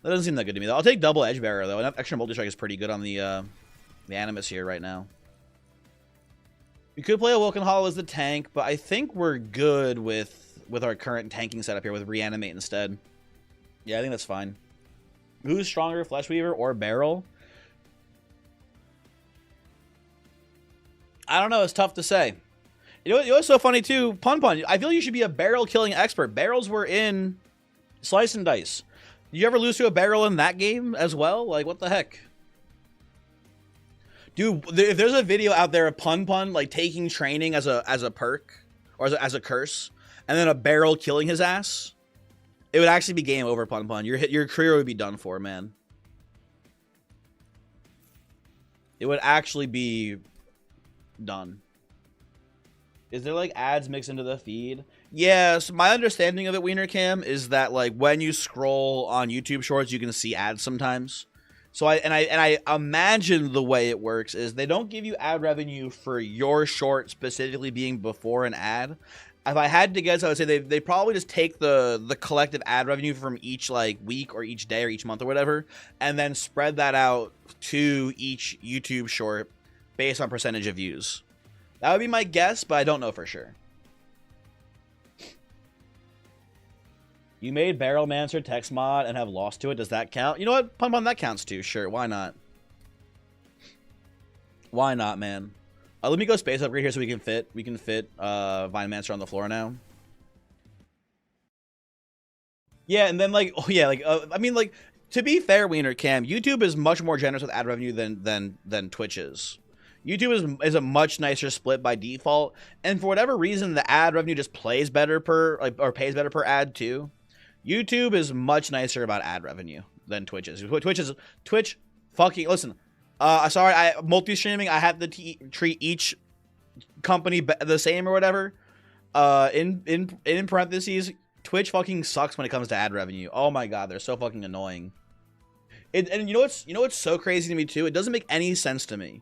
That doesn't seem that good to me, though. I'll take double edge barrier, though. Enough extra multi-strike is pretty good on the Animus here right now. We could play a Wilken Hollow as the tank, but I think we're good with our current tanking setup here with Reanimate instead. Yeah, I think that's fine. Who's stronger, Flesh Weaver or Barrel? I don't know. It's tough to say. You know what's so funny, too? Pun. I feel you should be a barrel-killing expert. Barrels were in Slice and Dice. Did you ever lose to a barrel in that game as well? Like, what the heck? Dude, if there's a video out there of Pun like taking training as a perk or as a curse, and then a barrel killing his ass, it would actually be game over, Pun. Your career would be done for, man. It would actually be done. Is there like ads mixed into the feed? Yes, my understanding of it, Wiener Cam, is that like when you scroll on YouTube Shorts, you can see ads sometimes. So I imagine the way it works is they don't give you ad revenue for your short specifically being before an ad. If I had to guess, I would say they probably just take the collective ad revenue from each like week or each day or each month or whatever, and then spread that out to each YouTube short based on percentage of views. That would be my guess, but I don't know for sure. You made Barrelmancer text mod and have lost to it. Does that count? You know what? Pun, that counts too. Sure, why not? Why not, man? Let me go space upgrade here so we can fit Vinemancer on the floor now. Yeah, and then like, oh yeah, like I mean, like to be fair, Wiener Cam, YouTube is much more generous with ad revenue than Twitch is. YouTube is a much nicer split by default, and for whatever reason, the ad revenue just plays better or pays better per ad too. YouTube is much nicer about ad revenue than Twitch is. Twitch fucking listen. Sorry, multi-streaming. I have to treat each company the same or whatever. In parentheses, Twitch fucking sucks when it comes to ad revenue. Oh my god, they're so fucking annoying. And you know what's so crazy to me too? It doesn't make any sense to me.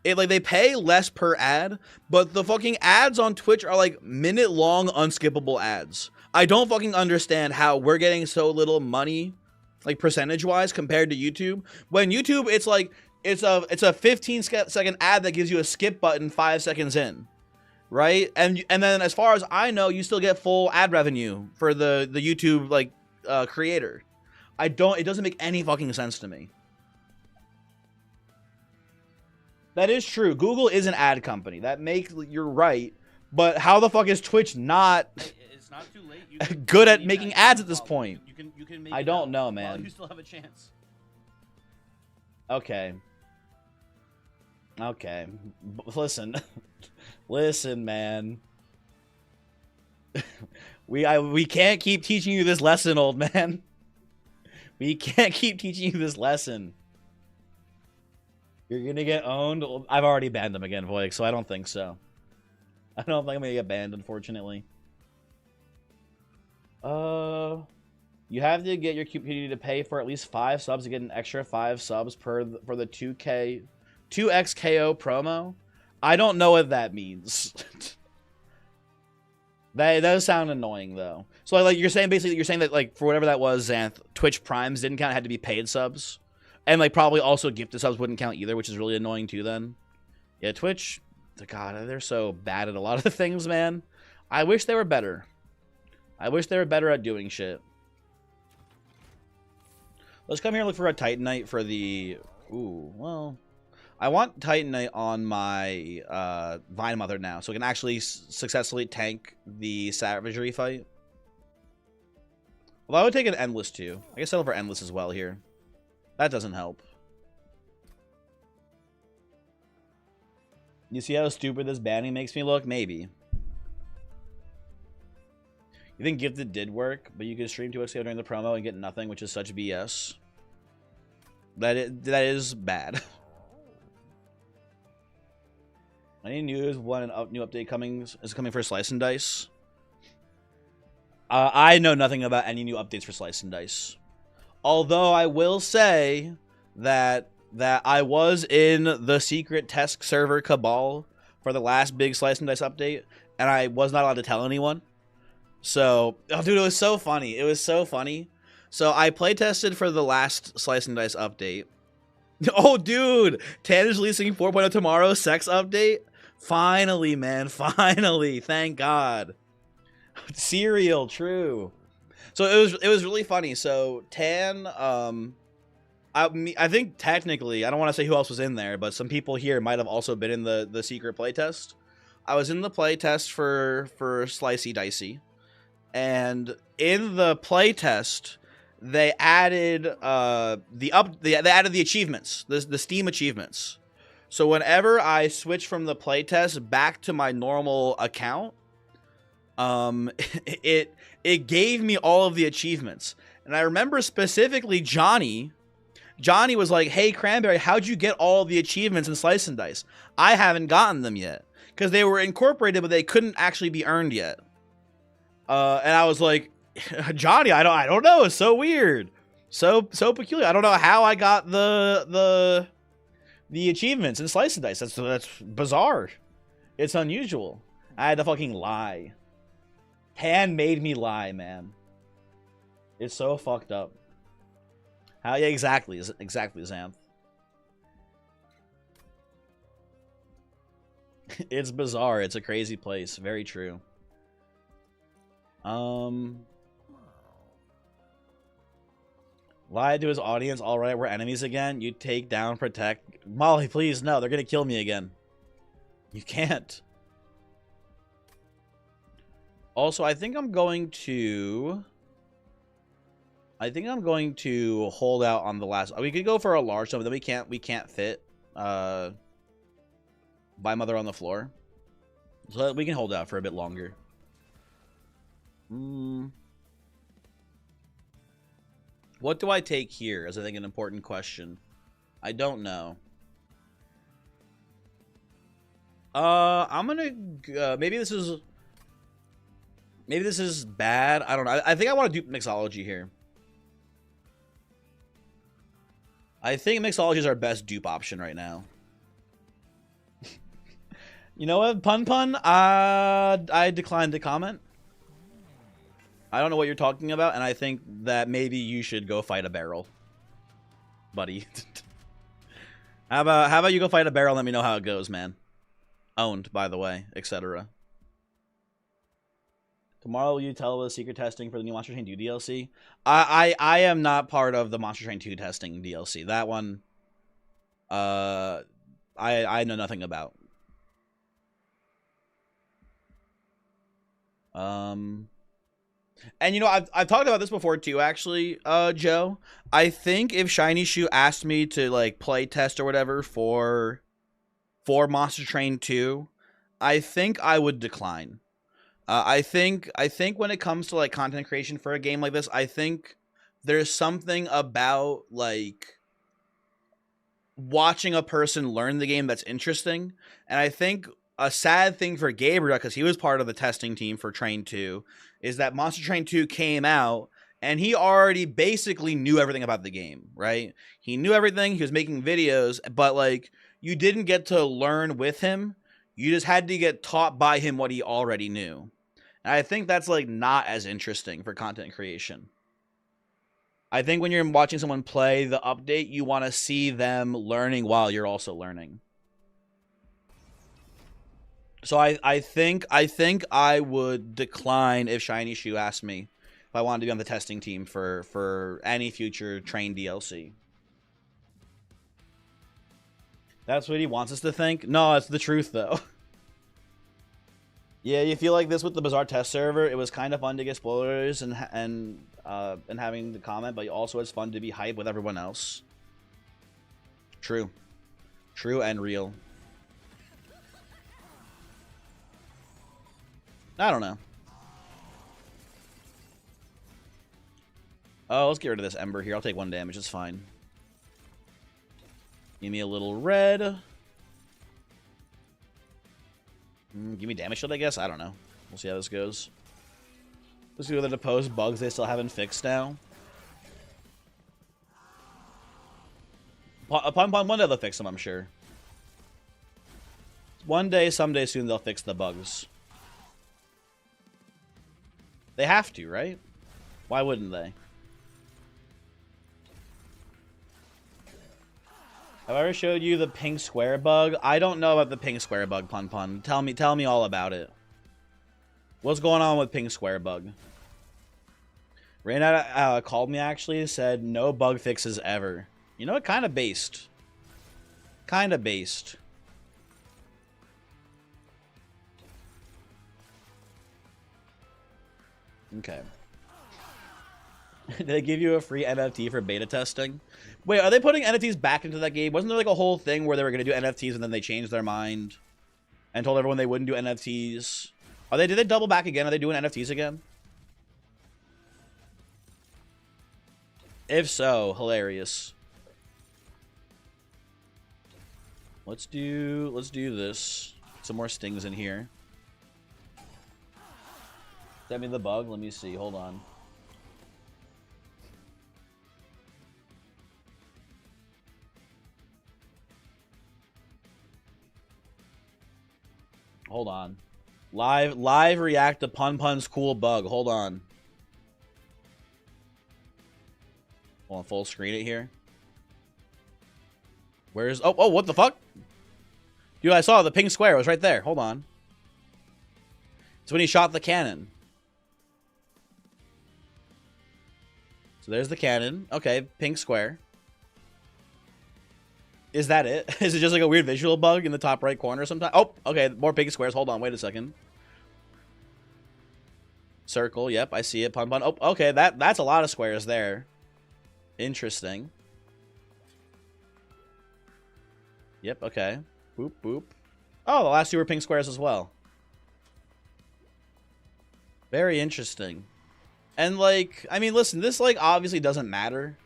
Like they pay less per ad, but the fucking ads on Twitch are like minute-long unskippable ads. I don't fucking understand how we're getting so little money, like percentage-wise, compared to YouTube. When YouTube, it's like it's a 15-second ad that gives you a skip button 5 seconds in, right? And then as far as I know, you still get full ad revenue for the YouTube like creator. It doesn't make any fucking sense to me. That is true. Google is an ad company. You're right. But how the fuck is Twitch not It's not too late. You can good at making ads at this point? You can make I don't know, man. You still have a chance. Okay. Listen. Listen, man. We can't keep teaching you this lesson, old man. We can't keep teaching you this lesson. You're gonna get owned. I've already banned him again, Voix, so I don't think so. I don't think I'm gonna get banned, unfortunately. You have to get your community to pay for at least 5 subs to get an extra 5 subs for the 2xKO promo. I don't know what that means. That does sound annoying though. So like you're saying that like for whatever that was, Xanth, Twitch Primes didn't count, it had to be paid subs. And like probably also gifted subs wouldn't count either, which is really annoying too then. Yeah, Twitch, god, they're so bad at a lot of the things, man. I wish they were better. I wish they were better at doing shit. Let's come here and look for a Titanite for the... Ooh, well... I want Titanite on my Vine Mother now, so we can actually successfully tank the Savagery fight. Well, I would take an Endless too. I guess settle for Endless as well here. That doesn't help. You see how stupid this banning makes me look? Maybe. You think Gifted did work, but you could stream 2xKO during the promo and get nothing, which is such BS. That is bad. Any news? When an new update is coming for Slice and Dice? I know nothing about any new updates for Slice and Dice. Although I will say that I was in the secret test server Cabal for the last big Slice and Dice update, and I was not allowed to tell anyone. So, oh, dude, it was so funny. It was so funny. So I play tested for the last Slice and Dice update. Oh, dude, Tan is releasing 4.0 tomorrow. Sex update. Finally, man. Finally. Thank God. Cereal. True. So it was really funny. So Tan, I think technically, I don't want to say who else was in there, but some people here might have also been in the secret playtest. I was in the playtest for Slicey Dicey, and in the playtest, they added they added the achievements, the Steam achievements. So whenever I switch from the playtest back to my normal account, it gave me all of the achievements, and I remember specifically Johnny was like, "Hey Cranberry, how'd you get all the achievements in Slice and Dice? I haven't gotten them yet because they were incorporated, but they couldn't actually be earned yet." And I was like, "Johnny, I don't know. It's so weird, so peculiar. I don't know how I got the achievements in Slice and Dice. That's bizarre. It's unusual. I had to fucking lie. Tan made me lie, man. It's so fucked up." How? Yeah, exactly, Xanth. It's bizarre. It's a crazy place. Very true. Lied to his audience. All right, we're enemies again. You take down, protect. Molly, please, no. They're gonna kill me again. You can't. Also, I think I'm going to hold out on the last. We could go for a large one, but then we can't fit by Mother on the floor. So we can hold out for a bit longer. What do I take here as I think an important question? I don't know. I'm gonna maybe this is bad. I don't know. I think I want to do mixology here. I think mixology is our best dupe option right now. You know what, Pun? I declined to comment. I don't know what you're talking about, and I think that maybe you should go fight a barrel, buddy. How about you go fight a barrel and let me know how it goes, man. Owned, by the way, etc. Tomorrow will you tell us secret testing for the new Monster Train 2 DLC? I am not part of the Monster Train 2 testing DLC. That one, I know nothing about. And you know, I've talked about this before too, actually, Joe. I think if Shiny Shoe asked me to like play test or whatever for Monster Train 2, I think I would decline. I think when it comes to like content creation for a game like this, I think there's something about like watching a person learn the game that's interesting. And I think a sad thing for Gabriel, because he was part of the testing team for Train 2, is that Monster Train 2 came out and he already basically knew everything about the game, right? He knew everything. He was making videos, but like you didn't get to learn with him. You just had to get taught by him what he already knew. And I think that's like not as interesting for content creation. I think when you're watching someone play the update, you want to see them learning while you're also learning. So I think I would decline if Shiny Shoe asked me if I wanted to be on the testing team for any future Train DLC. That's what he wants us to think? No, it's the truth though. Yeah, you feel like this with the Bizarre test server. It was kind of fun to get spoilers and having the comment, but also it's fun to be hyped with everyone else. True. True and real. I don't know. Oh, let's get rid of this Ember here. I'll take 1 damage. It's fine. Give me a little red. Give me damage shield, I guess? I don't know. We'll see how this goes. Let's see whether to pose bugs they still haven't fixed now. Upon one day they'll fix them, I'm sure. One day, someday soon, they'll fix the bugs. They have to, right? Why wouldn't they? Have I ever showed you the pink square bug? I don't know about the pink square bug, Pun Pun. Tell me all about it. What's going on with pink square bug? Raina called me actually, said no bug fixes ever. You know what? Kind of based. Kind of based. Okay. Did they give you a free NFT for beta testing? Wait, are they putting NFTs back into that game? Wasn't there like a whole thing where they were going to do NFTs and then they changed their mind and told everyone they wouldn't do NFTs? Did they double back again? Are they doing NFTs again? If so, hilarious. Let's do this. Some more stings in here. Send me the bug. Let me see. Hold on. Hold on. Live react to Pun Pun's cool bug. Hold on. Hold on, full screen it here. Where's... Oh, what the fuck? Dude, I saw the pink square. It was right there. Hold on. It's when he shot the cannon. So there's the cannon. Okay, pink square. Is that it? Is it just like a weird visual bug in the top right corner sometimes? Oh, okay, more pink squares. Hold on, wait a second. Circle, yep, I see it. Pun Pun. Oh, okay, that's a lot of squares there. Interesting. Yep, okay. Boop, boop. Oh, the last two were pink squares as well. Very interesting. And, like, I mean, listen, this, like, obviously doesn't matter.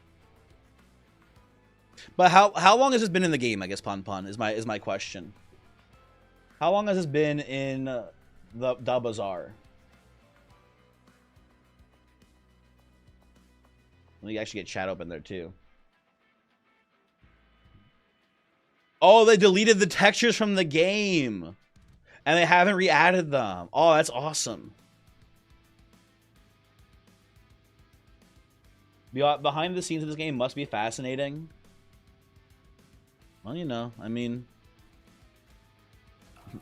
But how long has this been in the game, I guess, Pun Pun, is my question. How long has this been in the bazaar? Let me actually get chat open there, too. Oh, they deleted the textures from the game. And they haven't re-added them. Oh, that's awesome. Behind the scenes of this game must be fascinating. Well, you know, I mean,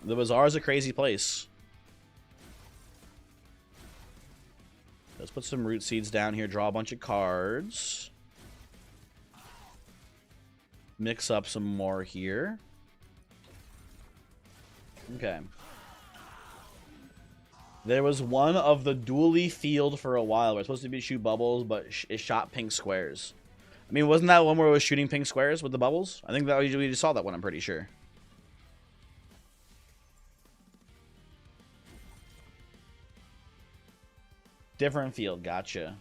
the bazaar is a crazy place. Let's put some root seeds down here, draw a bunch of cards. Mix up some more here. Okay. There was one of the dually field for a while where it's supposed to be shoot bubbles, but it shot pink squares. I mean, wasn't that one where it was shooting pink squares with the bubbles? I think that we just saw that one, I'm pretty sure. Different field, gotcha.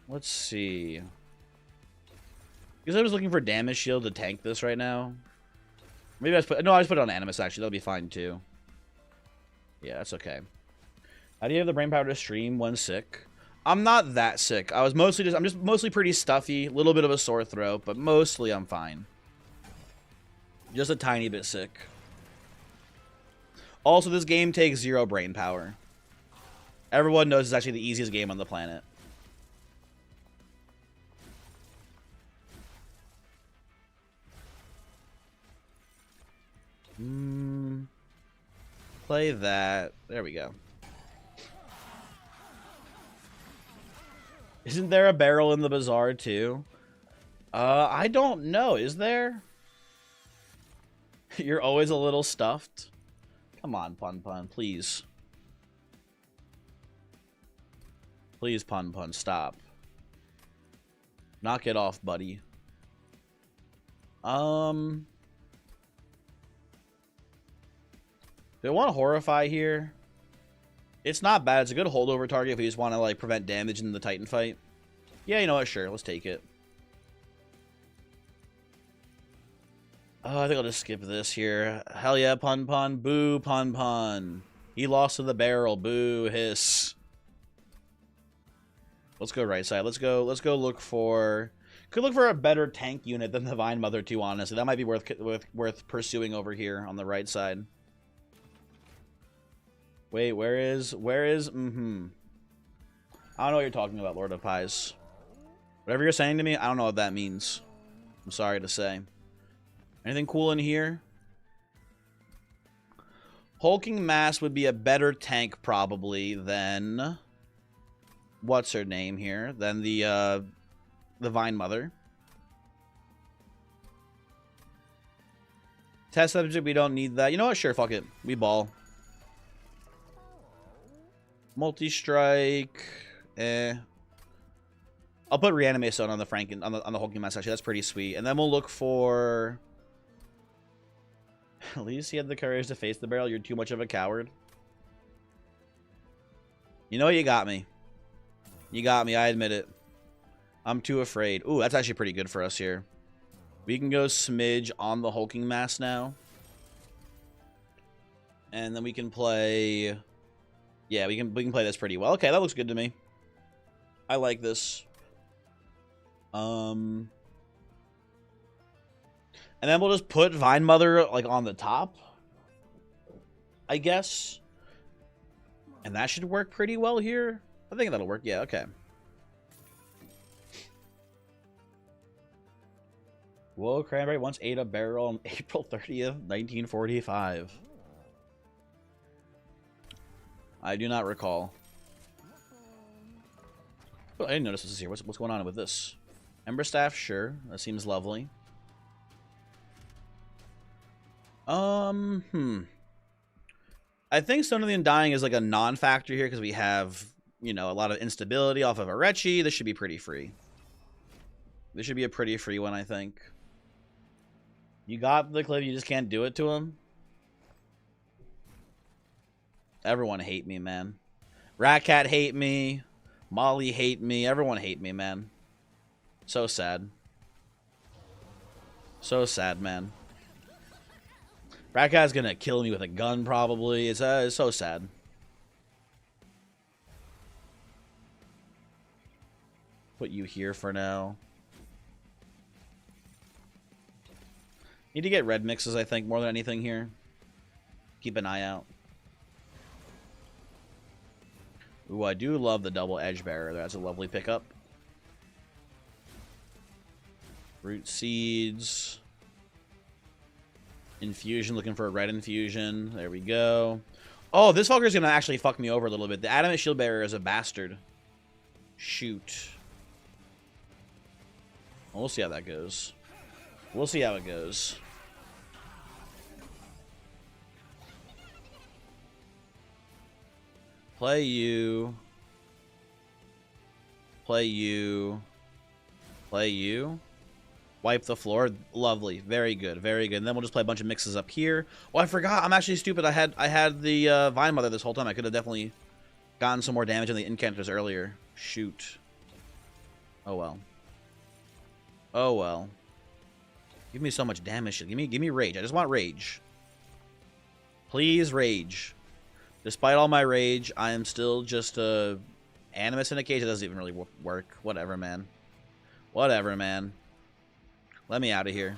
Let's see. Because I was looking for damage shield to tank this right now. Maybe I just put it on Animus, actually. That'll be fine, too. Yeah, that's okay. How do you have the brain power to stream when sick? I'm not that sick. I'm just mostly pretty stuffy. A little bit of a sore throat, but mostly I'm fine. Just a tiny bit sick. Also, this game takes 0 brain power. Everyone knows it's actually the easiest game on the planet. Play that. There we go. Isn't there a barrel in the bazaar too? I don't know. Is there? You're always a little stuffed. Come on, Pun Pun, please. Please, Pun Pun, stop. Knock it off, buddy. Do I want to Horrify here? It's not bad. It's a good holdover target if you just want to, like, prevent damage in the Titan fight. Yeah, you know what? Sure, let's take it. Oh, I think I'll just skip this here. Hell yeah, Pun Pun. Boo, Pun Pun. He lost to the barrel. Boo, hiss. Let's go right side. Let's go look for... Could look for a better tank unit than the Vine Mother 2, honestly. That might be worth pursuing over here on the right side. Wait, where is, mm-hmm. I don't know what you're talking about, Lord of Pies. Whatever you're saying to me, I don't know what that means. I'm sorry to say. Anything cool in here? Hulking Mass would be a better tank, probably, than... What's her name here? Than the Vine Mother. Test subject, we don't need that. You know what? Sure, fuck it. We ball. Multi-strike. I'll put Reanimate Stone on the Franken on the Hulking Mass, actually. That's pretty sweet. And then we'll look for... At least he had the courage to face the barrel. You're too much of a coward. You know what? You got me. You got me. I admit it. I'm too afraid. Ooh, that's actually pretty good for us here. We can go smidge on the Hulking Mass now. And then we can play... Yeah, we can play this pretty well. Okay, that looks good to me. I like this. And then we'll just put Vine Mother, like, on the top, I guess. And that should work pretty well here. I think that'll work. Yeah, okay. Whoa, Cranberry once ate a barrel on April 30th, 1945. I do not recall. But I didn't notice this is here. What's going on with this? Ember Staff, sure. That seems lovely. I think Stone of the Undying is like a non-factor here because we have, you know, a lot of instability off of Arechi. This should be pretty free. This should be a pretty free one, I think. You got the clip, you just can't do it to him. Everyone hate me, man. Ratcat hate me. Molly hate me. Everyone hate me, man. So sad. So sad, man. Ratcat's gonna kill me with a gun, probably. It's so sad. Put you here for now. Need to get red mixes, I think, more than anything here. Keep an eye out. Ooh, I do love the double edge bearer. That's a lovely pickup. Root seeds. Infusion, looking for a red infusion. There we go. Oh, this fucker's gonna actually fuck me over a little bit. The Adamant Shield Bearer is a bastard. Shoot. We'll see how that goes. We'll see how it goes. Play you. Play you. Play you. Wipe the floor. Lovely. Very good. Very good. And then we'll just play a bunch of mixes up here. Oh, I forgot. I'm actually stupid. I had the Vine Mother this whole time. I could have definitely gotten some more damage on the incanters earlier. Shoot. Oh, well. Oh, well. Give me so much damage. Give me rage. I just want rage. Please, rage. Despite all my rage, I am still just a animus in a cage. It doesn't even really work. Whatever, man. Whatever, man. Let me out of here.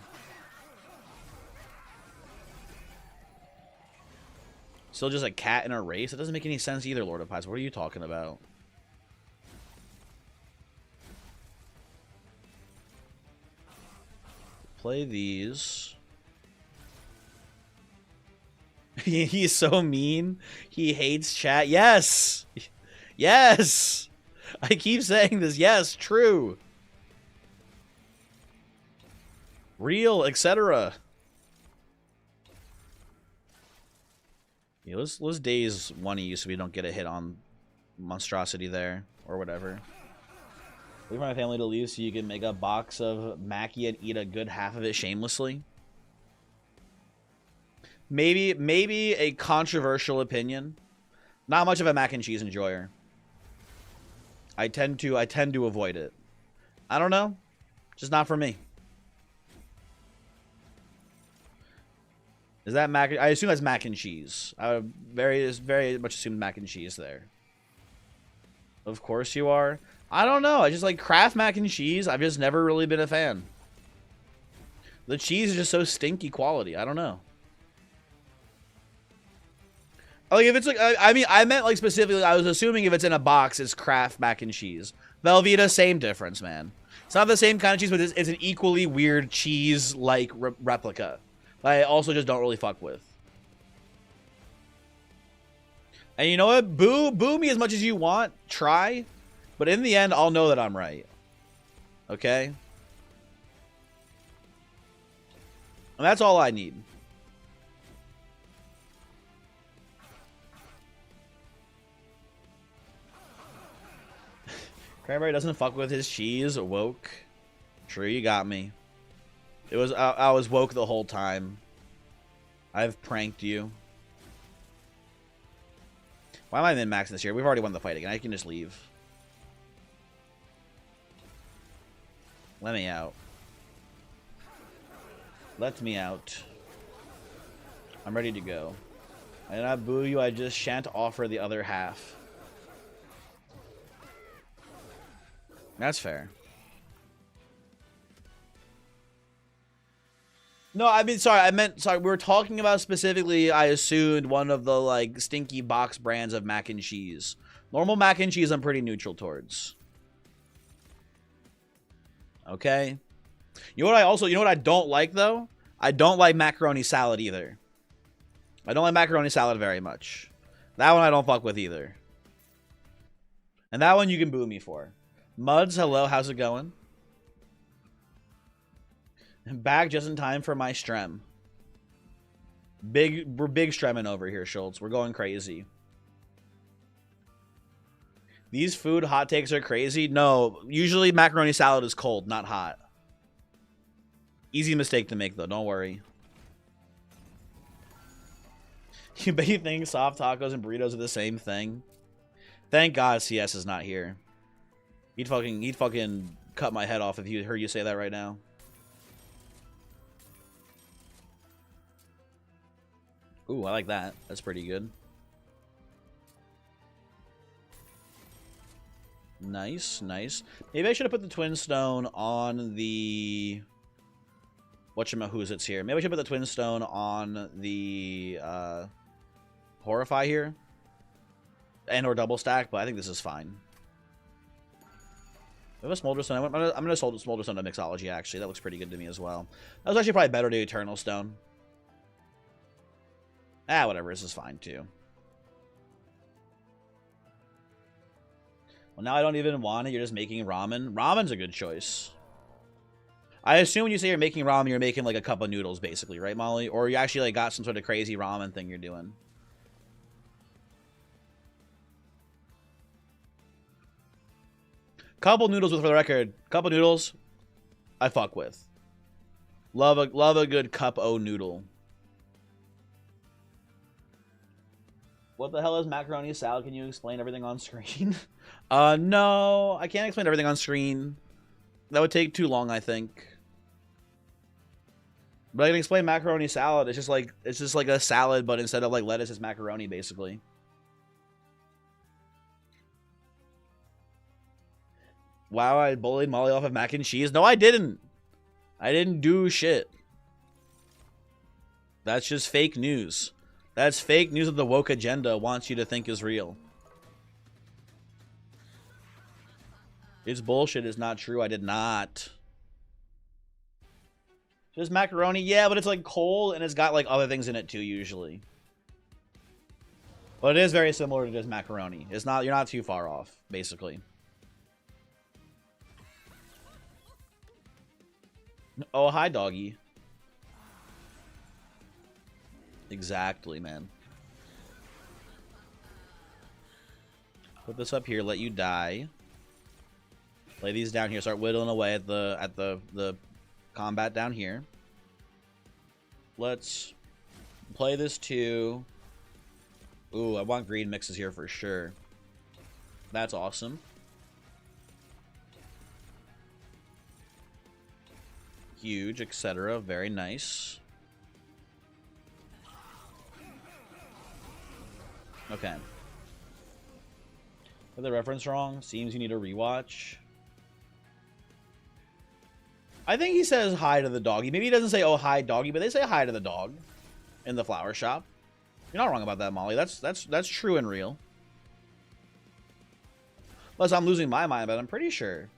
Still just a cat in a race? It doesn't make any sense either, Lord of Pies. What are you talking about? Play these. He's so mean. He hates chat. Yes! Yes! I keep saying this. Yes, true. Real, etc. Yeah, let's daze one of you so we don't get a hit on monstrosity there or whatever. Wait for my family to leave so you can make a box of Mackie and eat a good half of it shamelessly. Maybe a controversial opinion. Not much of a mac and cheese enjoyer. I tend to avoid it. I don't know. Just not for me. Is that mac? I assume that's mac and cheese. I would very much assume mac and cheese there. Of course you are. I don't know. I just like Kraft mac and cheese. I've just never really been a fan. The cheese is just so stinky quality. I don't know. Like if it's like, I mean, I meant like specifically. I was assuming if it's in a box, it's Kraft mac and cheese. Velveeta, same difference, man. It's not the same kind of cheese, but it's an equally weird cheese-like replica. I also just don't really fuck with. And you know what? Boo me as much as you want. Try. But in the end, I'll know that I'm right. Okay? And that's all I need. Cranberry doesn't fuck with his cheese. Woke. True, you got me. It was I was woke the whole time. I've pranked you. Why am I min-maxing this year? We've already won the fight again. I can just leave. Let me out. Let me out. I'm ready to go. I did not boo you. I just shan't offer the other half. That's fair. No, I mean, sorry. I meant, sorry. We were talking about specifically, I assumed one of the, like, stinky box brands of mac and cheese. Normal mac and cheese, I'm pretty neutral towards. Okay? You know what I also, you know what I don't like, though? I don't like macaroni salad either. I don't like macaroni salad very much. That one I don't fuck with either. And that one you can boo me for. Muds, hello, how's it going? Back just in time for my strem. We're big stremming over here, Schultz. We're going crazy. These food hot takes are crazy. No, usually macaroni salad is cold, not hot. Easy mistake to make, though. Don't worry. You bet you think soft tacos and burritos are the same thing? Thank God CS is not here. He'd fucking cut my head off if he heard you say that right now. Ooh, I like that. That's pretty good. Nice, nice. Maybe I should have put the Twin Stone on the... Whatchamahoozits here. Maybe I should put the Twin Stone on the Horrify here. And or double stack, but I think this is fine. We have a Smolder Stone. I'm going to Smolder Stone to Mixology, actually. That looks pretty good to me as well. That was actually probably better to Eternal Stone. Ah, whatever. This is fine, too. Well, now I don't even want it. You're just making ramen. Ramen's a good choice. I assume when you say you're making ramen, you're making, like, a cup of noodles, basically. Right, Molly? Or you actually, like, got some sort of crazy ramen thing you're doing. Couple noodles, for the record. Couple noodles, I fuck with. Love a good cup-o noodle. What the hell is macaroni salad? Can you explain everything on screen? No, I can't explain everything on screen. That would take too long, I think. But I can explain macaroni salad. It's just like a salad, but instead of like lettuce, it's macaroni, basically. Wow, I bullied Molly off of mac and cheese. No, I didn't. I didn't do shit. That's just fake news. That's fake news that the woke agenda wants you to think is real. It's bullshit. It's not true. I did not. Just macaroni. Yeah, but it's like cold and it's got like other things in it too usually. But it is very similar to just macaroni. It's not, you're not too far off, basically. Oh, hi, doggy. Exactly, man. Put this up here, let you die. Lay these down here, start whittling away at the combat down here. Let's play this too. Ooh, I want green mixes here for sure. That's awesome. Huge, etc. Very nice. Okay. Got the reference wrong. Seems you need a rewatch. I think he says hi to the doggy. Maybe he doesn't say, oh, hi, doggy, but they say hi to the dog in the flower shop. You're not wrong about that, Molly. That's true and real. Unless I'm losing my mind, but I'm pretty sure.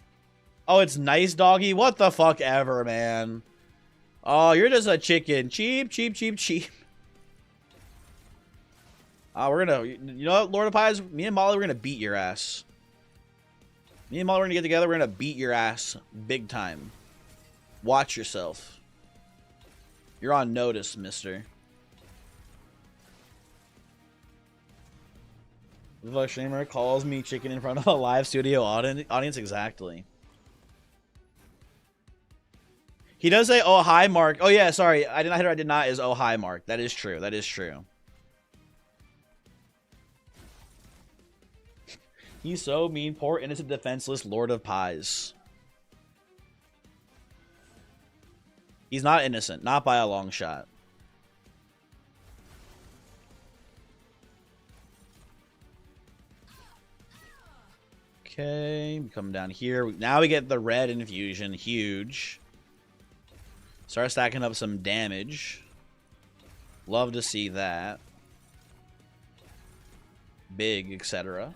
Oh, it's nice, doggy? What the fuck ever, man. Oh, you're just a chicken. Cheap, cheap, cheap, cheap. We're gonna... You know what, Lord of Pies? Me and Molly, we're gonna beat your ass. Me and Molly, we're gonna get together. We're gonna beat your ass big time. Watch yourself. You're on notice, mister. The streamer calls me chicken in front of a live studio audience. Exactly. He does say, oh, hi, Mark. Oh, yeah, sorry. I did not hit her. I did not is, oh, hi, Mark. That is true. That is true. He's so mean. Poor, innocent, defenseless Lord of Pies. He's not innocent. Not by a long shot. Okay, we come down here. Now we get the red infusion. Huge. Start stacking up some damage. Love to see that. Big, etc.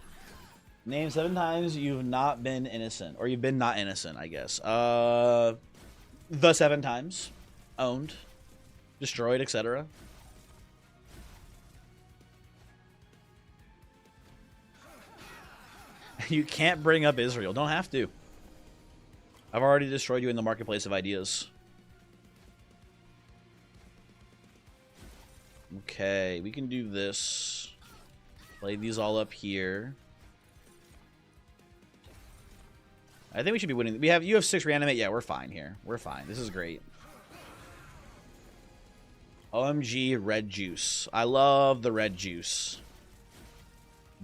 Name 7 times you've not been innocent. Or you've been not innocent, I guess. The 7 times. Owned. Destroyed, etc. You can't bring up Israel. Don't have to. I've already destroyed you in the marketplace of ideas. Okay, we can do this. Lay these all up here. I think we should be winning. You have 6 reanimate. Yeah, we're fine here. We're fine. This is great. OMG red juice. I love the red juice.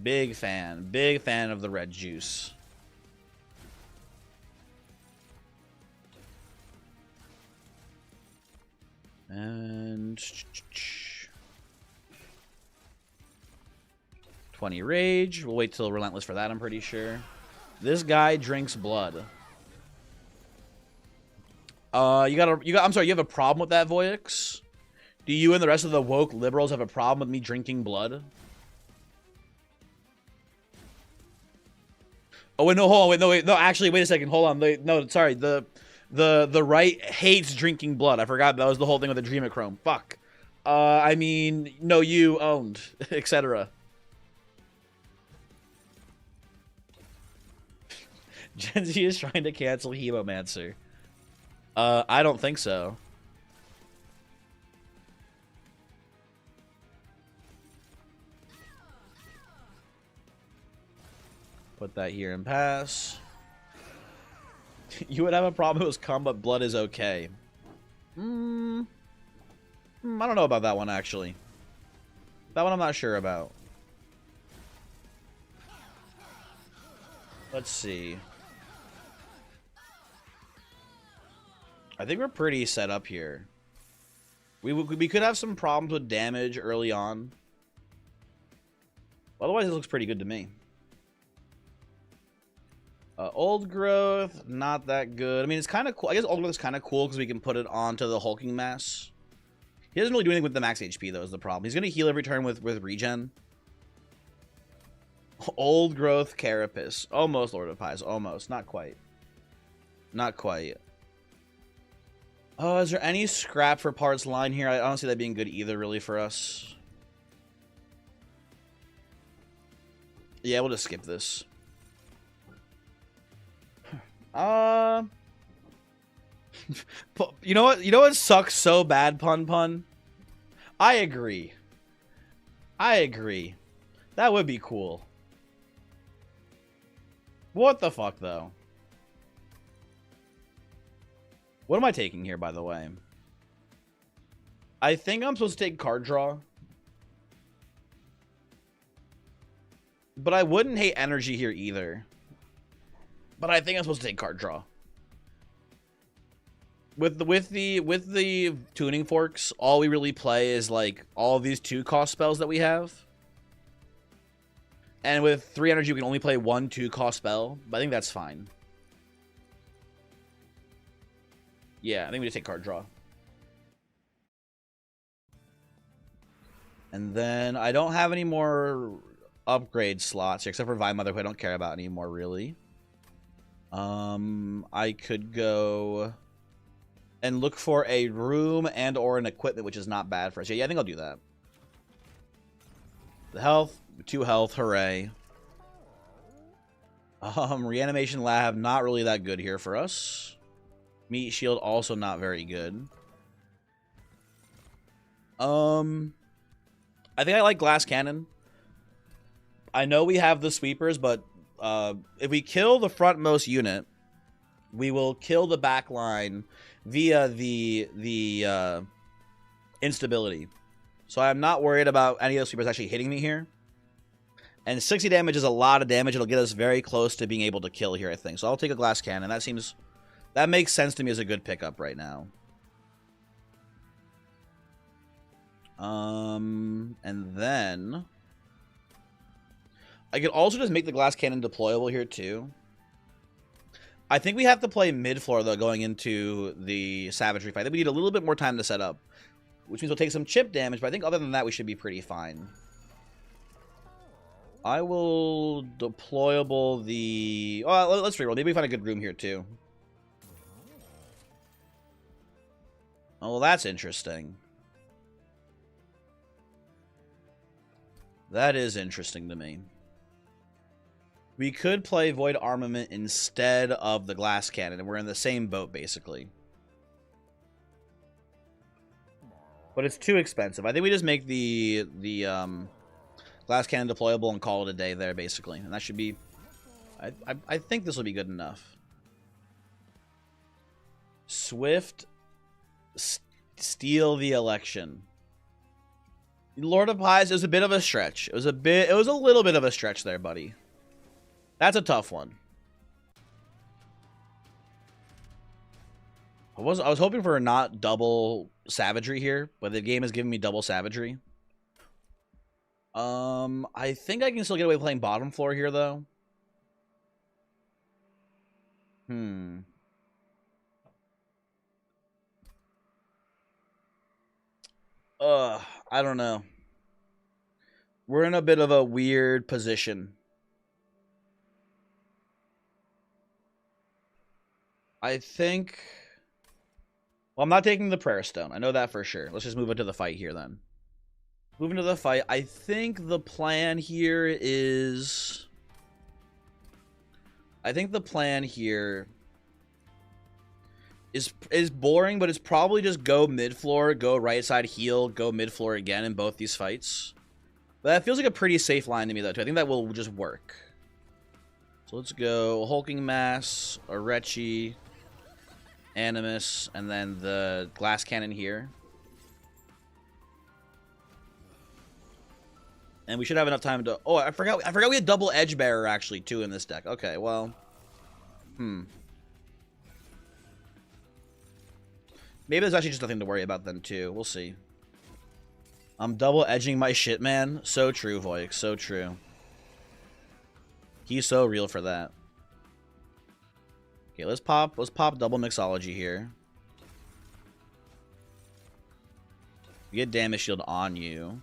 Big fan. Big fan of the red juice. And 20 rage. We'll wait till relentless for that, I'm pretty sure. This guy drinks blood. I'm sorry, you have a problem with that, Voyix? Do you and the rest of the woke liberals have a problem with me drinking blood? Oh wait, no, hold on, wait, no, actually, wait a second, hold on, no, sorry, the right hates drinking blood. I forgot that was the whole thing with the Dreamochrome. Fuck. I mean, no, you owned, etc. Gen Z is trying to cancel Hemomancer. I don't think so. Put that here and pass. You would have a problem if it was calm, but blood is okay. I don't know about that one, actually. That one I'm not sure about. Let's see. I think we're pretty set up here. We could have some problems with damage early on. Otherwise, it looks pretty good to me. Old growth, not that good. I mean, it's kind of cool. I guess old growth is kind of cool because we can put it onto the hulking mass. He doesn't really do anything with the max HP, though, is the problem. He's going to heal every turn with regen. Old growth carapace. Almost Lord of Pies. Almost. Not quite. Not quite. Oh, is there any scrap for parts line here? I don't see that being good either, really, for us. Yeah, we'll just skip this. You know what? You know what sucks so bad, Pun? I agree. I agree. That would be cool. What the fuck, though? What am I taking here, by the way? I think I'm supposed to take card draw. But I wouldn't hate energy here either. But I think I'm supposed to take card draw. With the tuning forks, all we really play is like all these 2-cost spells that we have. And with 3 energy, we can only play 1 2-cost spell. But I think that's fine. Yeah, I think we just take card draw. And then I don't have any more upgrade slots here, except for Vine Mother, who I don't care about anymore, really. I could go and look for a room and or an equipment, which is not bad for us. Yeah, I think I'll do that. The health, 2 health, hooray. Reanimation lab, not really that good here for us. Meat shield, also not very good. I think I like glass cannon. I know we have the sweepers, but if we kill the frontmost unit, we will kill the back line via the instability. So I'm not worried about any of those sweepers actually hitting me here. And 60 damage is a lot of damage. It'll get us very close to being able to kill here, I think. So I'll take a glass cannon. That makes sense to me as a good pickup right now. And then I could also just make the glass cannon deployable here too. I think we have to play mid floor though going into the savagery fight. I think we need a little bit more time to set up, which means we'll take some chip damage, but I think other than that we should be pretty fine. I will deployable the... Oh, let's reroll. Maybe we find a good room here, too. Oh, well, that's interesting. That is interesting to me. We could play Void Armament instead of the Glass Cannon, and we're in the same boat, basically. But it's too expensive. I think we just make the Glass Cannon deployable and call it a day there, basically. And that should be... I think this will be good enough. Swift... Steal the election. Lord of Pies is a bit of a stretch. It was a little bit of a stretch there, buddy. That's a tough one. I was hoping for not double savagery here, but the game is giving me double savagery. I think I can still get away with playing bottom floor here, though. I don't know. We're in a bit of a weird position. I think... Well, I'm not taking the prayer stone. I know that for sure. Let's just move into the fight here, then. Moving to the fight, I think the plan here is... is boring, but it's probably just go mid-floor, go right side heal, go mid-floor again in both these fights. But that feels like a pretty safe line to me, though, too. I think that will just work. So let's go Hulking Mass, Arechi, Animus, and then the Glass Cannon here. And we should have enough time to... Oh, I forgot we had double Edge Bearer, actually, too, in this deck. Okay, well... Maybe there's actually just nothing to worry about then, too. We'll see. I'm double edging my shit, man. So true, Voix. So true. He's so real for that. Okay, let's pop double mixology here. You get damage shield on you.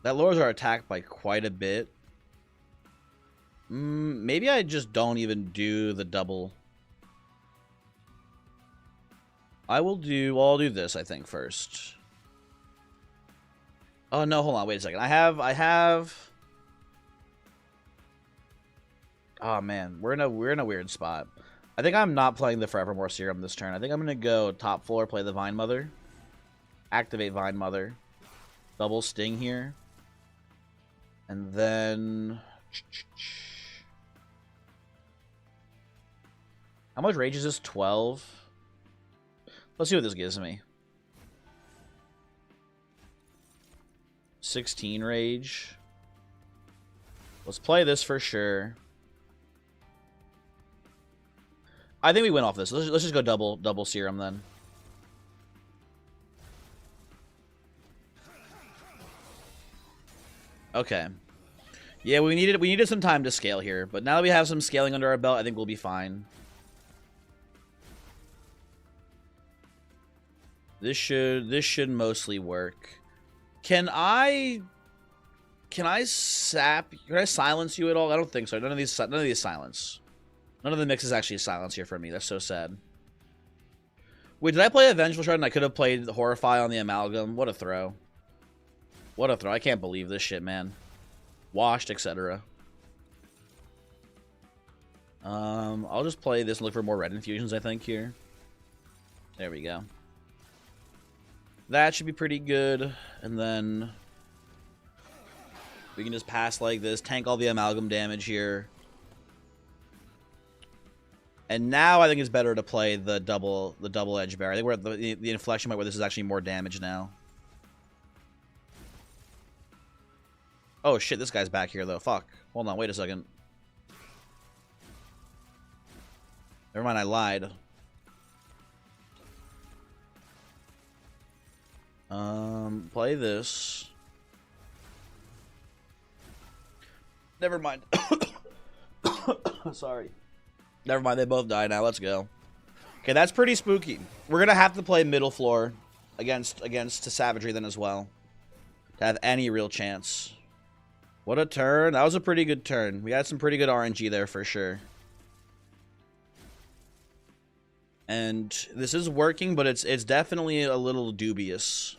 That lowers our attack by quite a bit. Maybe I just don't even do the double. I'll do this, I think, first. Oh, no, hold on, wait a second. I have... Oh, man, we're in a weird spot. I think I'm not playing the Forevermore Serum this turn. I think I'm going to go top floor, play the Vine Mother. Activate Vine Mother. Double Sting here. And then... How much rage is this? 12? Let's see what this gives me. 16 rage. Let's play this for sure. I think we win off this. Let's just go double serum then. Okay. Yeah, we needed some time to scale here, but now that we have some scaling under our belt, I think we'll be fine. This should mostly work. Can I silence you at all? I don't think so. None of these silence. None of the mix is actually silence here for me. That's so sad. Wait, did I play a Vengeful Shard and I could have played Horrify on the Amalgam? What a throw. What a throw. I can't believe this shit, man. Washed, etc. I'll just play this and look for more red infusions, I think, here. There we go. That should be pretty good. And then we can just pass like this, tank all the Amalgam damage here. And now I think it's better to play the double edge bear. I think we're at the inflection point where this is actually more damage now. Oh shit, this guy's back here though. Fuck. Hold on, wait a second. Never mind, I lied. Play this. Never mind. Sorry. Never mind, they both die now. Let's go. Okay, that's pretty spooky. We're gonna have to play middle floor against Savagery then as well to have any real chance. What a turn. That was a pretty good turn. We had some pretty good RNG there for sure. And this is working, but it's definitely a little dubious.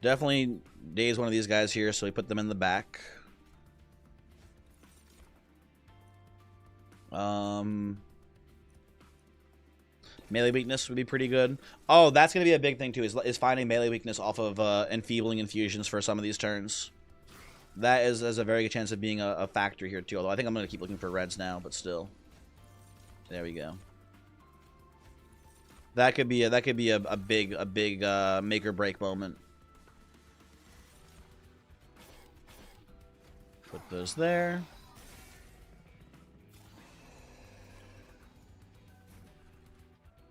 Definitely daze one of these guys here, so we put them in the back. Melee weakness would be pretty good. Oh, that's going to be a big thing too, is finding melee weakness off of enfeebling infusions for some of these turns. That is a very good chance of being a factor here too, although I think I'm going to keep looking for reds now, but still. There we go. That could be a big make or break moment. Put those there.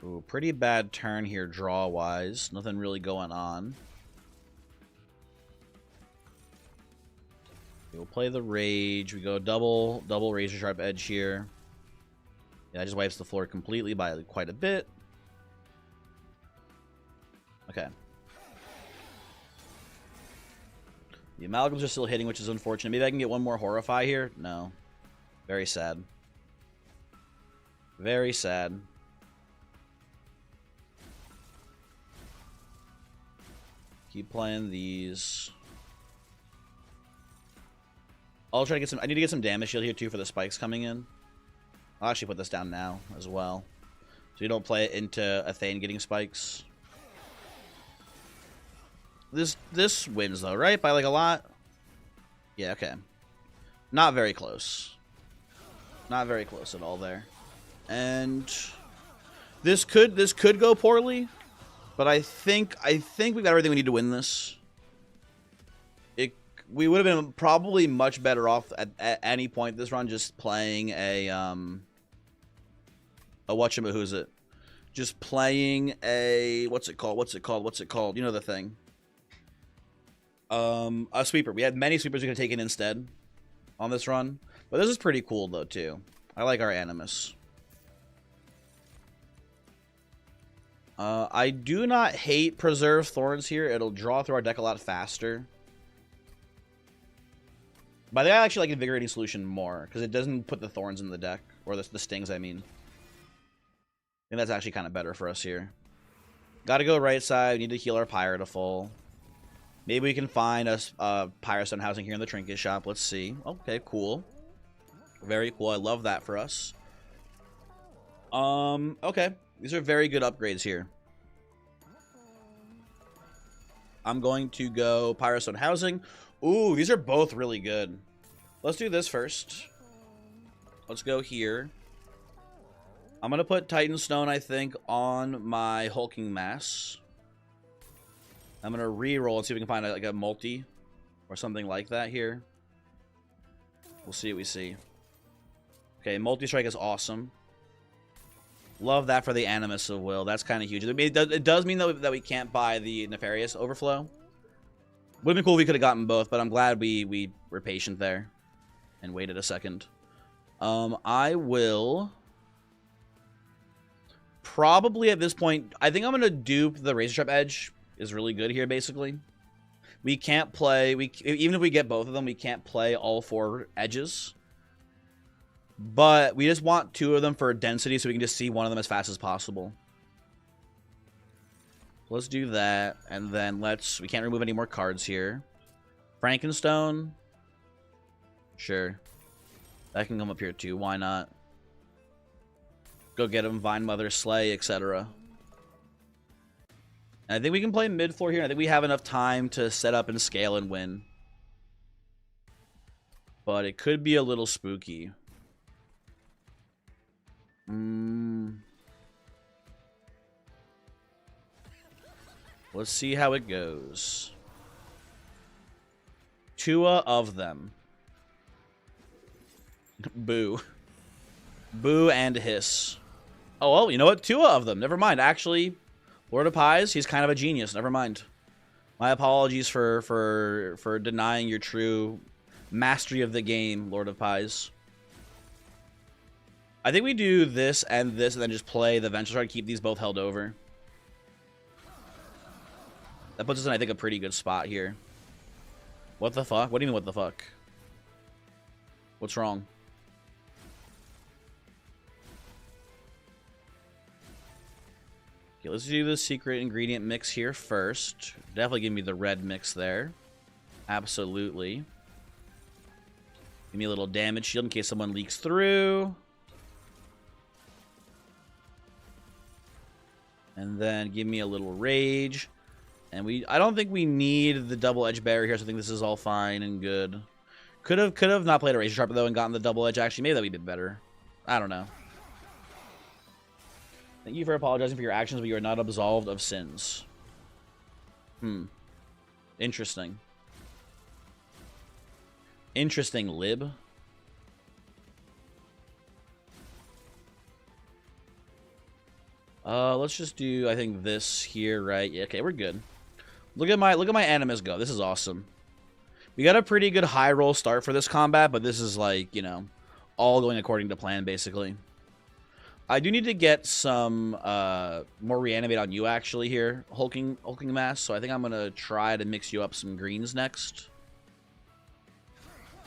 Ooh, pretty bad turn here draw-wise. Nothing really going on. We'll play the Rage. We go double Razor Sharp Edge here. Yeah, that just wipes the floor completely by quite a bit. Okay. The Amalgams are still hitting, which is unfortunate. Maybe I can get one more Horrify here? No. Very sad. Very sad. Keep playing these. I'll try to get some. I need to get some damage shield here too for the spikes coming in. I'll actually put this down now as well, so you don't play it into a Thane getting spikes. This wins though, right? By like a lot. Yeah. Okay. Not very close. Not very close at all there. And this could go poorly. But I think we've got everything we need to win this. We would have been probably much better off at any point this run just playing a whatchamahoosit. Just playing a what's it called? You know the thing. A sweeper. We had many sweepers we could have taken instead on this run. But this is pretty cool though too. I like our Animus. I do not hate Preserve Thorns here. It'll draw through our deck a lot faster. But I actually like Invigorating Solution more, because it doesn't put the Thorns in the deck. Or the stings, I mean. I think that's actually kind of better for us here. Gotta go right side. We need to heal our Pyre to full. Maybe we can find us Pyrostone housing here in the Trinket Shop. Let's see. Okay, cool. Very cool. I love that for us. Okay. These are very good upgrades here. I'm going to go Pyrostone Housing. Ooh, these are both really good. Let's do this first. Let's go here. I'm going to put Titan Stone, I think, on my Hulking Mass. I'm going to re-roll and see if we can find like a multi or something like that here. We'll see what we see. Okay, multi-strike is awesome. Love that for the Animus of Will. That's kind of huge. It does mean that we can't buy the Nefarious Overflow. Would have been cool if we could have gotten both, but I'm glad we were patient there and waited a second. I will probably at this point, I think I'm going to dupe the Razor Sharp Edge is really good here, basically. We can't play, even if we get both of them, we can't play all 4 edges. But we just want 2 of them for density so we can just see one of them as fast as possible. Let's do that, and then we can't remove any more cards here. Frankenstone. Sure. That can come up here too, why not? Go get him, Vine Mother, Slay, etc. And I think we can play mid-floor here, and I think we have enough time to set up and scale and win. But it could be a little spooky. Let's see how it goes. 2 of them. Boo. Boo and hiss. Oh, well, you know what? 2 of them. Never mind. Actually, Lord of Pies, he's kind of a genius. Never mind. My apologies for denying your true mastery of the game, Lord of Pies. I think we do this and then just play the Venture Strike, keep these both held over. That puts us in, I think, a pretty good spot here. What the fuck? What do you mean, what the fuck? What's wrong? Okay, let's do the secret ingredient mix here first. Definitely give me the red mix there. Absolutely. Give me a little damage shield in case someone leaks through. And then give me a little rage. And I don't think we need the double edge barrier here, so I think this is all fine and good. Could have not played a Razor Sharp though and gotten the double edge. Actually, maybe that would be better. I don't know. Thank you for apologizing for your actions, but you are not absolved of sins. Interesting. Interesting, Lib. Let's just do, I think, this here, right? Yeah, okay, we're good. Look at my animus go. This is awesome. We got a pretty good high roll start for this combat, but this is like, you know, all going according to plan, basically. I do need to get some more reanimate on you, actually, here, hulking mass. So I think I'm gonna try to mix you up some greens next.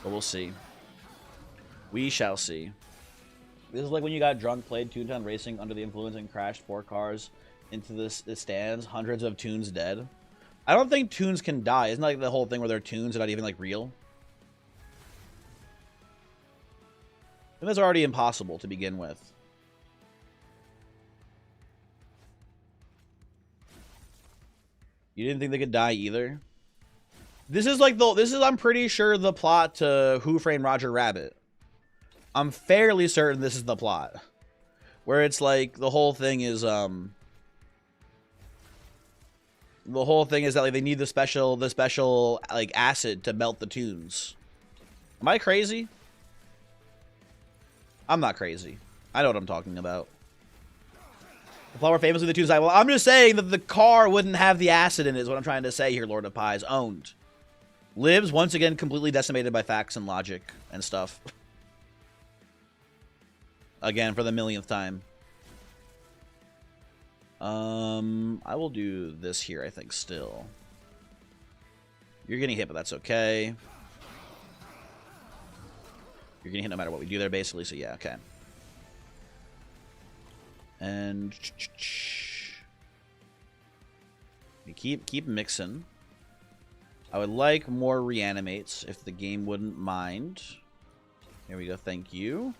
But we'll see. We shall see. This is like when you got drunk, played Toontown Racing under the influence, and crashed 4 cars into the stands. Hundreds of Toons dead. I don't think Toons can die. Isn't like the whole thing where they're Toons and not even like real? And that's already impossible to begin with. You didn't think they could die either? This is like I'm pretty sure the plot to Who Framed Roger Rabbit. I'm fairly certain this is the plot. Where it's like the whole thing is that like they need the special like acid to melt the tunes. Am I crazy? I'm not crazy. I know what I'm talking about. The plot where famously the tunes die. Well, I'm just saying that the car wouldn't have the acid in it is what I'm trying to say here, Lord of Pies. Owned. Lives once again completely decimated by facts and logic and stuff. Again, for the millionth time. I will do this here, I think, still. You're getting hit, but that's okay. You're getting hit no matter what we do there, basically, so yeah, okay. And... we keep mixing. I would like more reanimates, if the game wouldn't mind. Here we go, thank you.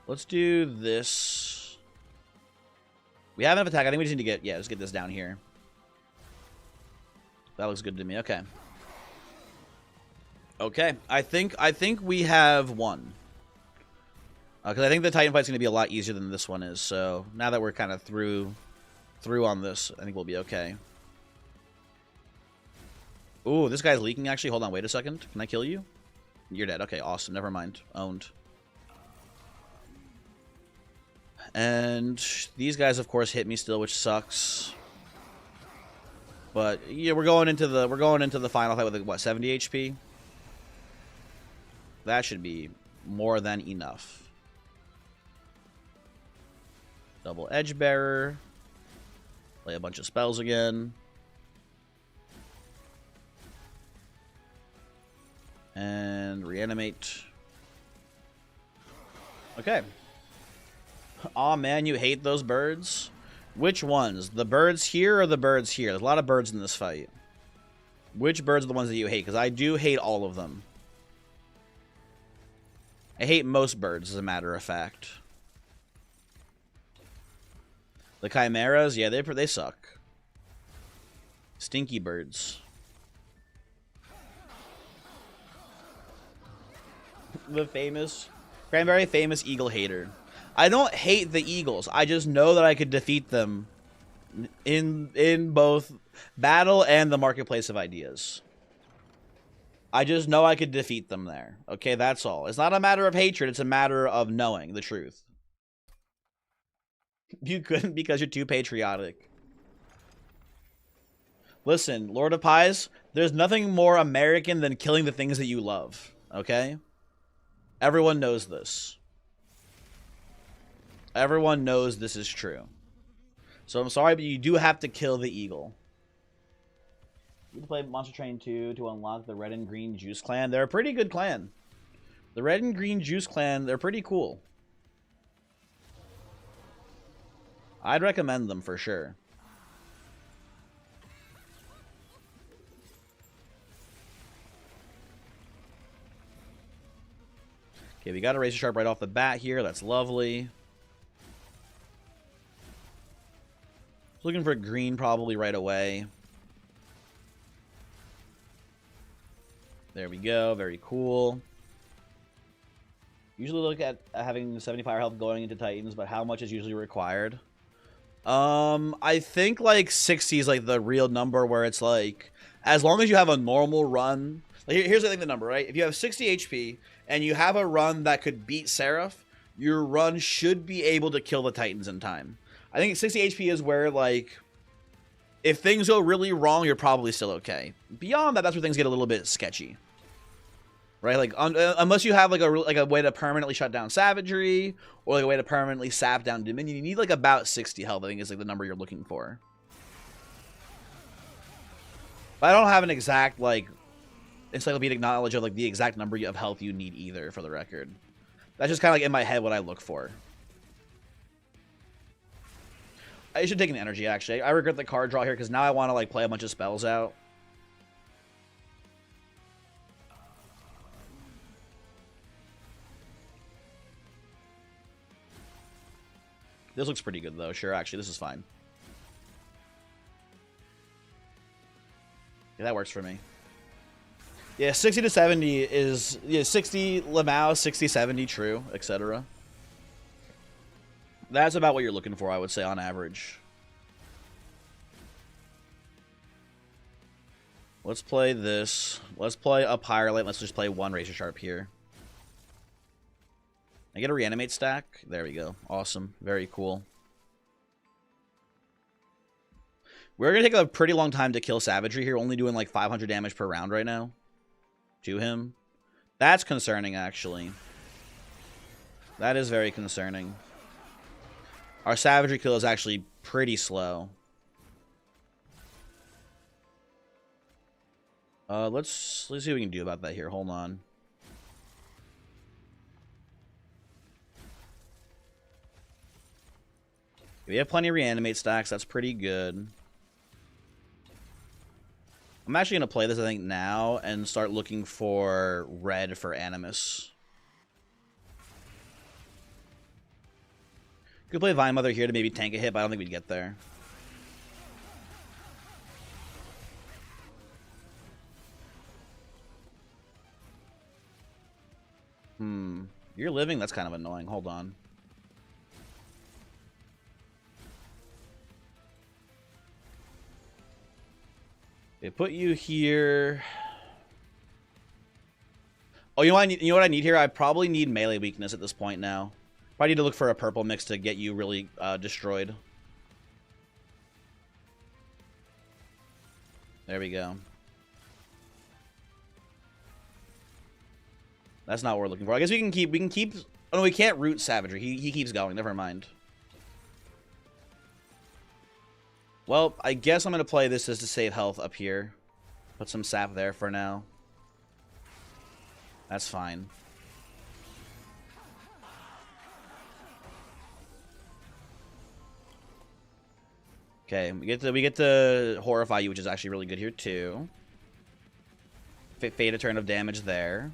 Let's do this. We have enough attack. I think we just need to get, yeah, let's get this down here. That looks good to me. Okay. Okay. I think we have won. Because I think the Titan fight's going to be a lot easier than this one is. So now that we're kind of through on this, I think we'll be okay. Ooh, this guy's leaking actually. Hold on, wait a second. Can I kill you? You're dead. Okay, awesome. Never mind. Owned. And these guys, of course, hit me still, which sucks. But yeah, we're going into the final fight with what, 70 HP. That should be more than enough. Double Edge Bearer. Play a bunch of spells again. And reanimate. Okay. Aw, man, you hate those birds? Which ones? The birds here or the birds here? There's a lot of birds in this fight. Which birds are the ones that you hate? Because I do hate all of them. I hate most birds, as a matter of fact. The chimeras, yeah, they suck. Stinky birds. The very famous eagle hater. I don't hate the eagles. I just know that I could defeat them in both battle and the marketplace of ideas. I just know I could defeat them there. Okay, that's all. It's not a matter of hatred. It's a matter of knowing the truth. You couldn't because you're too patriotic. Listen, Lord of Pies, there's nothing more American than killing the things that you love. Okay? Everyone knows this. Everyone knows this is true. So I'm sorry, but you do have to kill the eagle. You can play Monster Train 2 to unlock the Red and Green Juice Clan. They're a pretty good clan. The Red and Green Juice Clan, they're pretty cool. I'd recommend them for sure. Okay, we got a Razor Sharp right off the bat here. That's lovely. Looking for green probably right away. There we go. Very cool. Usually look at having 75 health going into Titans, but how much is usually required? I think like 60 is like the real number where it's like, as long as you have a normal run. Like, here's the number, right? If you have 60 HP and you have a run that could beat Seraph, your run should be able to kill the Titans in time. I think 60 HP is where, like, if things go really wrong, you're probably still okay. Beyond that, that's where things get a little bit sketchy. Right? Like, unless you have, like a way to permanently shut down Savagery, or, like, a way to permanently sap down Dominion, you need, like, about 60 health, I think is, like, the number you're looking for. But I don't have an exact, like, encyclopedic knowledge of, like, the exact number of health you need either, for the record. That's just kind of, like, in my head what I look for. I should take an energy, actually. I regret the card draw here, because now I want to, like, play a bunch of spells out. This looks pretty good, though. Sure, actually, this is fine. Yeah, that works for me. Yeah, 60 to 70 is... Yeah, 60 Lamau, 60, 70 True, etc. That's about what you're looking for, I would say, on average. Let's play this. Let's play up higher late. Let's just play one Razor Sharp here. I get a reanimate stack. There we go. Awesome. Very cool. We're going to take a pretty long time to kill Savagery here. Only doing like 500 damage per round right now. To him. That's concerning, actually. That is very concerning. Our Savagery kill is actually pretty slow. Let's see what we can do about that here. Hold on. We have plenty of reanimate stacks. That's pretty good. I'm actually going to play this, I think, now and start looking for red for Animus. Could play Vine Mother here to maybe tank a hit, but I don't think we'd get there. You're living? That's kind of annoying. Hold on. They put you here. Oh, you know what I need here? I probably need melee weakness at this point now. Probably need to look for a purple mix to get you really destroyed. There we go. That's not what we're looking for. I guess we can keep. Oh no, we can't root Savagery. He keeps going. Never mind. Well, I guess I'm gonna play this just to save health up here. Put some sap there for now. That's fine. Okay, we get to Horrify You, which is actually really good here too. Fade a turn of damage there.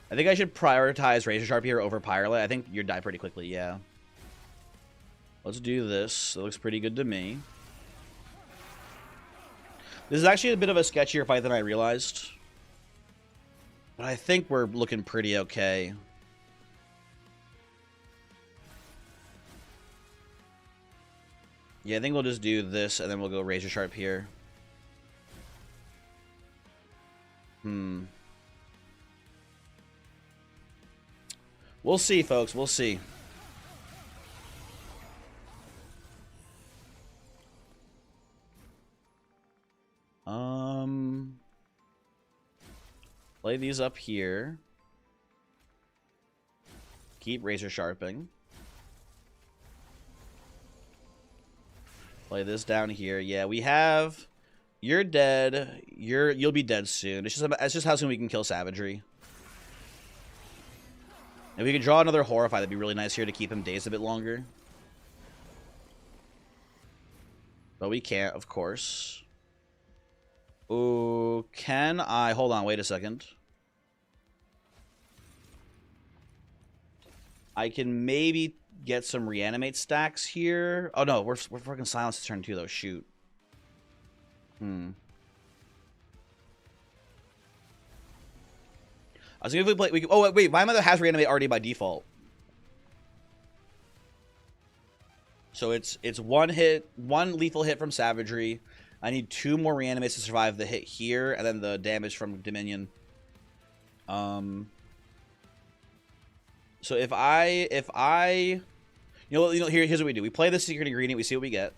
I think I should prioritize Razor Sharp here over Pyrolite. I think you'd die pretty quickly, yeah. Let's do this. It looks pretty good to me. This is actually a bit of a sketchier fight than I realized. But I think we're looking pretty okay. Yeah, I think we'll just do this, and then we'll go Razor Sharp here. We'll see, folks. We'll see. Play these up here. Keep Razor Sharping. Play this down here. Yeah, we have. You're dead. You'll be dead soon. It's just how soon we can kill Savagery. If we could draw another Horrify, that'd be really nice here to keep him dazed a bit longer. But we can't, of course. Ooh, can I... Hold on, wait a second. I can maybe get some Reanimate stacks here. Oh, no, we're fucking Silence to turn 2, though. Shoot. I was gonna play. Oh wait, my mother has Reanimate already by default. So it's one lethal hit from Savagery. I need 2 more Reanimates to survive the hit here, and then the damage from Dominion. So if I, here's what we do. We play the secret ingredient. We see what we get.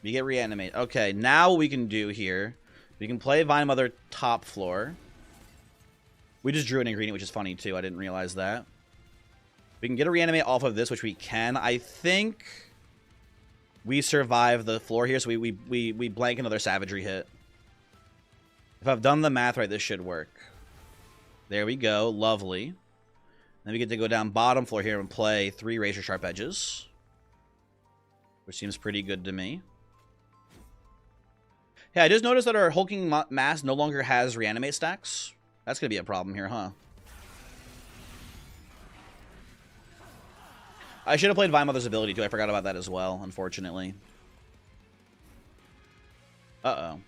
We get Reanimate. Okay, now what we can do here, we can play Vine Mother top floor. We just drew an ingredient, which is funny, too. I didn't realize that. We can get a Reanimate off of this, which we can. I think we survive the floor here, so we blank another Savagery hit. If I've done the math right, this should work. There we go. Lovely. Then we get to go down bottom floor here and play 3 Razor Sharp Edges, which seems pretty good to me. Hey, I just noticed that our Hulking Mass no longer has Reanimate stacks. That's going to be a problem here, huh? I should have played Vine Mother's ability, too. I forgot about that as well, unfortunately. Uh-oh.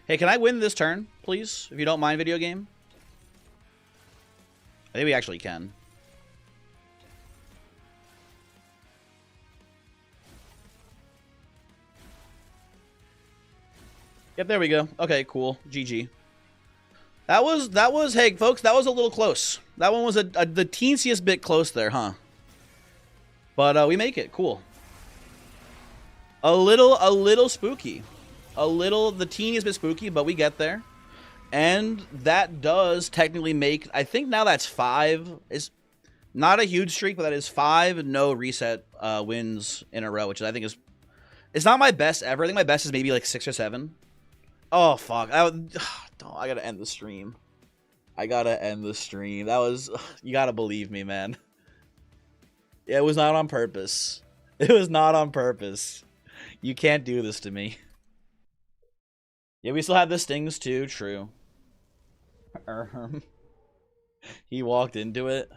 Hey, can I win this turn, please? If you don't mind, video game? I think we actually can. Yep, there we go. Okay, cool. GG. That was, hey, folks, that was a little close. That one was the teensiest bit close there, huh? But we make it. Cool. A little spooky. The teeniest bit spooky, but we get there. And that does technically make, I think now that's 5. It's not a huge streak, but that is 5 no reset wins in a row, which I think is, it's not my best ever. I think my best is maybe like 6 or 7. Oh, fuck. I gotta end the stream. That was... You gotta believe me, man. It was not on purpose. It was not on purpose. You can't do this to me. Yeah, we still have the stings, too. True. He walked into it.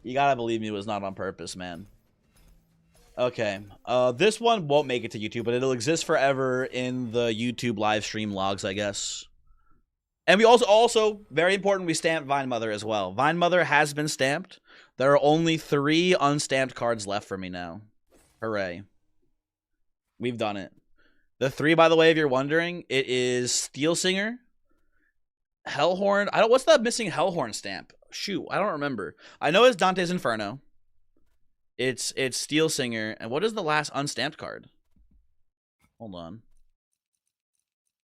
You gotta believe me, it was not on purpose, man. Okay, this one won't make it to YouTube, but it'll exist forever in the YouTube live stream logs, I guess. And we also, very important, we stamped Vine Mother as well. Vine Mother has been stamped. There are only 3 unstamped cards left for me now. Hooray. We've done it. The 3, by the way, if you're wondering, it is Steel Singer, Hellhorn. What's the missing Hellhorn stamp? Shoot, I don't remember. I know it's Dante's Inferno. It's Steel Singer, and what is the last unstamped card? Hold on.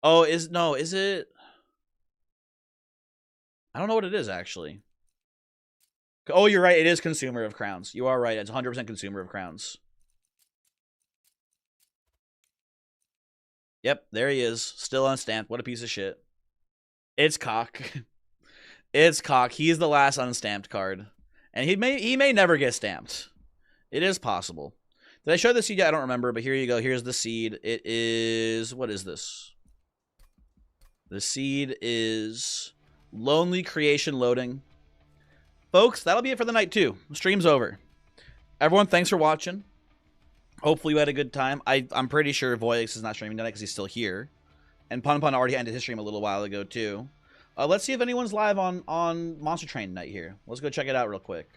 Oh, is it? I don't know what it is, actually. Oh, you're right. It is consumer of crowns. You are right. It's 100% consumer of crowns. Yep, there he is. Still unstamped. What a piece of shit. It's cock. It's cock. He's the last unstamped card. And he may never get stamped. It is possible. Did I show the seed yet? I don't remember, but here you go. Here's the seed. It is... What is this? The seed is Lonely Creation loading. Folks, that'll be it for the night, too. Stream's over. Everyone, thanks for watching. Hopefully you had a good time. I'm pretty sure Voyix is not streaming tonight because he's still here. And Pun Pun already ended his stream a little while ago, too. Let's see if anyone's live on Monster Train tonight here. Let's go check it out real quick.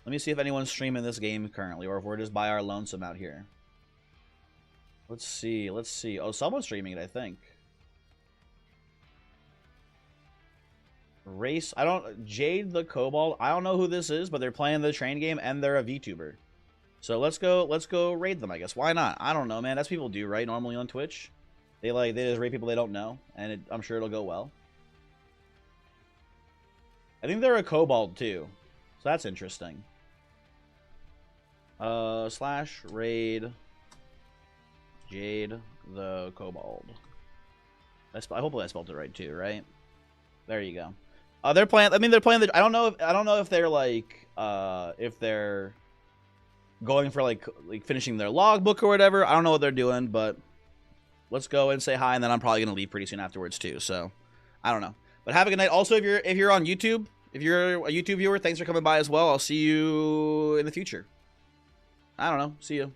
Let me see if anyone's streaming this game currently, or if we're just by our lonesome out here. Let's see. Let's see. Oh, someone's streaming it, I think. Race. I don't... Jade the Cobalt. I don't know who this is, but they're playing the train game, and they're a VTuber. So let's go raid them, I guess. Why not? I don't know, man. That's what people do, right? Normally on Twitch. They just raid people they don't know, and I'm sure it'll go well. I think they're a Cobalt, too. So that's interesting. Slash raid Jade the Cobalt. Hopefully I spelled it right, too, right? There you go. They're playing... I mean, they're playing the... I don't know if they're, like... if they're going for, like finishing their logbook or whatever. I don't know what they're doing, but... Let's go and say hi, and then I'm probably going to leave pretty soon afterwards, too. So, I don't know. But have a good night. Also, if you're on YouTube, if you're a YouTube viewer, thanks for coming by as well. I'll see you in the future. I don't know. See you.